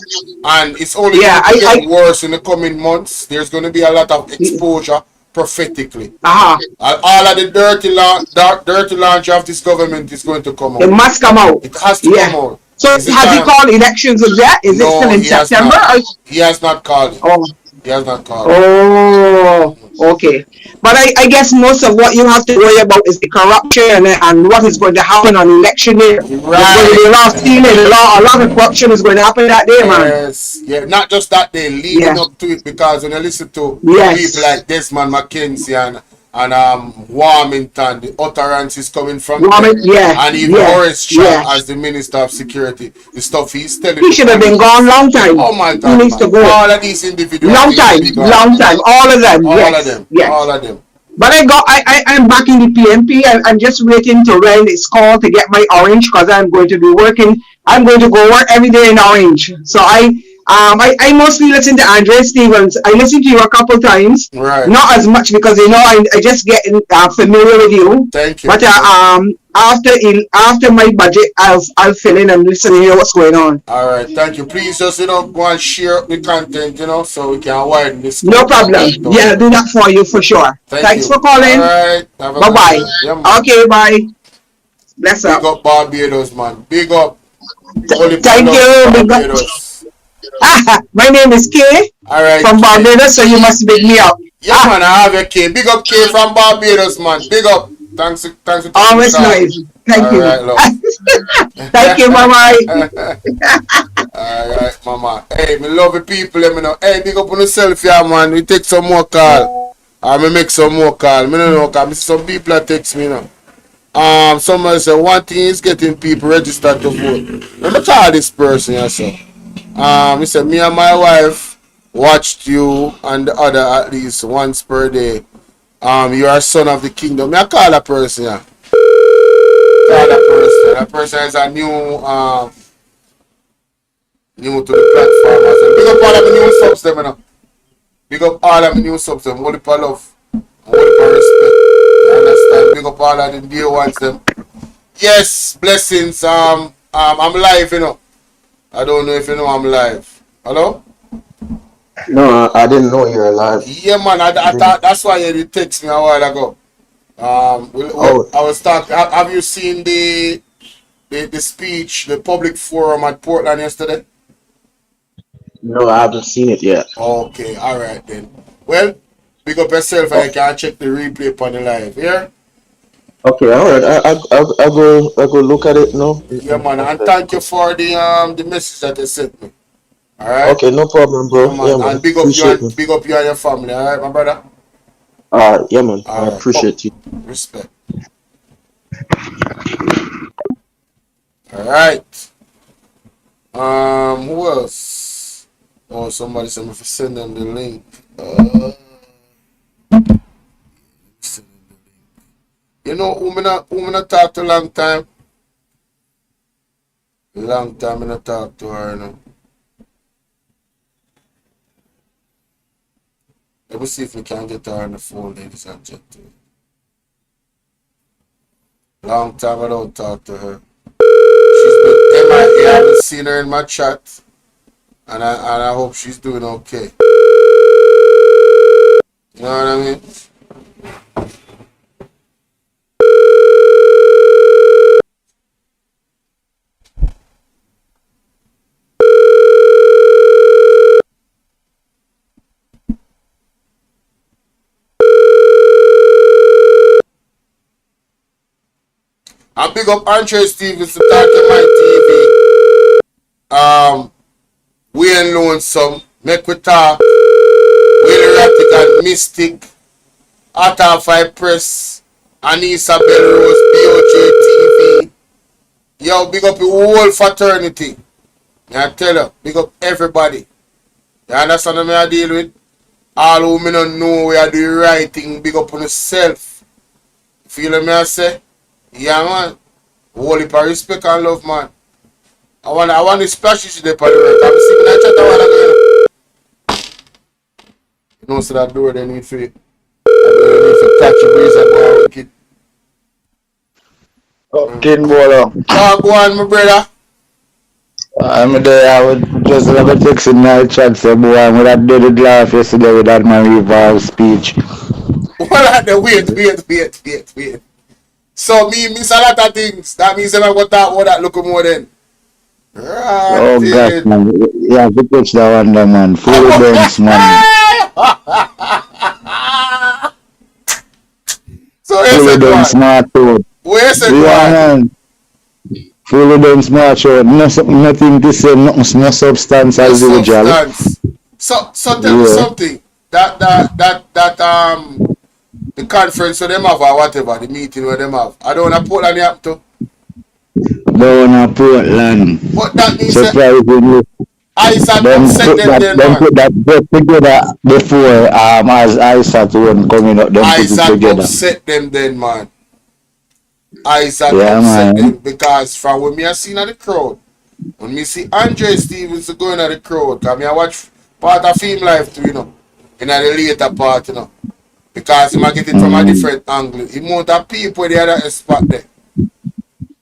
and it's only Yeah, going to get worse in the coming months. There's going to be a lot of exposure prophetically. All of the dirty launch of this government is going to come out. It must come out. It has to come out. So has he called elections of that? Is it still in September? He has not called it. Oh. He has not called it. Okay. But I guess most of what you have to worry about is the corruption and what is going to happen on election day. Right. There's going to be a lot of stealing, a lot of corruption is going to happen that day, man. Yes. Yeah, not just that day, leading up to it, because when you listen to people like Desmond McKenzie and Warmington, the utterance is coming from them. And even Horace Shaw as the Minister of Security, the stuff he's telling. He should have been gone long time. Oh my God. He needs to go. All of these individuals. Long time. All of them. All of them. Yes. All of them. But I'm back in the PNP. I'm just waiting to when it's called to get my orange because I'm going to be working. I'm going to go work every day in orange. So I mostly listen to Andre Stevens. I listened to you a couple times. Right. Not as much because I just get familiar with you. Thank you. But after my budget, I'll fill in and listen to hear what's going on. All right. Thank you. Please just go and share the content, so we can widen this. No problem. Yeah, I'll do that for you for sure. Thanks for calling. All right. Bye bye. Yeah, okay. Bye. Bless up. Big up Barbados, man. Big up. Thank you. Big up. My name is Kay from Barbados, so you must big me up. Yeah, man, I have a Kay. Big up Kay from Barbados, man. Big up. Thanks for always nice. Thank you. Right, love. Thank you, bye. Alright, mama. Hey, me love the people, let me know. Hey, big up on yourself, yeah, man. We take some more call. Me make some more call. Me don't know, cause some people that text me now. Somebody say one thing is getting people registered to vote. Let me call this person, yeah, so. He said, me and my wife watched you and the other at least once per day. You are son of the kingdom. I call that person, yeah. Call that person. That person is a new to the platform. Big up all of the new subs, them, you know. Big up all of the new subs, them. Hold up love. Hold up respect. You understand? Big up all of the dear ones, them. Yes, blessings. I'm live, you know. I don't know if you know I'm live. Hello? No, I didn't know you were live. Yeah, man. I thought that's why you text me a while ago. I was talking. Have you seen the speech, the public forum at Portland yesterday? No, I haven't seen it yet. Okay, all right then. Well, big up yourself and you can check the replay upon the live. Yeah. Okay, all right. I go look at it now. Yeah, man. And thank you for the message that you sent me. All right. Okay, no problem, bro. Yeah, man. And big up you and your family. All right, my brother. Yeah, man. I appreciate you. Respect. All right. Who else? Oh, somebody said me to send them the link. You know who me not talk to long time? Long time I not talk to her, you know. Let me see if we can get her on the phone, ladies and gentlemen. Long time I don't talk to her. She's been MIA. I haven't seen her in my chat. And I hope she's doing okay. You know what I mean? And big up Andre Stevens to Talking My TV. Wayne Lonesome, Make We Talk, Willie Rapid and Mystic, Atta 5 Press, Anissa Belrose, BOJ TV. Yo, big up the whole fraternity. I tell you, big up everybody. You understand what I deal with? All who me don't know we are doing the right thing, big up on yourself. Feel me I say? Yeah, man. Whole heap of respect and love, man. I want to splash you the part right. I'm sitting in chat a while ago. You know, so that door they need to catch a breeze and go out it. King Bolo. Go on, my brother. I'm there. I would just have a text in my chat. Say, boy, I'm with that dirty laugh yesterday with that man Vybz speech. Wait. So me miss a lot of things. That means I'm going to talk about that look more then. Oh, God, man. Yeah, to catch that one, there, man. Fully dance, man. So fully done smart too. Where's it man? Fully done smart show. Nothing to say, no substance as usual. So tell me something. That the conference where them have or whatever, the meeting where them have. I don't want to Portland happen to. Down in Portland. What that means? Surprisingly. Isat set them there. Them put that together before as Isat one coming up. Them put it together. Set them then, man. Isat upset them because from when me I seen at the crowd, when me see Andre Stevens going at the crowd, cause me I watch part of Film Life too, you know, in the later part, you know, because he might get it from a different angle. He more the people the other spot there.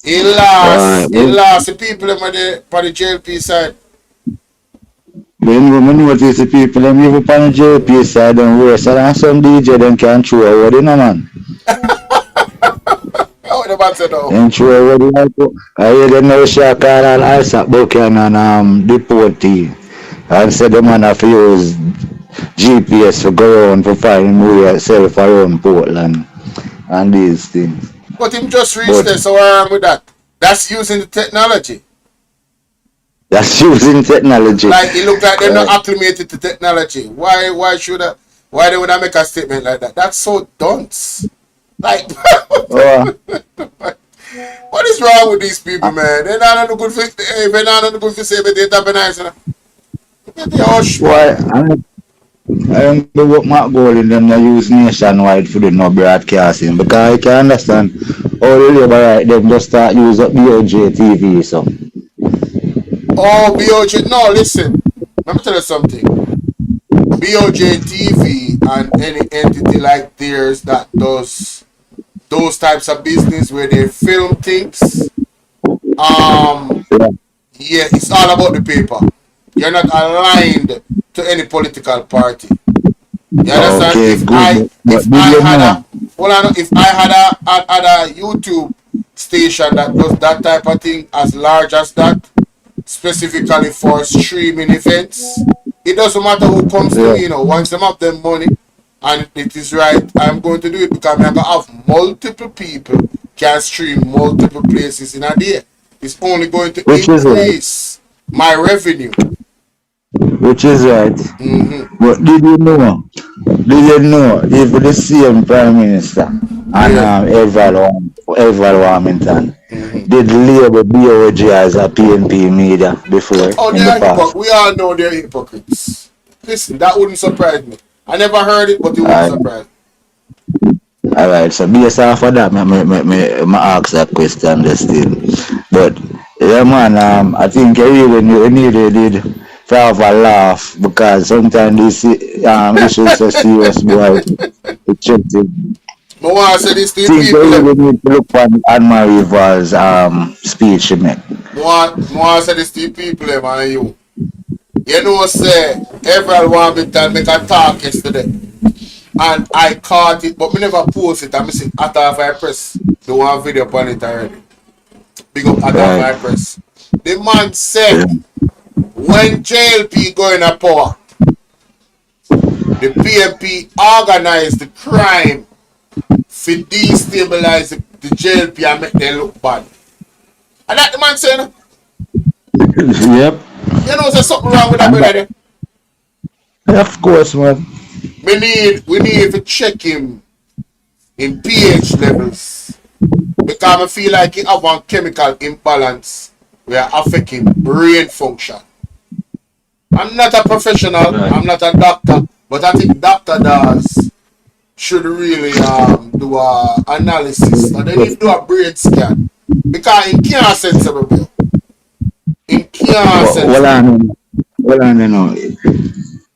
He lost the people on the JLP side. When we notice the people them even on the JLP side and worse, and some DJ them can throw a word in a man. And throw a word I hear them now share call Isat Buchanan deportee and said the man have to use GPS to go around for find himself around Portland and these things. But him just reached there, so where am with that? That's using the technology. That's using technology. Like it look like they're not acclimated to technology. Why they would make a statement like that? That's so dunce. Like what is wrong with these people, man? They're not good for they're not good for say but they're tapping nice. Why I don't know what Mark Gold them they use nationwide for the no broadcasting because I can understand how the labor right them just start use up BOJ TV so. Oh BOJ no listen. Let me tell you something. BOJ TV and any entity like theirs that does those types of business where they film things. Yeah, it's all about the paper. You're not aligned to any political party. You understand? Okay, if I had a YouTube station that does that type of thing as large as that, specifically for streaming events, it doesn't matter who comes to me, you know, once them have them money and it is right, I'm going to do it because I'm going to have multiple people can stream multiple places in a day. It's only going to increase my revenue. Which is right. But did you know if the same Prime Minister and Edward Warmington did label BOJ as a PNP media before in the past? We all know they're hypocrites. Listen, that wouldn't surprise me. I never heard it, but it wouldn't surprise me. Alright, so based off of that, I ask that question just still. But yeah man, I think you really needed to have a laugh because sometimes these issues are serious, boy. It's interesting. I want to say this to you people. We need to look on my Vybz speech, man. I want to say this to you people, man. You know, say, everyone want me to make a talk yesterday. And I caught it, but me never post it. I see after I press the one video upon it already. Big up after I press. The man said, when JLP going to power, the PMP organized the crime to destabilize the JLP and make them look bad. And that the man saying, yep. You know there's something wrong with that brother. Of course, man. We need to check him in pH levels because I feel like he have one chemical imbalance where affecting brain function. I'm not a professional, I'm not a doctor, but I think Dr. Dawes should really do a analysis and then he do a brain scan because he can't sensible. He Nonsense. Hold on, you know.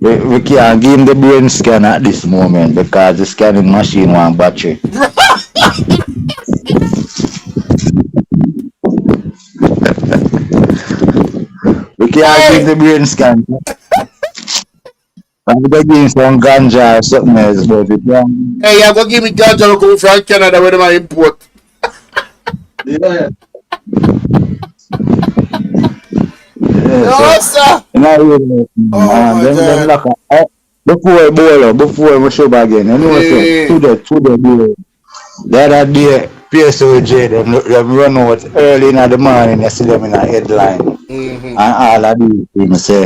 We can't give him the brain scan at this moment because the scanning machine want battery. We can't give Hey, the brain scan. I'm going to give him some ganja or something else, but it can. hey, you go give me ganja come from Canada where them import. Yeah. Yeah, No, so, sir. you know, Oh my them God. like before Bolo, before we show back again, you know, say, Yeah. to the Bolo. The other day, PSOJ, them run out early in the morning, you see them in a headline. Mm-hmm. And all of these things say,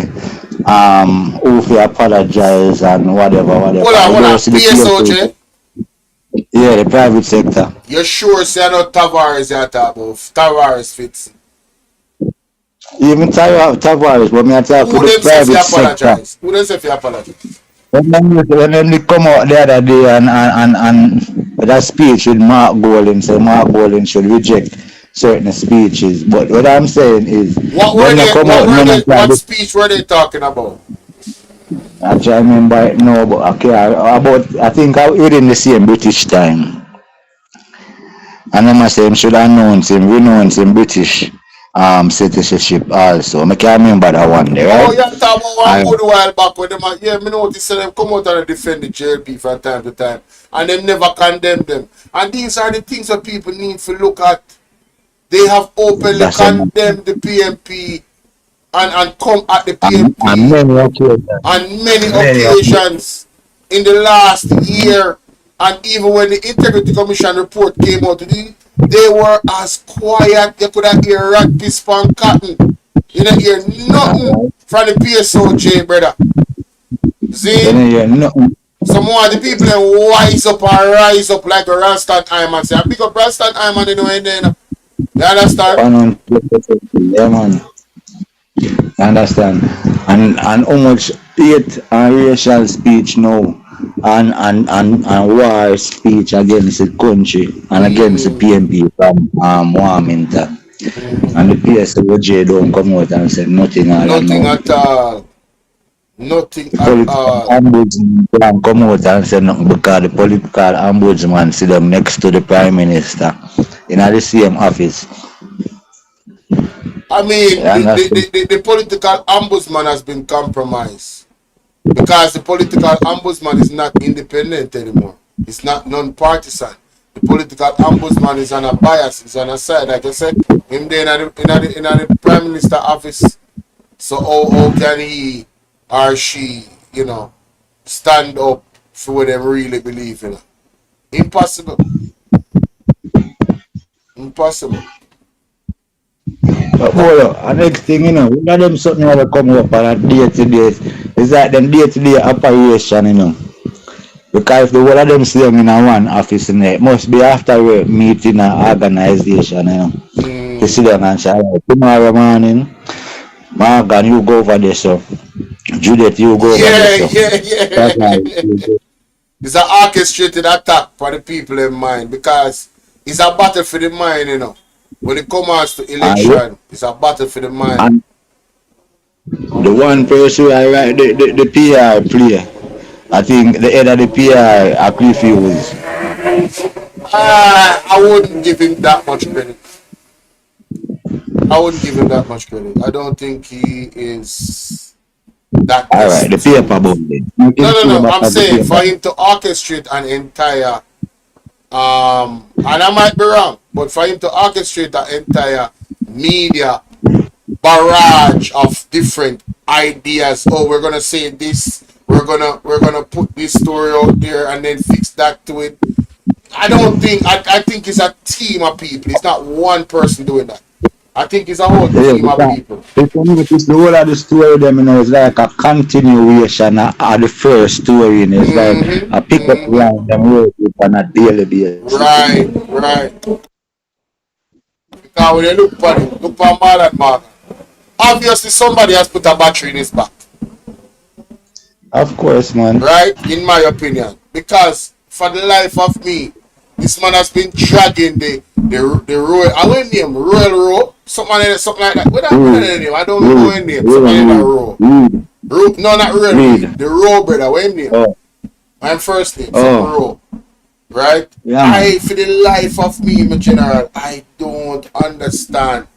if you apologize and whatever, whatever. I Hold don't on. see the PSOJ. PSOJ. Yeah, the private sector. You sure say no Tavares you talk about? Tavares fits. Even Tavares, but me I talk to Who the them say if you private sector. apologize? Who them say if you apologize? When they come out the other day and that speech with Mark Golding, say Mark Golding should reject certain speeches. But what I'm saying is, them not come out, none of What that. speech were they talking about? I try to remember it now, but okay, about, I think within the same British time. And I must say, him should renounce him British citizenship also. I can't remember that one there, Oh, right? you talk about one good while back when them, yeah, me notice them come out and defend the JLP from time to time. And them never condemn them. And these are the things that people need to look at. They have openly That's enough. condemned the PMP and come at the And PMP many occasions. on many Many occasions. occasions in the last year. And even when the Integrity Commission report came out, they were as quiet. You could have hear rat piss pan cotton. You don't hear nothing from the PSOJ, brother. See? You hear nothing. Some more of the people then wise up and rise up like a Randstad Iman. Say, I pick up Randstad Iman in the way then. You understand? Yeah, man. I understand. And how much hate and racial speech now and war speech against the country and against the PMP from Warminster. And the PSOJ don't come out and say nothing at all. Nothing at all. Nothing at Political all. ombudsman can come out and say nothing because the political ombudsman sit down next to the prime minister in the same office. I mean, Yeah, the political ombudsman has been compromised because the political ombudsman is not independent anymore. It's not non-partisan. The political ombudsman is on a bias. He's on a side. Like I said, him there in the prime minister office. So how can he or she, stand up for what they really believe in? Impossible. Impossible. But Bolo, the next thing, one of them something that come up on a day-to-day is like them day-to-day operation, Because if the whole of them see them in a one office, it must be after a meeting or organization, You see them and say, tomorrow morning, Morgan, you go over there, so Judith, you go over there, so. Yeah. It's an orchestrated attack for the people in mind because it's a battle for the mind, When it comes to election, it's a battle for the mind. And the one person I write the PR play, I think the head of the PR are confused. I wouldn't give him that much credit. I wouldn't give him that much credit. I don't think he is that. All right, the paper bombing. No. I'm saying for him to orchestrate an entire, and I might be wrong, but for him to orchestrate an entire media barrage of different ideas. Oh, we're gonna say this. We're gonna put this story out there and then fix that to it. I don't think. I think it's a team of people. It's not one person doing that. I think it's a whole team of people. It's the whole of the story, is like a continuation of the first story. It's like a pick-up line them work with on a daily basis. Right. Because when you look for Marlon, obviously somebody has put a battery in his back. Of course, man. Right? In my opinion. Because for the life of me, this man has been dragging the royal, I won't name Royal Row, something like that. What that name? I don't know his name. Something like that row. No, not really. The row brother. What his name? Oh. My first name. Something row. Right? Yeah. For the life of me, my general, I don't understand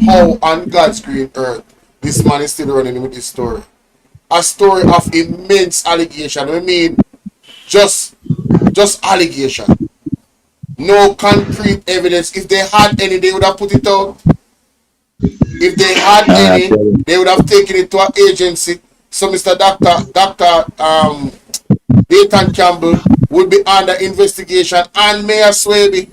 how on God's green earth this man is still running with this story. A story of immense allegation. I mean, just allegation. No concrete evidence. If they had any, they would have put it out. If they had any, they would have taken it to an agency. So Mr. Dr. Dayton Campbell would be under investigation, and Mayor Swaby.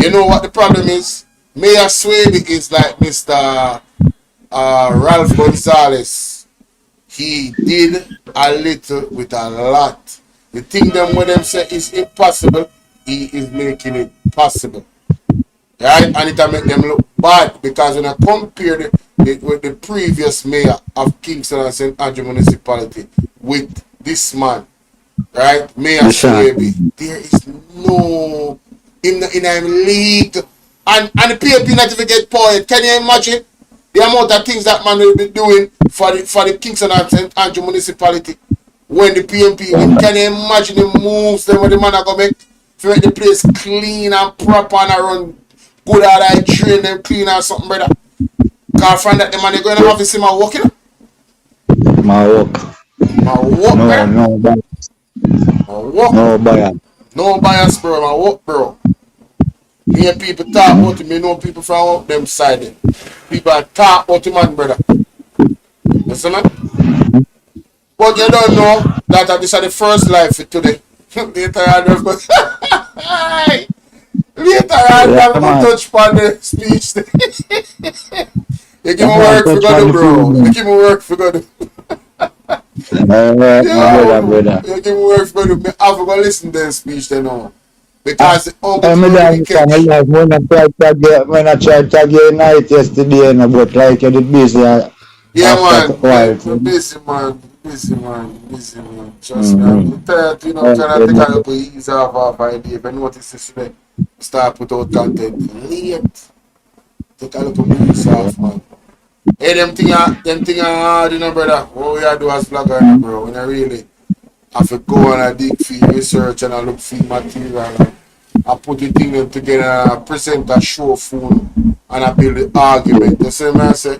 You know what the problem is? Mayor Swaby is like Mr. Ralph Gonsalves. He did a little with a lot. The thing them when them say is impossible, he is making it possible. Right? And it make them look bad because when I compare it with the previous mayor of Kingston and St. Andrew Municipality with this man, right? Mayor Swaby, there is no in a league. And the PMP not even get poet. Can you imagine the amount of things that man will be doing for the Kingston and St. Andrew Municipality when the PMP, can you imagine the moves them when the man are going to make to make the place clean and proper and run good out I train them clean or something, brother? Can't find that the man is going to office him and walk, you know? My work. My work, bro. No bias. My work. No bias. No bias, bro. My work, bro. Me and people talk about him, me know people from them side. People talk about him, man, brother. Listen, man. But you don't know that this is the first live for today. Later on, I'm going to touch upon the speech. You give me work for God, bro. You give me work for God. You give me work for God. I have to go listen to the speech then now. Because the uncle when I tried to get night yesterday, but like you did busy. Yeah, man. Busy, man. Trust me. I'm tired, you know, trying to take a little ease off idea. If I notice this today, start put out content late. Take a little ease off, man. Hey, them thing are hard, you know, brother. What we are do as vlogger, bro, when I really have to go and I dig for research and I look for material. I put the thing together and I present a show full and I build the argument. You see what I say?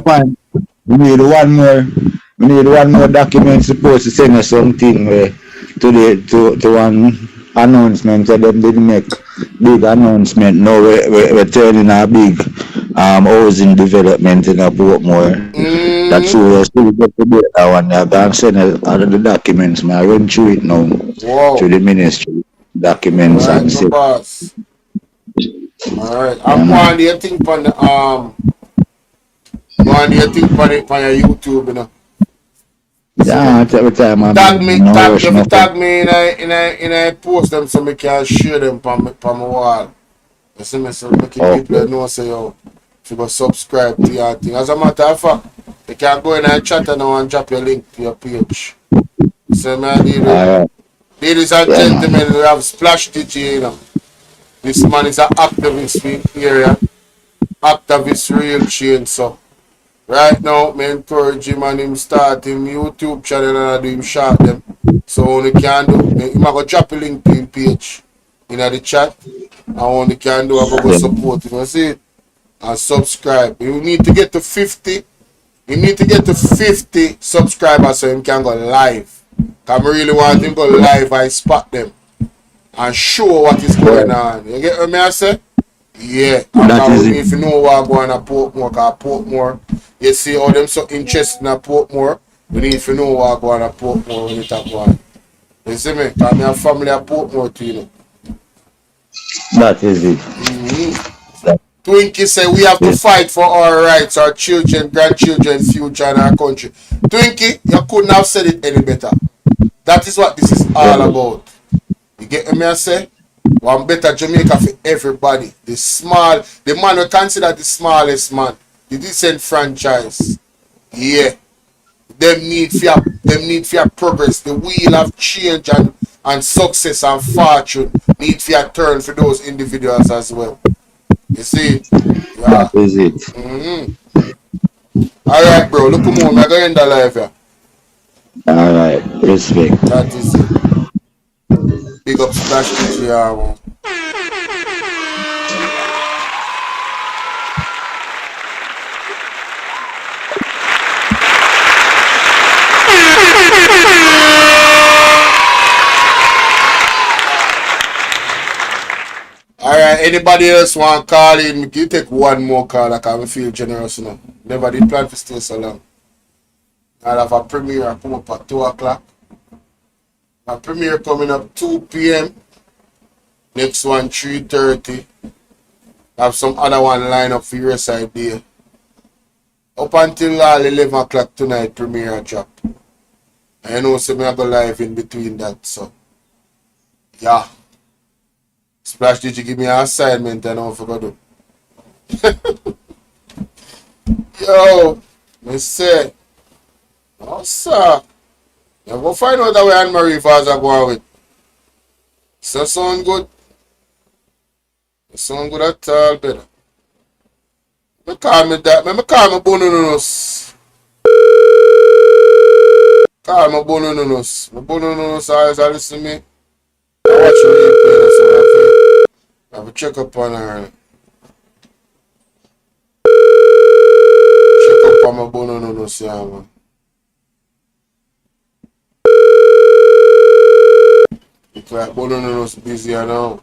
Fine. We need one more document supposed to send us something to one announcement. So them didn't make big announcement. No, we're turning a big housing development in a Portmore. That's who we're still get to do that one. I'm going to send all of the documents. I run through it now. Wow. Through the ministry documents right, and no boss. Alright. I'm going to think on the on your YouTube, you know. Yeah, every time I'm tag me in a post them so I can share them on my wall. You see me, so making people know say yo, if you go subscribe to your thing. As a matter of fact, you can go in and chat now and drop your link to your page. So man, ladies and gentlemen, we have Splash DJ, you know. This man is an activist in the area. Activist real change, so right now, I encourage him and him start him YouTube channel and I do him short them. So only can do, I'm going to drop a link to him page in the chat. And only can do, I'm going to support him. You see it? And subscribe. You need to get to 50. You need to get to 50 subscribers so him can go live. Because I really want him to go live and spot them. And show what is going on. You get what I say? Yeah. And if you know what going on Portmore, because Portmore, you see all them so interested in Portmore, we need to know what going on Portmore when it going. You see me? Because I have family at Portmore too, you know. That is it. Twinkie said we have to fight for our rights, our children, grandchildren, future, and our country. Twinkie, you couldn't have said it any better. That is what this is all about. You get me I say? One better Jamaica for everybody. The man we consider the smallest man. The disenfranchised. Yeah. Them need for progress. The wheel of change and and success and fortune need to turn for those individuals as well. You see? Yeah. That is it. Alright, bro. Look at me. I'm going to end the live here. Alright, respect. That is it. Big up Splash DJ. Alright, anybody else want to call in? You take one more call, like I feel generous enough. Never did plan to stay so long. I'll have a premiere I come up at 2 o'clock. A premiere coming up 2 p.m. Next one 3:30. Have some other one line up for your side there. Up until 11 o'clock tonight, premiere drop. I know so me I go live in between that, so yeah. Splash DJ give me an assignment and I don't forget to do. Yo, me say, oh sir, you go find out that way Anne Marie Vaz are going with. So sound good. Sound good at all, better. Me call me that, me call me Bononus. Call me Bononus. Me Bononus always listen to me. I watch the replay, so I have to check up on her. Check up on my Bononus, yeah, man. It's like Bononus busy now.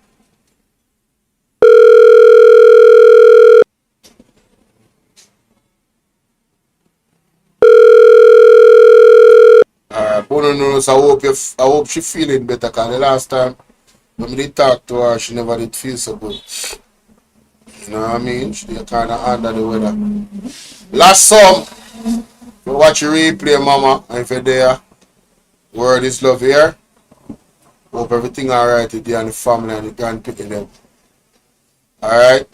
Bononus, I hope she feeling better, because the last time when we talked to her, she never did feel so good. You know what I mean? She kind of under the weather. Last song, you watch your replay, mama, and if you're there, word is love here. Hope everything alright with you and the family and the grandpicking them. Alright?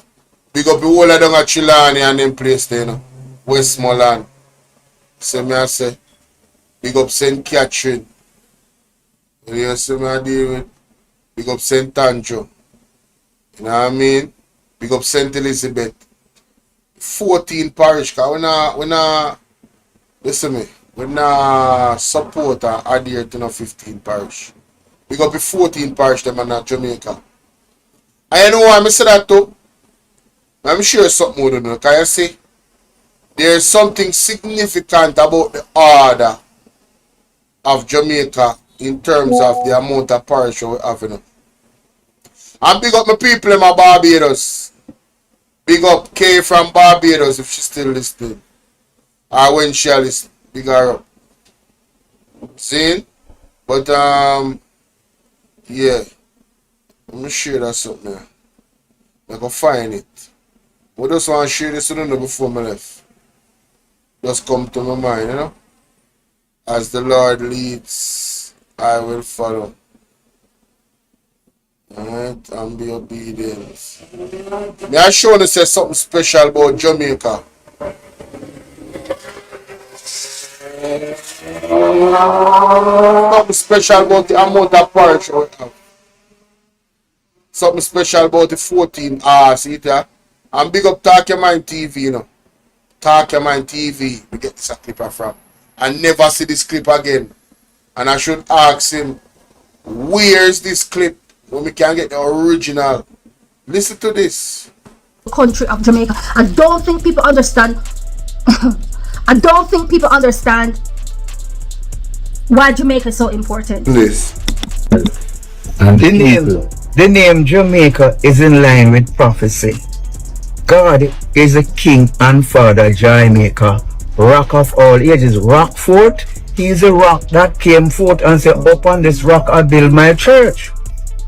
Big up the whole of them at Chilani and them place there, you know. Westmoreland. So me I say, big up St. Catherine. You see me I deal with? Big up St. Andrew. You know what I mean? Big up St. Elizabeth. 14 parish, because we not listen me, we not support or adhere to no 15 parish. Big up the 14 parish them in Jamaica. And you know why I say that too? I'm sure something more than that. Can you see? There's something significant about the order of Jamaica in terms of the amount of parish we have, you know. And big up my people in my Barbados. Big up Kay from Barbados if she's still listening. Or when she listen, big her up. See? But yeah. I'm sure that's something there. I can find it. I just want to share this with you before I left. Just come to my mind, you know. As the Lord leads, I will follow. Alright, and be obedient. May I show you say something special about Jamaica? Something special about the amount of parish we have. Something special about the 14 hours, see there? And big up Talk Your Mind TV, you know. Talk Your Mind TV, we get this clip from. And never see this clip again. And I should ask him, where's this clip when we can get the original? Listen to this. Country of Jamaica. I don't think people understand. I don't think people understand why Jamaica is so important. Please. And the name Jamaica is in line with prophecy. God is the King and Father Jamaica, rock of all ages. Rock forth, he is a rock that came forth and said, upon this rock I build my church.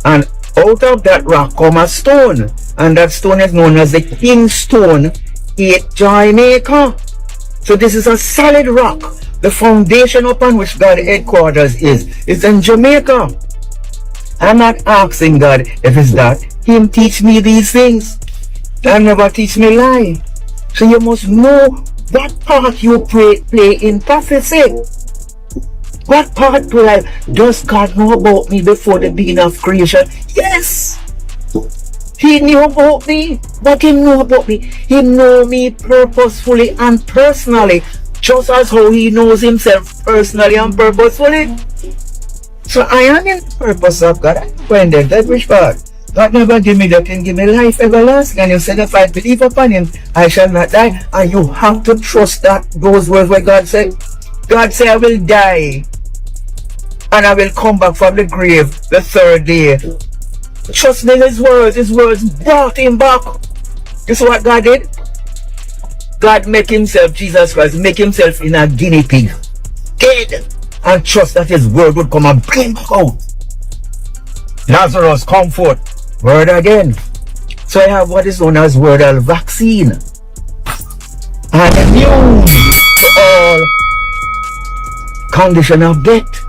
And out of that rock come a stone, and that stone is known as the King Stone, 8 Jamaica. So this is a solid rock. The foundation upon which God's headquarters is in Jamaica. I'm not asking God if it's that. Him teach me these things. And never teach me lie. So you must know what part you play in prophecy. What part do I? Does God know about me before the beginning of creation? Yes. He knew about me. What he knew about me? He knew me purposefully and personally, just as how he knows himself personally and purposefully. So I am in the purpose of God. I'm going there. That which part? God never give me that and give me life everlasting. And you said, if I believe upon him, I shall not die. And you have to trust that those words where God said. God said, I will die. And I will come back from the grave the third day. Trust me, his words brought him back. This is what God did. God make himself, Jesus Christ, make himself in a guinea pig. Dead. And trust that his word would come and bring him back out. Lazarus, come forth. Word again. So I have what is known as wordal vaccine. And immune to all condition of death.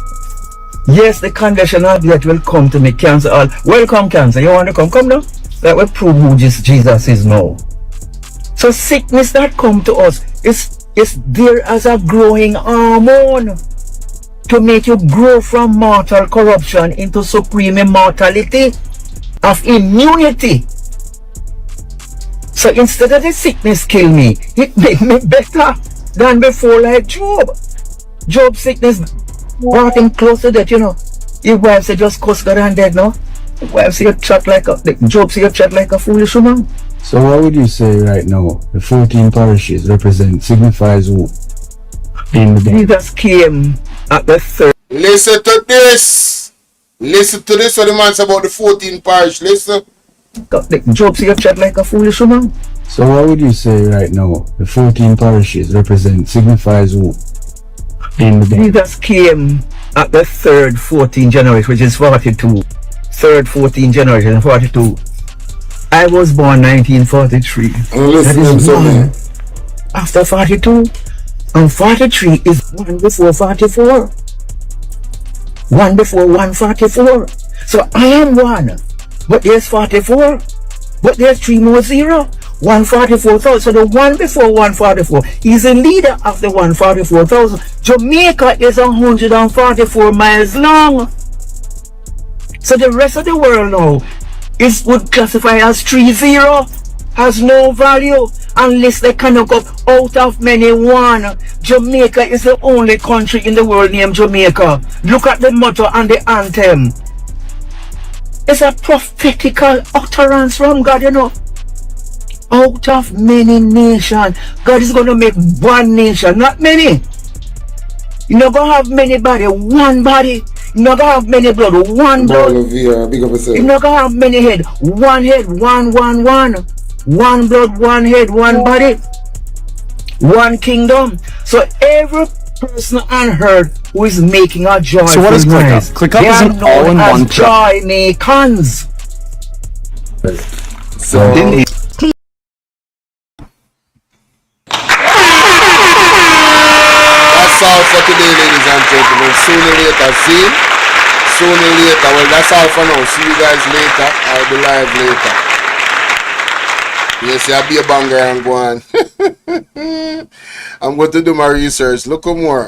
Yes, the condition of death will come to me. Cancer all. Welcome, cancer. You want to come? Come now. That will prove who Jesus is now. So sickness that come to us is there as a growing hormone to make you grow from mortal corruption into supreme immortality of immunity. So instead of the sickness kill me, it make me better than before, like Job. Job's sickness brought him close to death, you know. His wife said just cuss God and dead, no? His wife said you chat like a, Job said you chat like a foolish woman. So what would you say right now? The 14 parishes signifies who? Jesus came at the third. Listen to this. Listen to this what the man said about the 14 parish. Listen. Job said you chat like a foolish woman. So what would you say right now? The 14 parishes signifies who? Jesus came at the third 14 generation, which is 42. Third 14 generation, 42. I was born 1943. That is one after 42. And 43 is one before 44. One before 144. So I am one. But there's 44. But there's 3 more 0. 144,000. So the one before 144 is the leader of the 144,000. Jamaica is 144 miles long. So the rest of the world now would classify as 30, has no value unless they can look up out of many one. Jamaica is the only country in the world named Jamaica. Look at the motto and the anthem. It's a prophetical utterance from God, you know. Out of many nations, God is going to make one nation, not many. You're not going to have many body, one body. You're not going to have many blood, one blood. You're not going to have many head, one. One blood, one head, one body. One kingdom. So every person on earth who is making a joy. So what is ClickUp? ClickUp is an all-in-one joy makers. So that's all for today, ladies and gentlemen. Sooner or later, see? Sooner or later. Well, that's all for now. See you guys later. I'll be live later. Yes, I'll be a banger and go on. I'm going to do my research. Look more.